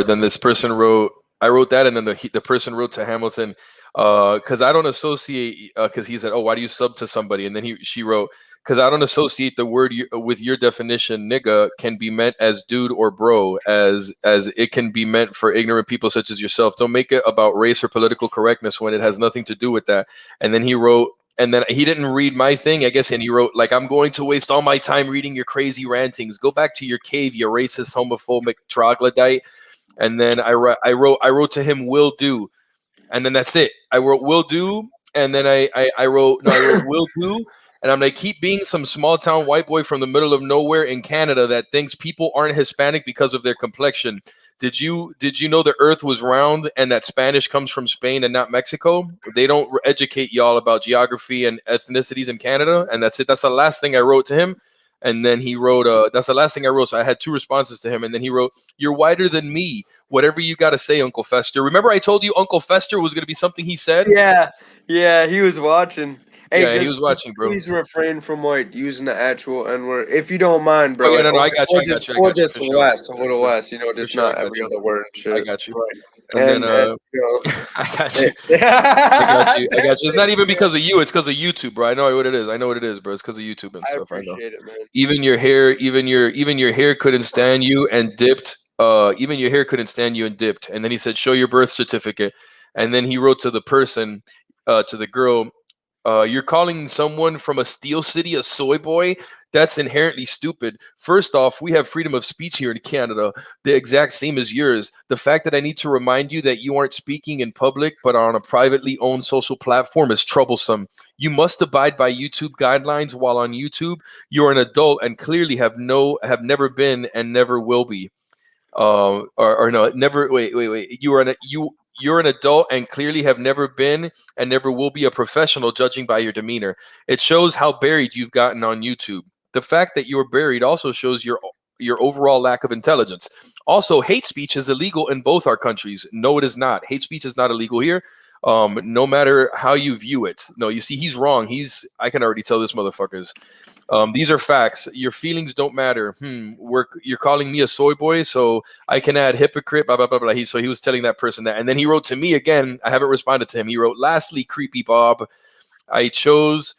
then this person wrote, I wrote that, and then the person wrote to Hamilton, because I don't associate, because he said, oh, why do you sub to somebody? And then she wrote, because I don't associate the word with your definition. Nigga can be meant as dude or bro, as it can be meant for ignorant people such as yourself. Don't make it about race or political correctness when it has nothing to do with that. And then he wrote, and then he didn't read my thing, I guess, and he wrote, like, I'm going to waste all my time reading your crazy rantings. Go back to your cave, you racist, homophobic troglodyte. And then I wrote to him, will do. And then that's it. I wrote will do, and then I wrote will do, and I'm like, keep being some small town white boy from the middle of nowhere in Canada that thinks people aren't Hispanic because of their complexion. Did you know the earth was round and that Spanish comes from Spain and not Mexico? They don't educate y'all about geography and ethnicities in Canada, and that's it. That's the last thing I wrote to him. And then he wrote, that's the last thing I wrote. So I had two responses to him. And then he wrote, you're whiter than me. Whatever you got to say, Uncle Fester. Remember I told you Uncle Fester was going to be something he said? Yeah, yeah, he was watching. Hey, Yeah, he just was watching, bro. please refrain from like using the actual N word if you don't mind, Oh bro. yeah, no, no, Or, I got you, or I got just you, I or got you just for sure, less, a for little sure, less, for just sure. I not got every you, other word and I shit. got you. Right. And then And I got eh, you, I got you, I got you. It's not even because of you. It's because of YouTube, bro. I know what it is. I know what it is, bro. It's because of YouTube and I stuff. I know. appreciate it, man. Even your hair, even your hair couldn't stand you and dipped. Even your hair couldn't stand you and dipped. And then he said, "Show your birth certificate." And then he wrote to the person, to the girl, you're calling someone from a steel city a soy boy? That's inherently stupid. First off, we have freedom of speech here in Canada, the exact same as yours. The fact that I need to remind you that you aren't speaking in public but are on a privately owned social platform is troublesome. You must abide by YouTube guidelines while on YouTube. You're an adult and clearly have never been and never will be. Or no, never. Wait. You're an adult and clearly have never been and never will be a professional, judging by your demeanor. It shows how buried you've gotten on YouTube. The fact that you're buried also shows your overall lack of intelligence. Also, hate speech is illegal in both our countries. No, it is not. Hate speech is not illegal here. No matter how you view it. No, you see, he's wrong. I can already tell this motherfucker's. These are facts. Your feelings don't matter. You're calling me a soy boy, so I can add hypocrite. Blah blah blah blah. He was telling that person that, and then he wrote to me again. I haven't responded to him. He wrote, "Lastly, creepy Bob, I chose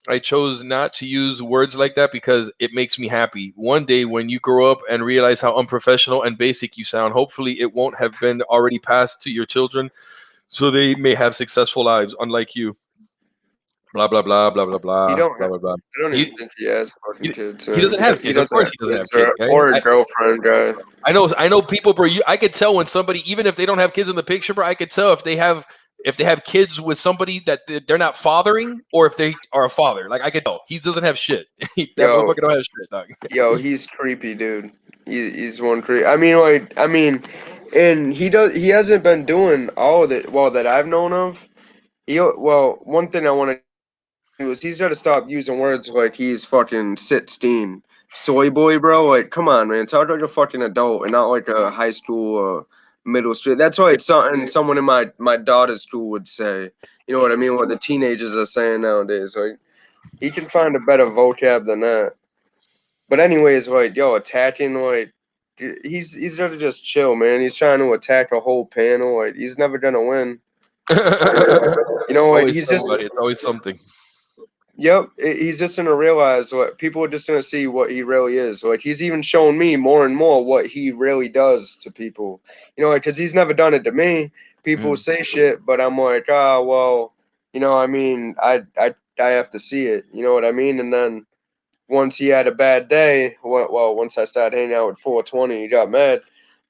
I chose not to use words like that because it makes me happy. One day when you grow up and realize how unprofessional and basic you sound, hopefully it won't have been already passed to your children, so they may have successful lives, unlike you." Blah blah blah blah blah He blah don't. blah blah blah. I don't even He think he has fucking he, kids. he doesn't have He kids. Of doesn't course, have he doesn't have kids kids, guy. or a girlfriend, guy. I know people, bro. I could tell when somebody, even if they don't have kids in the picture, bro. I could tell if they have kids with somebody that they're not fathering, or if they are a father. Like I could tell, he doesn't have shit. That Yo, motherfucker don't have shit, dog. yo, he's creepy, dude. He's one creep. I mean, and he does. He hasn't been doing all of it. Well, that I've known of. One thing I want to do is he's got to stop using words like he's fucking 16, soy boy, bro. Like, come on, man. Talk like a fucking adult and not like a high school or middle school. That's why it's something someone in my daughter's school would say. You know what I mean? What the teenagers are saying nowadays. Like, he can find a better vocab than that. But anyways, like yo, attacking like he's gonna just chill, man. He's trying to attack a whole panel. Like he's never gonna win. You know what? Always He's just somebody. It's always something. yep. He's just gonna realize what people are just gonna see what he really is. Like he's even showing me more and more what he really does to people. You know, because he's never done it to me. People Mm. say shit, but I'm like, ah, well, you know, I mean, I have to see it. You know what I mean? And then once he had a bad day, well, once I started hanging out with 420, he got mad.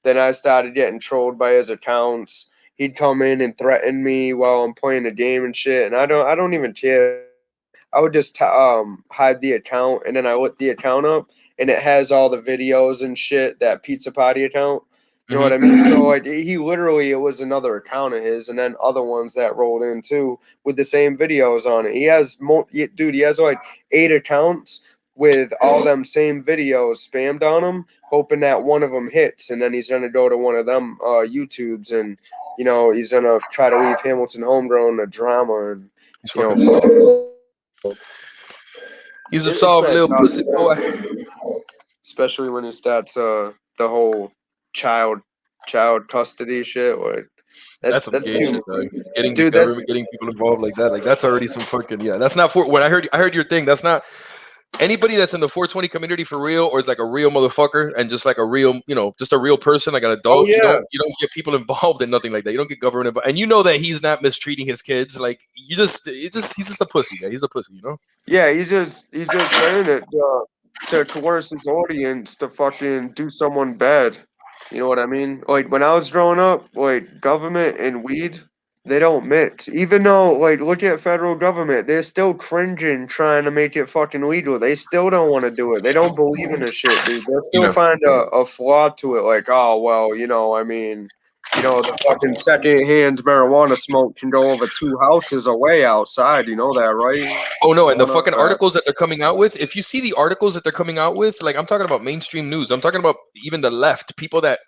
Then I started getting trolled by his accounts. He'd come in and threaten me while I'm playing a game and shit, and I don't even care. I would just hide the account, and then I lit the account up, and it has all the videos and shit, that pizza party account. You know what Hmm. I mean? So like, he literally, it was another account of his, and then other ones that rolled in too with the same videos on it. He has dude. He has like 8 accounts with all them same videos spammed on them, hoping that one of them hits, and then he's gonna go to one of them YouTubes, and you know he's gonna try to leave Hamilton homegrown a drama, and He's you know fucking soft. He's a it's soft bad little pussy toxic, boy. especially when he starts the whole child child custody shit. Or That's some that's gay shit, too, dog. Getting the dude. That's government, getting people involved like that, like that's already some fucking yeah. That's not for when I heard your thing. That's not anybody that's in the 420 community for real, or is like a real motherfucker and just like a real, just a real person, like an oh adult. yeah. You don't get people involved in nothing like that. You don't get government involved, and you know that he's not mistreating his kids. Like he's just a pussy guy. He's a pussy, you know. Yeah, he's just saying it to coerce his audience to fucking do someone bad. You know what I mean? Like when I was growing up, like government and weed, they don't mix. Even though, like, look at federal government, they're still cringing trying to make it fucking legal. They still don't want to do it. They don't believe in the shit, dude. They'll still Yeah. find a flaw to it. Like, oh well, you know, I mean, you know, the fucking secondhand marijuana smoke can go over 2 houses away outside. You know that, right? Oh no, and the One of fucking articles facts. that they're coming out with, if you see the articles that they're coming out with, like I'm talking about mainstream news, I'm talking about even the left, people that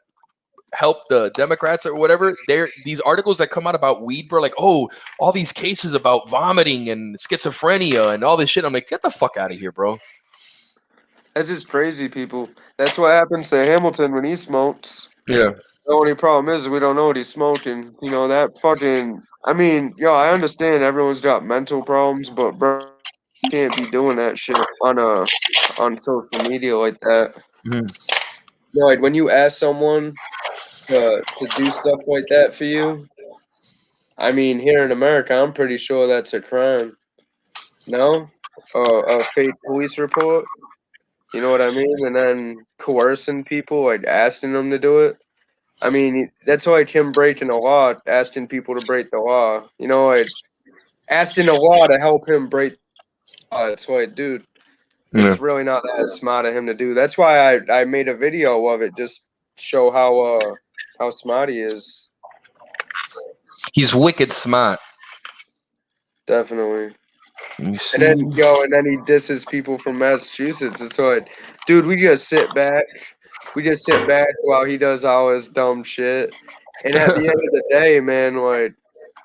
help the Democrats or whatever, they're these articles that come out about weed, bro, like, oh, all these cases about vomiting and schizophrenia and all this shit. I'm like, get the fuck out of here, bro. That's just crazy, people. That's what happens to Hamilton when he smokes. Yeah. The only problem is we don't know what he's smoking. You know, that fucking. I mean, yo, I understand everyone's got mental problems, but bro, you can't be doing that shit on social media like that. Mhm. No, like when you ask someone to do stuff like that for you, I mean, here in America, I'm pretty sure that's a crime. No, a fake police report. You know what I mean? And then coercing people, like asking them to do it. I mean, that's like him breaking the law, asking people to break the law. You know, like asking the law to help him break the law. It's like, dude, Yeah. it's really not that smart of him to do. That's why I made a video of it, just show how smart he is. He's wicked smart. Definitely. You And then see? and then he disses people from Massachusetts. It's like, dude, we just sit back. We just sit back while he does all his dumb shit. And at the end of the day, man, like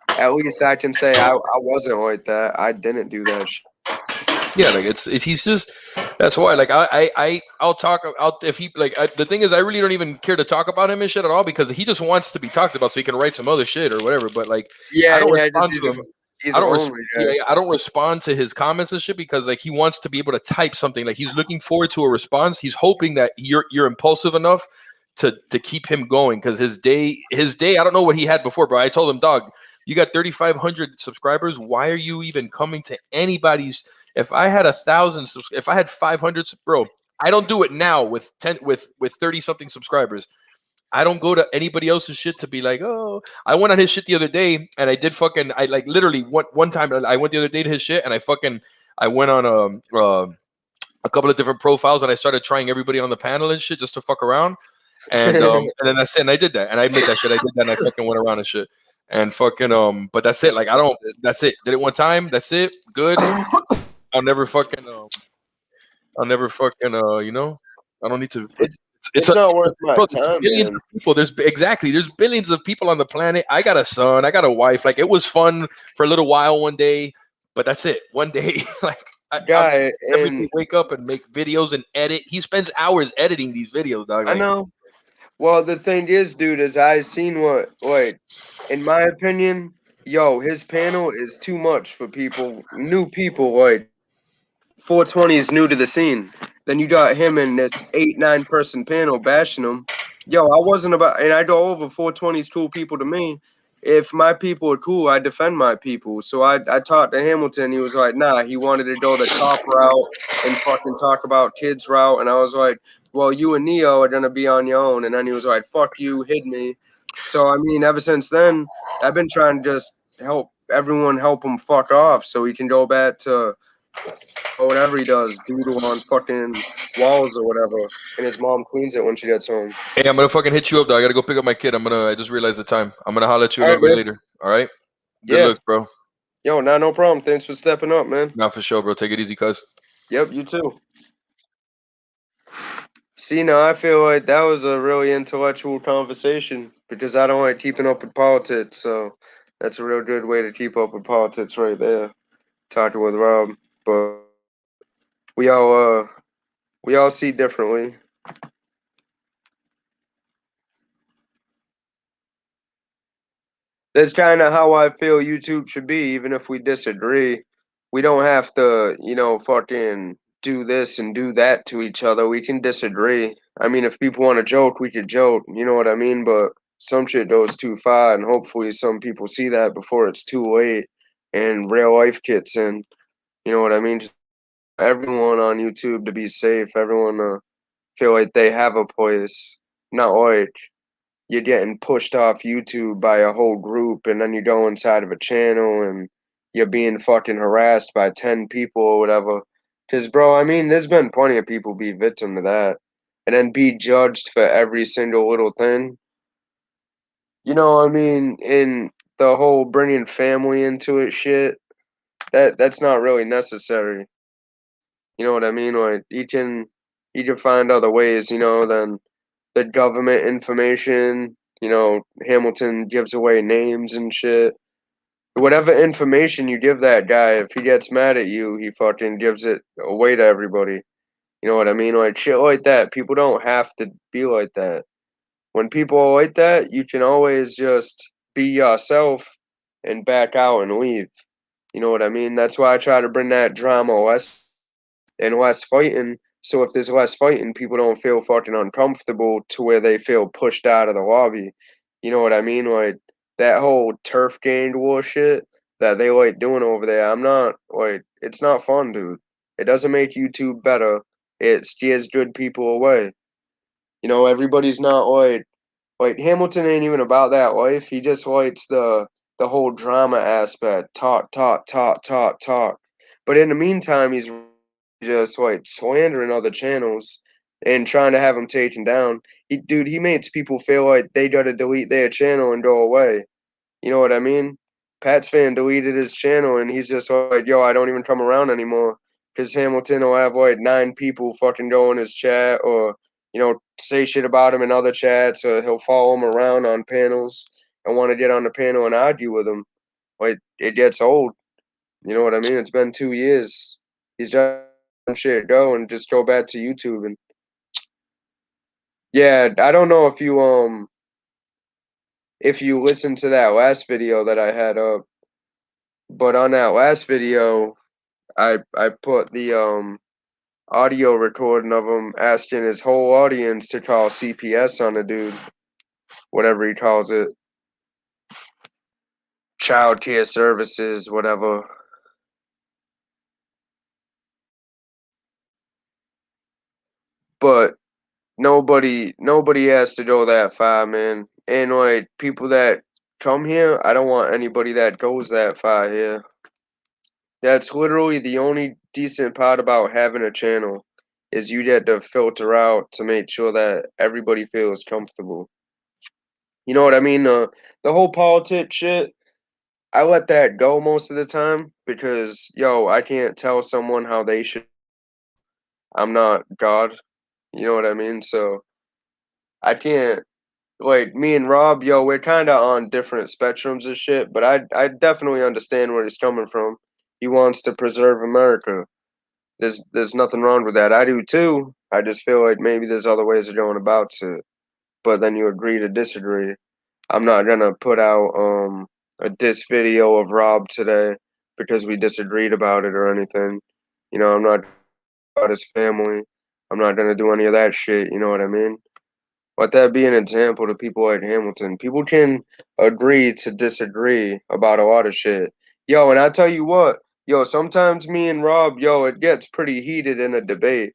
at least I can say I wasn't like that. I didn't do that shit. Yeah, like it's he's just that's why like I'll talk I'll if he like the thing is I really don't even care to talk about him and shit at all because he just wants to be talked about so he can write some other shit or whatever. But like I Yeah, don't yeah, just respond to him. he's I a don't lonely yeah, guy. yeah, I don't respond to his comments and shit because like he wants to be able to type something. Like he's looking forward to a response. He's hoping that you're impulsive enough to keep him going because his day I don't know what he had before, bro. I told him, dog, you got 3,500 subscribers. Why are you even coming to anybody's? If I had 1,000, if I had 500, bro, I don't do it now with 10 with 30 something subscribers. I don't go to anybody else's shit to be like, oh, I went on his shit the other day and I did fucking, I like literally one time I went the other day to his shit and I went on a couple of different profiles and I started trying everybody on the panel and shit just to fuck around. And then I said, and I did that and I admit that shit. I did that and I fucking went around and shit. And fucking, but that's it. Like, I don't, that's it. Did it one time. That's it. Good. I'll never fucking, I don't need to. it's It's it's a not worth my bro, there's time, billions man. of people. There's billions of people on the planet. I got a son. I got a wife. Like it was fun for a little while one day, but that's it. One day, like I guy, every day and wake up and make videos and edit. He spends hours editing these videos, dog. I Like, know. Well, the thing is, dude, is I seen what in my opinion, yo, his panel is too much for people, new people. Like 420 is new to the scene. Then you got him in this 8, 9 person panel bashing him. Yo, I wasn't about, and I go over 420's cool people to me. If my people are cool, I defend my people. So I talked to Hamilton. He was like, nah, he wanted to go the cop route and fucking talk about kids route. And I was like, well, you and Neo are gonna be on your own. And then he was like, fuck you, hit me. So I mean, ever since then, I've been trying to just help everyone help him fuck off so he can go back to or whatever he does, doodle on fucking walls or whatever, and his mom cleans it when she gets home. hey, I'm gonna fucking hit you up, dog. I gotta go pick up my kid. I just realized the time. I'm gonna holler at you a All right, little bit man. later. All right. Good Yeah. luck, bro. Yo, nah, no problem. Thanks for stepping up, man. Not for sure, bro. Take it easy, cuz. Yep, you too. See, now I feel like that was a really intellectual conversation because I don't like keeping up with politics, so that's a real good way to keep up with politics right there. Talking with Rob, but we all uh we all see differently. That's kind of how I feel YouTube should be, even if we disagree. We don't have to, fucking do this and do that to each other. We can disagree. I mean, if people want to joke, we could joke, you know what I mean? But some shit goes too far, and hopefully some people see that before it's too late and real life kicks in. You know what I mean? Just everyone on YouTube to be safe, everyone to feel like they have a place, not like you're getting pushed off YouTube by a whole group, and then you go inside of a channel and you're being fucking harassed by 10 people or whatever. Because, bro, I mean, there's been plenty of people be victim to that and then be judged for every single little thing. You know what I mean? In the whole bringing family into it shit, that's not really necessary. You know what I mean? Like, you can find other ways, than the government information. Hamilton gives away names and shit. Whatever information you give that guy, if he gets mad at you, he fucking gives it away to everybody. You know what I mean? Like shit like that. People don't have to be like that. When people are like that, you can always just be yourself and back out and leave. You know what I mean? That's why I try to bring that drama less and less fighting. So if there's less fighting, people don't feel fucking uncomfortable to where they feel pushed out of the lobby. You know what I mean? Like that whole turf gained war shit that they like doing over there. I'm not like it's not fun, dude. It doesn't make YouTube better. It scares good people away. Everybody's not like Hamilton ain't even about that life. He just likes the whole drama aspect. Talk, talk, talk, talk, talk. But in the meantime, he's just like slandering other channels and trying to have them taken down. He makes people feel like they gotta delete their channel and go away. You know what I mean? Pat's fan deleted his channel and he's just like, yo, I don't even come around anymore. Because Hamilton will have like 9 people fucking go in his chat or, say shit about him in other chats or he'll follow him around on panels and want to get on the panel and argue with him. Like, it gets old. You know what I mean? It's been 2 years. He's done shit go and just go back to YouTube and yeah, I don't know if you listen to that last video that I had up, but on that last video I put the audio recording of him asking his whole audience to call CPS on the dude, whatever he calls it, child care services, whatever. But nobody has to go that far, man. And like people that come here, I don't want anybody that goes that far here. That's literally the only decent part about having a channel is you get to filter out to make sure that everybody feels comfortable. You know what I mean? The whole politics shit, I let that go most of the time because, yo, I can't tell someone how they should. I'm not God. You know what I mean? So I can't, like, me and Rob, yo, we're kind of on different spectrums of shit, but I definitely understand where he's coming from. He wants to preserve America. There's nothing wrong with that. I do too. I just feel like maybe there's other ways of going about it. But then you agree to disagree. I'm not gonna put out a diss video of Rob today because we disagreed about it or anything. I'm not about his family. I'm not gonna do any of that shit. You know what I mean? Let that be an example to people like Hamilton. People can agree to disagree about a lot of shit. Yo, and I tell you what, yo, sometimes me and Rob, yo, it gets pretty heated in a debate.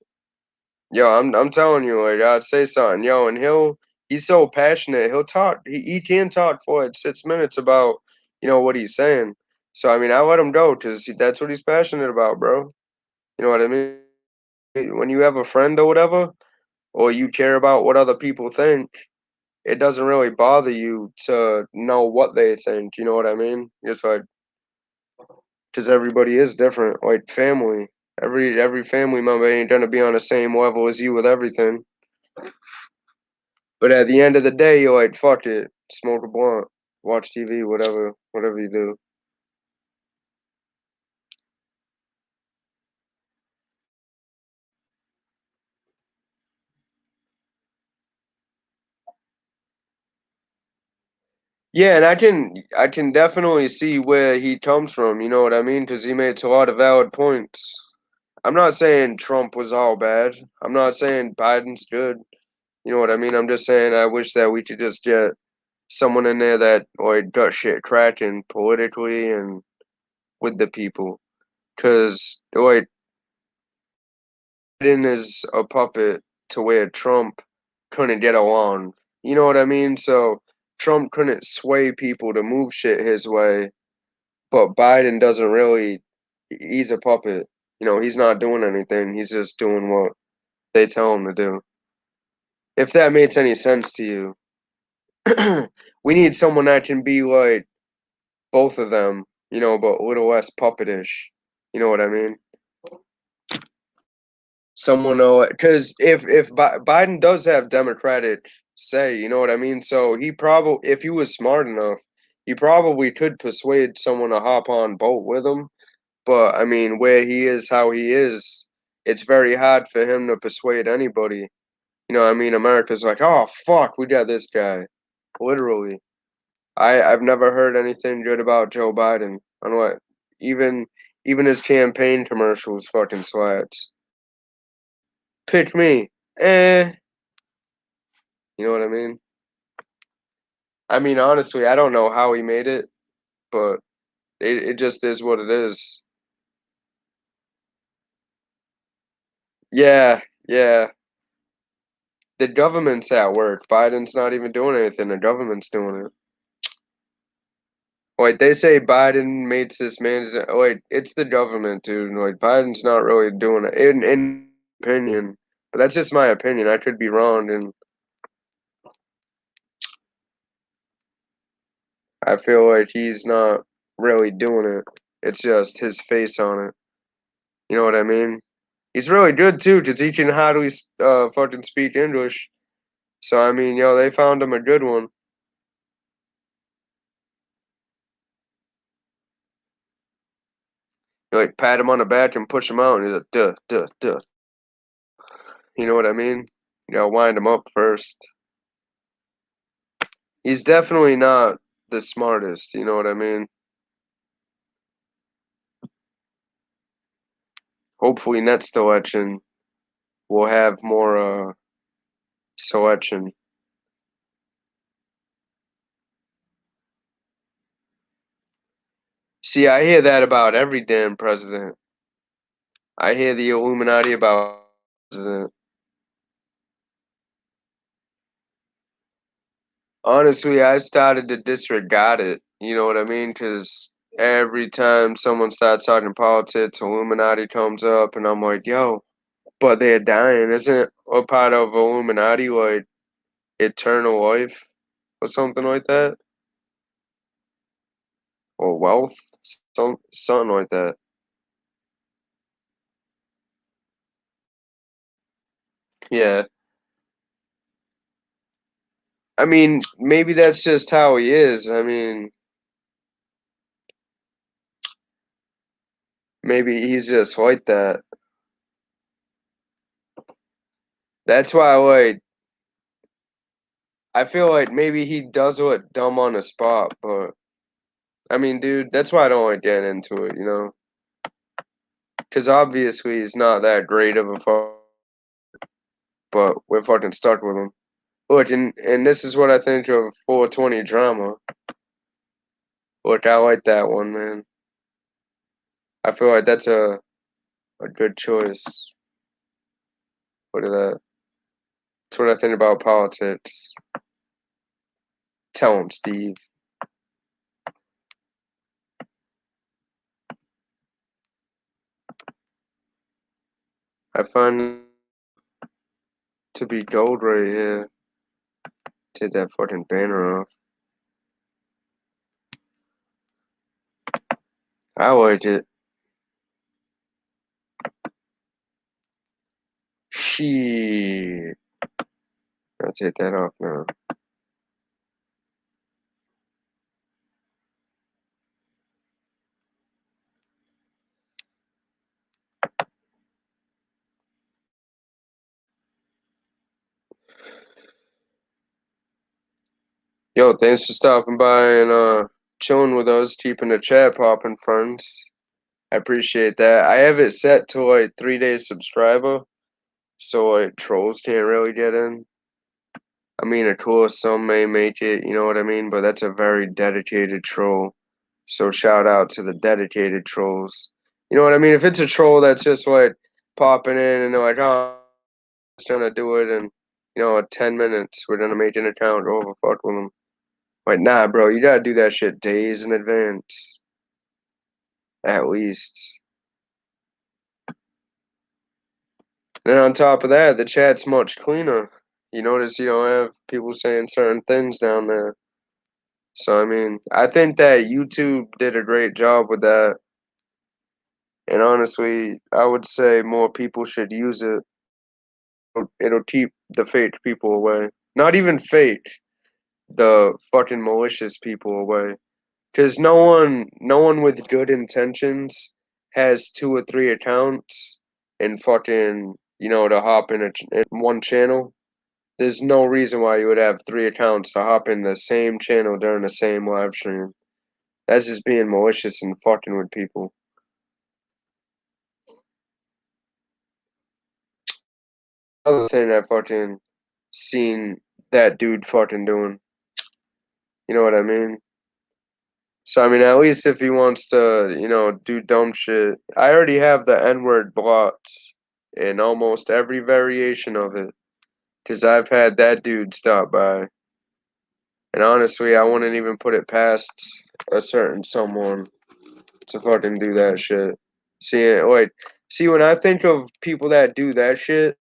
Yo, I'm telling you, like, I'd say something, yo, and he's so passionate. He'll talk. He can talk for like 6 minutes about what he's saying. So I mean, I let him go because that's what he's passionate about, bro. You know what I mean? When you have a friend or whatever, or you care about what other people think, it doesn't really bother you to know what they think. You know what I mean? It's like because everybody is different, like family. Every family member ain't gonna be on the same level as you with everything. But at the end of the day, you're like, fuck it, smoke a blunt, watch TV, whatever you do. Yeah, and I can definitely see where he comes from. You know what I mean? Because he makes a lot of valid points. I'm not saying Trump was all bad. I'm not saying Biden's good. You know what I mean? I'm just saying I wish that we could just get someone in there that like got shit cracking politically and with the people. Cause like Biden is a puppet to where Trump couldn't get along. You know what I mean? So Trump couldn't sway people to move shit his way, but Biden doesn't really. He's a puppet. He's not doing anything. He's just doing what they tell him to do. If that makes any sense to you. We need someone that can be like both of them, but a little less puppetish. You know what I mean? Someone know because if Biden does have Democratic say, you know what I mean. So he probably, if he was smart enough, he probably could persuade someone to hop on boat with him. But I mean, where he is, how he is, it's very hard for him to persuade anybody. I mean, America's like, oh fuck, we got this guy, literally. I've never heard anything good about Joe Biden. On what even even his campaign commercials fucking slaps. Pick me. You know what I mean? I mean, honestly, I don't know how he made it, but it just is what it is. Yeah, yeah. The government's at work. Biden's not even doing anything. The government's doing it. Like they say Biden makes this man like it's the government, dude. Like Biden's not really doing it in opinion. But that's just my opinion. I could be wrong and I feel like he's not really doing it. It's just his face on it. You know what I mean? He's really good too, cause he can hardly fucking speak English. So I mean, yo, they found him a good one. You like pat him on the back and push him out, and he's like, duh, duh, duh. You know what I mean? You gotta wind him up first. He's definitely not the smartest. You know what I mean? Hopefully, next election we'll have more selection. See, I hear that about every damn president. I hear the Illuminati about president. Honestly, I started to disregard it. You know what I mean? Because every time someone starts talking politics, Illuminati comes up, and I'm like, yo, but they're dying. Isn't a part of Illuminati like eternal life or something like that? Or wealth? Something like that. Yeah. I mean, maybe that's just how he is. I mean, maybe he's just like that. That's why, like, I feel like maybe he does it dumb on the spot, but I mean, dude, that's why I don't like getting into it, you know? Because obviously he's not that great of a but we're fucking stuck with him. Look, and this is what I think of 420 drama. Look, I like that one, man. I feel like that's a good choice. Look at that. That's what I think about politics. Tell him, Steve. I find to be gold right here. Take that fucking banner off. I like it. Shit. I'll take that off now. Yo, thanks for stopping by and chilling with us, keeping the chat popping, friends. I appreciate that. I have it set to like 3 days subscriber, so like trolls can't really get in. I mean, of course, some may make it, you know what I mean, but that's a very dedicated troll. So shout out to the dedicated trolls. You know what I mean? If it's a troll that's just like popping in and they're like, oh, I'm just gonna do it in, 10 minutes, we're gonna make an account, over fuck with them. Like, nah, bro, you gotta do that shit days in advance, at least. And then on top of that, the chat's much cleaner. You notice you don't have people saying certain things down there. So, I mean, I think that YouTube did a great job with that. And honestly, I would say more people should use it. It'll keep the fake people away. Not even fake, the fucking malicious people away. Because no one with good intentions has 2 or 3 accounts and fucking, to hop in one channel. There's no reason why you would have 3 accounts to hop in the same channel during the same live stream. That's just being malicious and fucking with people. Other thing I fucking seen that dude fucking doing. You know what I mean? So I mean, at least if he wants to, do dumb shit, I already have the N word blocked in almost every variation of it, cause I've had that dude stop by, and honestly, I wouldn't even put it past a certain someone to fucking do that shit. See, when I think of people that do that shit,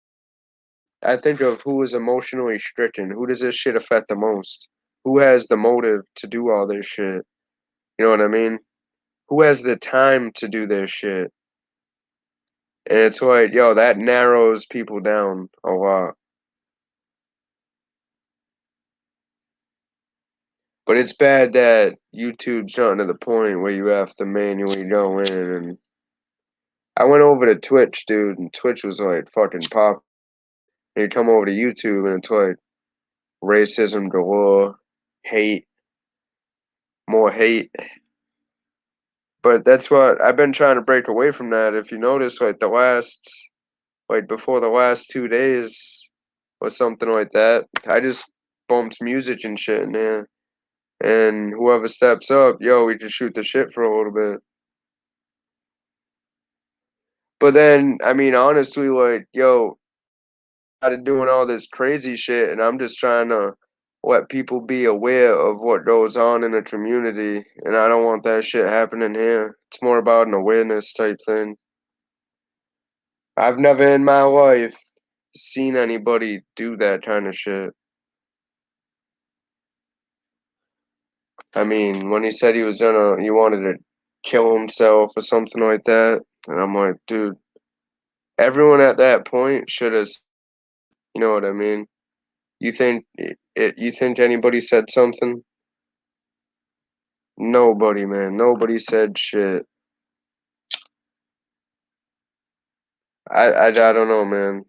I think of who is emotionally stricken. Who does this shit affect the most? Who has the motive to do all this shit? You know what I mean? Who has the time to do this shit? And it's like, yo, that narrows people down a lot. But it's bad that YouTube's gotten to the point where you have to manually go in. And I went over to Twitch, dude, and Twitch was like fucking pop. And you come over to YouTube and it's like racism galore, hate, more hate. But that's what I've been trying to break away from that. If you notice, like before the last 2 days or something like that, I just bumped music and shit in there. And whoever steps up, yo, we just shoot the shit for a little bit. But then, I mean, honestly, like, yo, I started doing all this crazy shit, and I'm just trying to let people be aware of what goes on in the community, and I don't want that shit happening here. It's more about an awareness type thing. I've never in my life seen anybody do that kind of shit. I mean, when he said he wanted to kill himself or something like that, and I'm like, dude, everyone at that point should have, you know what I mean? You think you think anybody said something? Nobody, man. Nobody said shit. I don't know, man.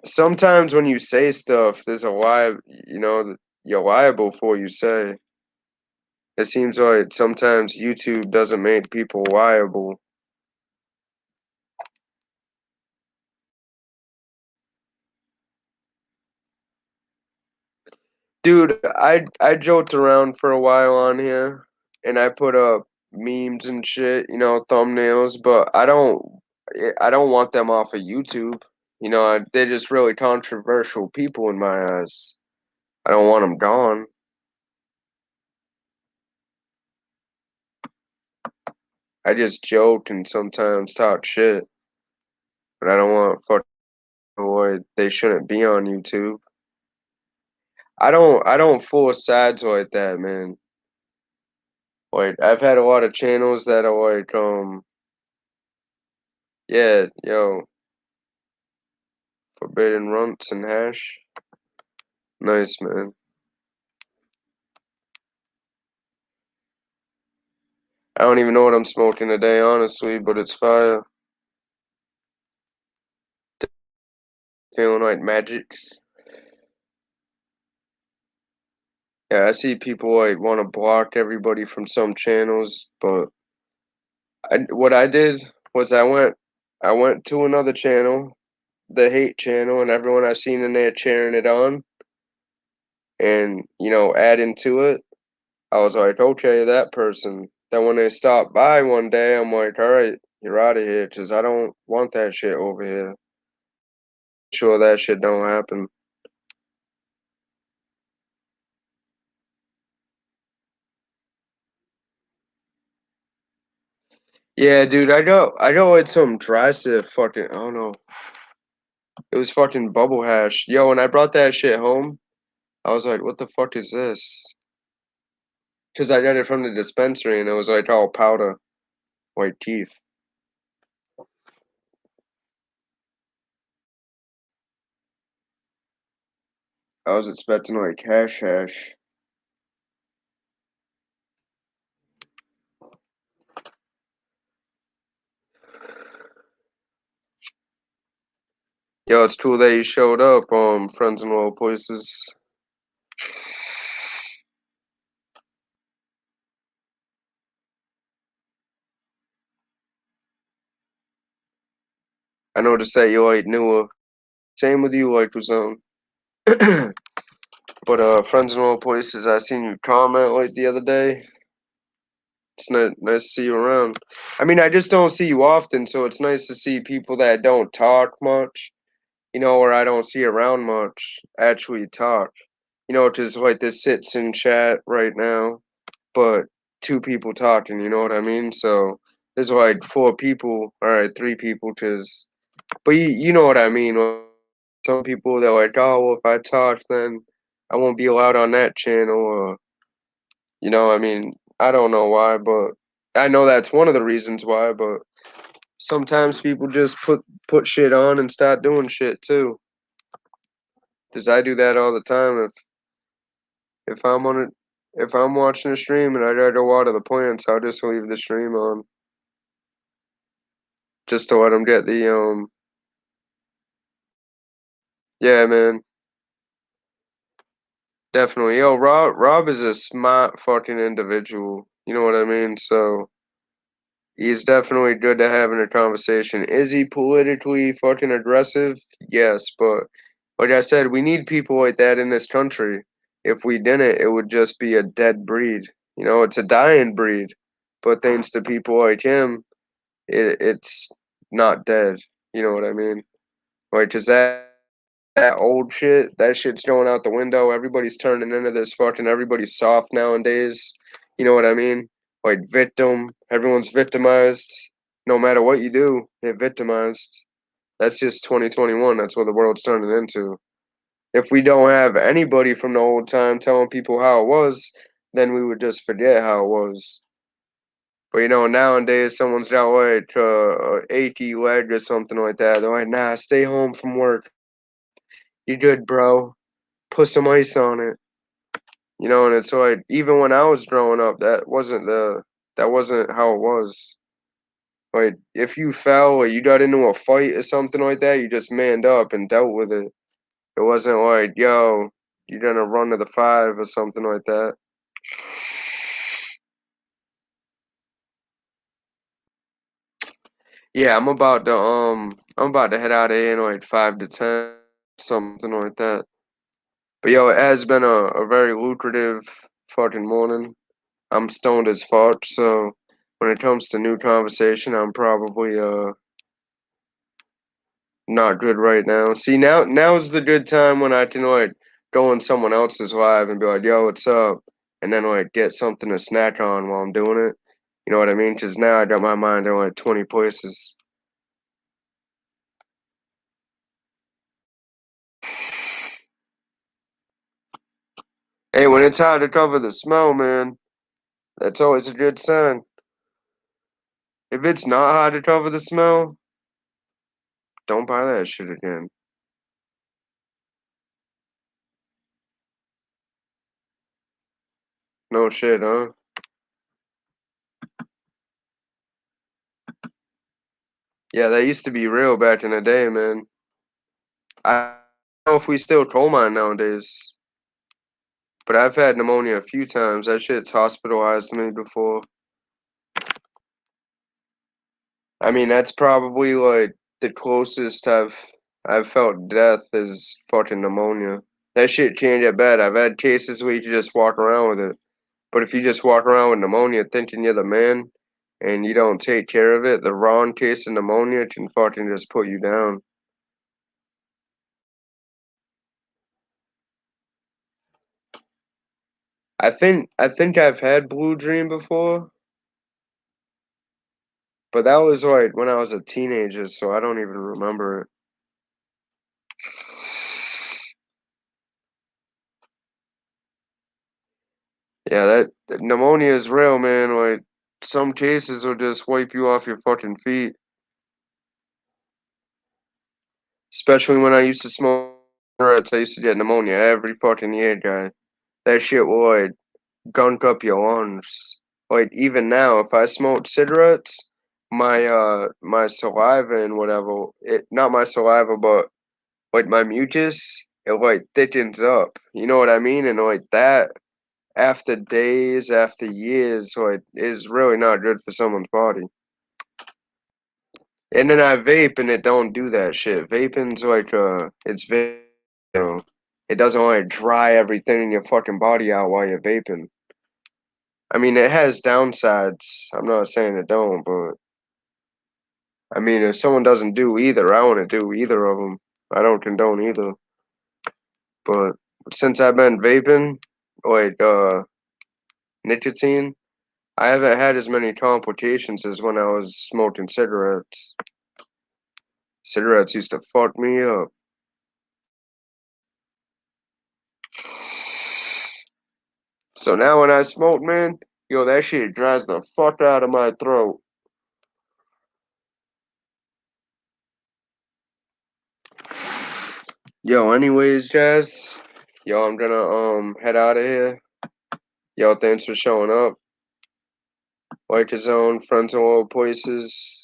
sometimes when you say stuff, there's a lie, that you're liable for what you say. It seems like sometimes YouTube doesn't make people liable. Dude, I joked around for a while on here, and I put up memes and shit, thumbnails, but I don't want them off of YouTube. They're just really controversial people in my eyes. I don't want them gone. I just joke and sometimes talk shit, but I don't want fuck boy. They shouldn't be on YouTube. I don't force sides like that, man. Like I've had a lot of channels that are like, yeah, yo, forbidden runts and hash. Nice, man. I don't even know what I'm smoking today, honestly, but it's fire. Feeling like magic. Yeah, I see people like want to block everybody from some channels, but what I did was I went to another channel, the hate channel, and everyone I seen in there cheering it on, and adding to it. I was like, okay, that person. Then when they stopped by one day, I'm like, all right, you're out of here, 'cause I don't want that shit over here. Sure, that shit don't happen. Yeah, dude, I got like some dry stuff fucking I don't know. It was fucking bubble hash. Yo, when I brought that shit home, I was like, what the fuck is this? Cause I got it from the dispensary and it was like all powder, white teeth. I was expecting like hash. Yo, it's cool that you showed up, friends in low places. I noticed that you like newer. Same with you, like Zone. But friends in low places, I seen you comment like the other day. It's nice to see you around. I mean, I just don't see you often, so it's nice to see people that don't talk much, or I don't see around much, actually talk. Just like this sits in chat right now, but two people talking, you know what I mean? So there's like four people, all right, three people, but you know what I mean. Some people they're like, oh, well, if I talk, then I won't be allowed on that channel, or I mean, I don't know why, but I know that's one of the reasons why, but sometimes people just put shit on and start doing shit too. Cause I do that all the time. If I'm on it, if I'm watching a stream and I gotta go water the plants, I'll just leave the stream on just to let them get the. Yeah, man, definitely. Yo, Rob is a smart fucking individual. You know what I mean? So he's definitely good to have in a conversation. Is he politically fucking aggressive? Yes, but like I said, we need people like that in this country. If we didn't, it would just be a dead breed. It's a dying breed. But thanks to people like him, it's not dead. You know what I mean? Like, 'cause that old shit, that shit's going out the window. Everybody's turning into this fucking, everybody's soft nowadays. You know what I mean? Like victim, everyone's victimized. No matter what you do, they're victimized. That's just 2021. That's what the world's turning into. If we don't have anybody from the old time telling people how it was, then we would just forget how it was. But nowadays someone's got like a achy leg or something like that. They're like, nah, stay home from work. You good, bro? Put some ice on it. And it's like even when I was growing up, that wasn't how it was. Like if you fell or you got into a fight or something like that, you just manned up and dealt with it. It wasn't like, yo, you're gonna run to the five or something like that. Yeah, I'm about to head out of here in like 5 to 10, something like that. But yo, it has been a very lucrative fucking morning. I'm stoned as fuck, so when it comes to new conversation, I'm probably not good right now. See, now's the good time when I can like go on someone else's live and be like, "Yo, what's up?" and then like get something to snack on while I'm doing it. You know what I mean? Because now I got my mind in like 20 places. Hey, when it's hard to cover the smell, man, that's always a good sign. If it's not hard to cover the smell, don't buy that shit again. No shit, huh? Yeah, that used to be real back in the day, man. I don't know if we still coal mine nowadays, but I've had pneumonia a few times. That shit's hospitalized me before. I mean, that's probably like the closest I've felt death is fucking pneumonia. That shit can't get bad. I've had cases where you can just walk around with it. But if you just walk around with pneumonia thinking you're the man and you don't take care of it, the wrong case of pneumonia can fucking just put you down. I think I've had blue dream before, but that was like when I was a teenager, so I don't even remember it. Yeah, that pneumonia is real, man. Like some cases will just wipe you off your fucking feet. Especially when I used to smoke cigarettes, I used to get pneumonia every fucking year, guy. That shit will like gunk up your lungs. Like even now, if I smoke cigarettes, my saliva and whatever, it not my saliva, but like my mucus, it like thickens up. You know what I mean? And like that after days, after years, like is really not good for someone's body. And then I vape and it don't do that shit. Vaping's like it's you know, it doesn't like dry everything in your fucking body out while you're vaping. I mean, it has downsides. I'm not saying it don't, but I mean, if someone doesn't do either, I want to do either of them. I don't condone either. But since I've been vaping, like nicotine, I haven't had as many complications as when I was smoking cigarettes. Cigarettes used to fuck me up. So now when I smoke, man, yo, that shit dries the fuck out of my throat. Yo, anyways, guys, yo, I'm gonna head out of here. Yo, thanks for showing up. Like his own friends in all places.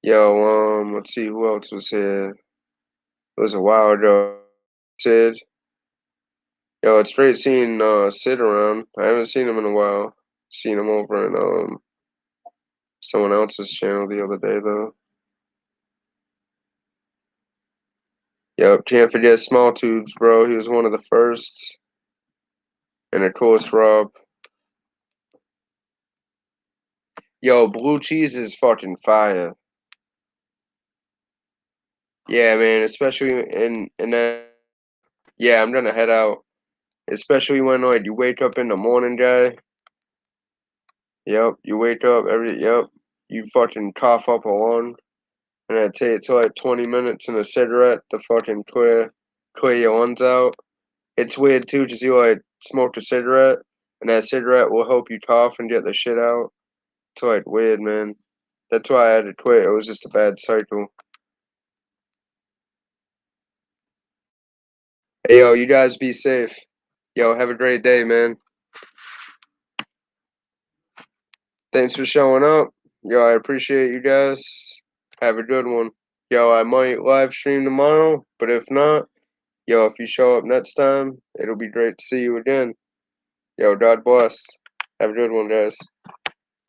Yo, let's see who else was here. It was a while ago. Sid. Yo, it's great seeing Sid around. I haven't seen him in a while. Seen him over in someone else's channel the other day though. Yep, can't forget Small Tubes, bro. He was one of the first. And of course Rob. Yo, blue cheese is fucking fire. Yeah, man, especially in that. Yeah, I'm gonna head out. Especially when like you wake up in the morning, guy. Yep, you wake up yep. You fucking cough up a lung, and it takes like 20 minutes and a cigarette to fucking clear your lungs out. It's weird too, cause you like smoked a cigarette, and that cigarette will help you cough and get the shit out. It's like weird, man. That's why I had to quit. It was just a bad cycle. Hey, yo, you guys be safe. Yo, have a great day, man. Thanks for showing up. Yo, I appreciate you guys. Have a good one. Yo, I might live stream tomorrow, but if not, yo, if you show up next time, it'll be great to see you again. Yo, God bless. Have a good one, guys.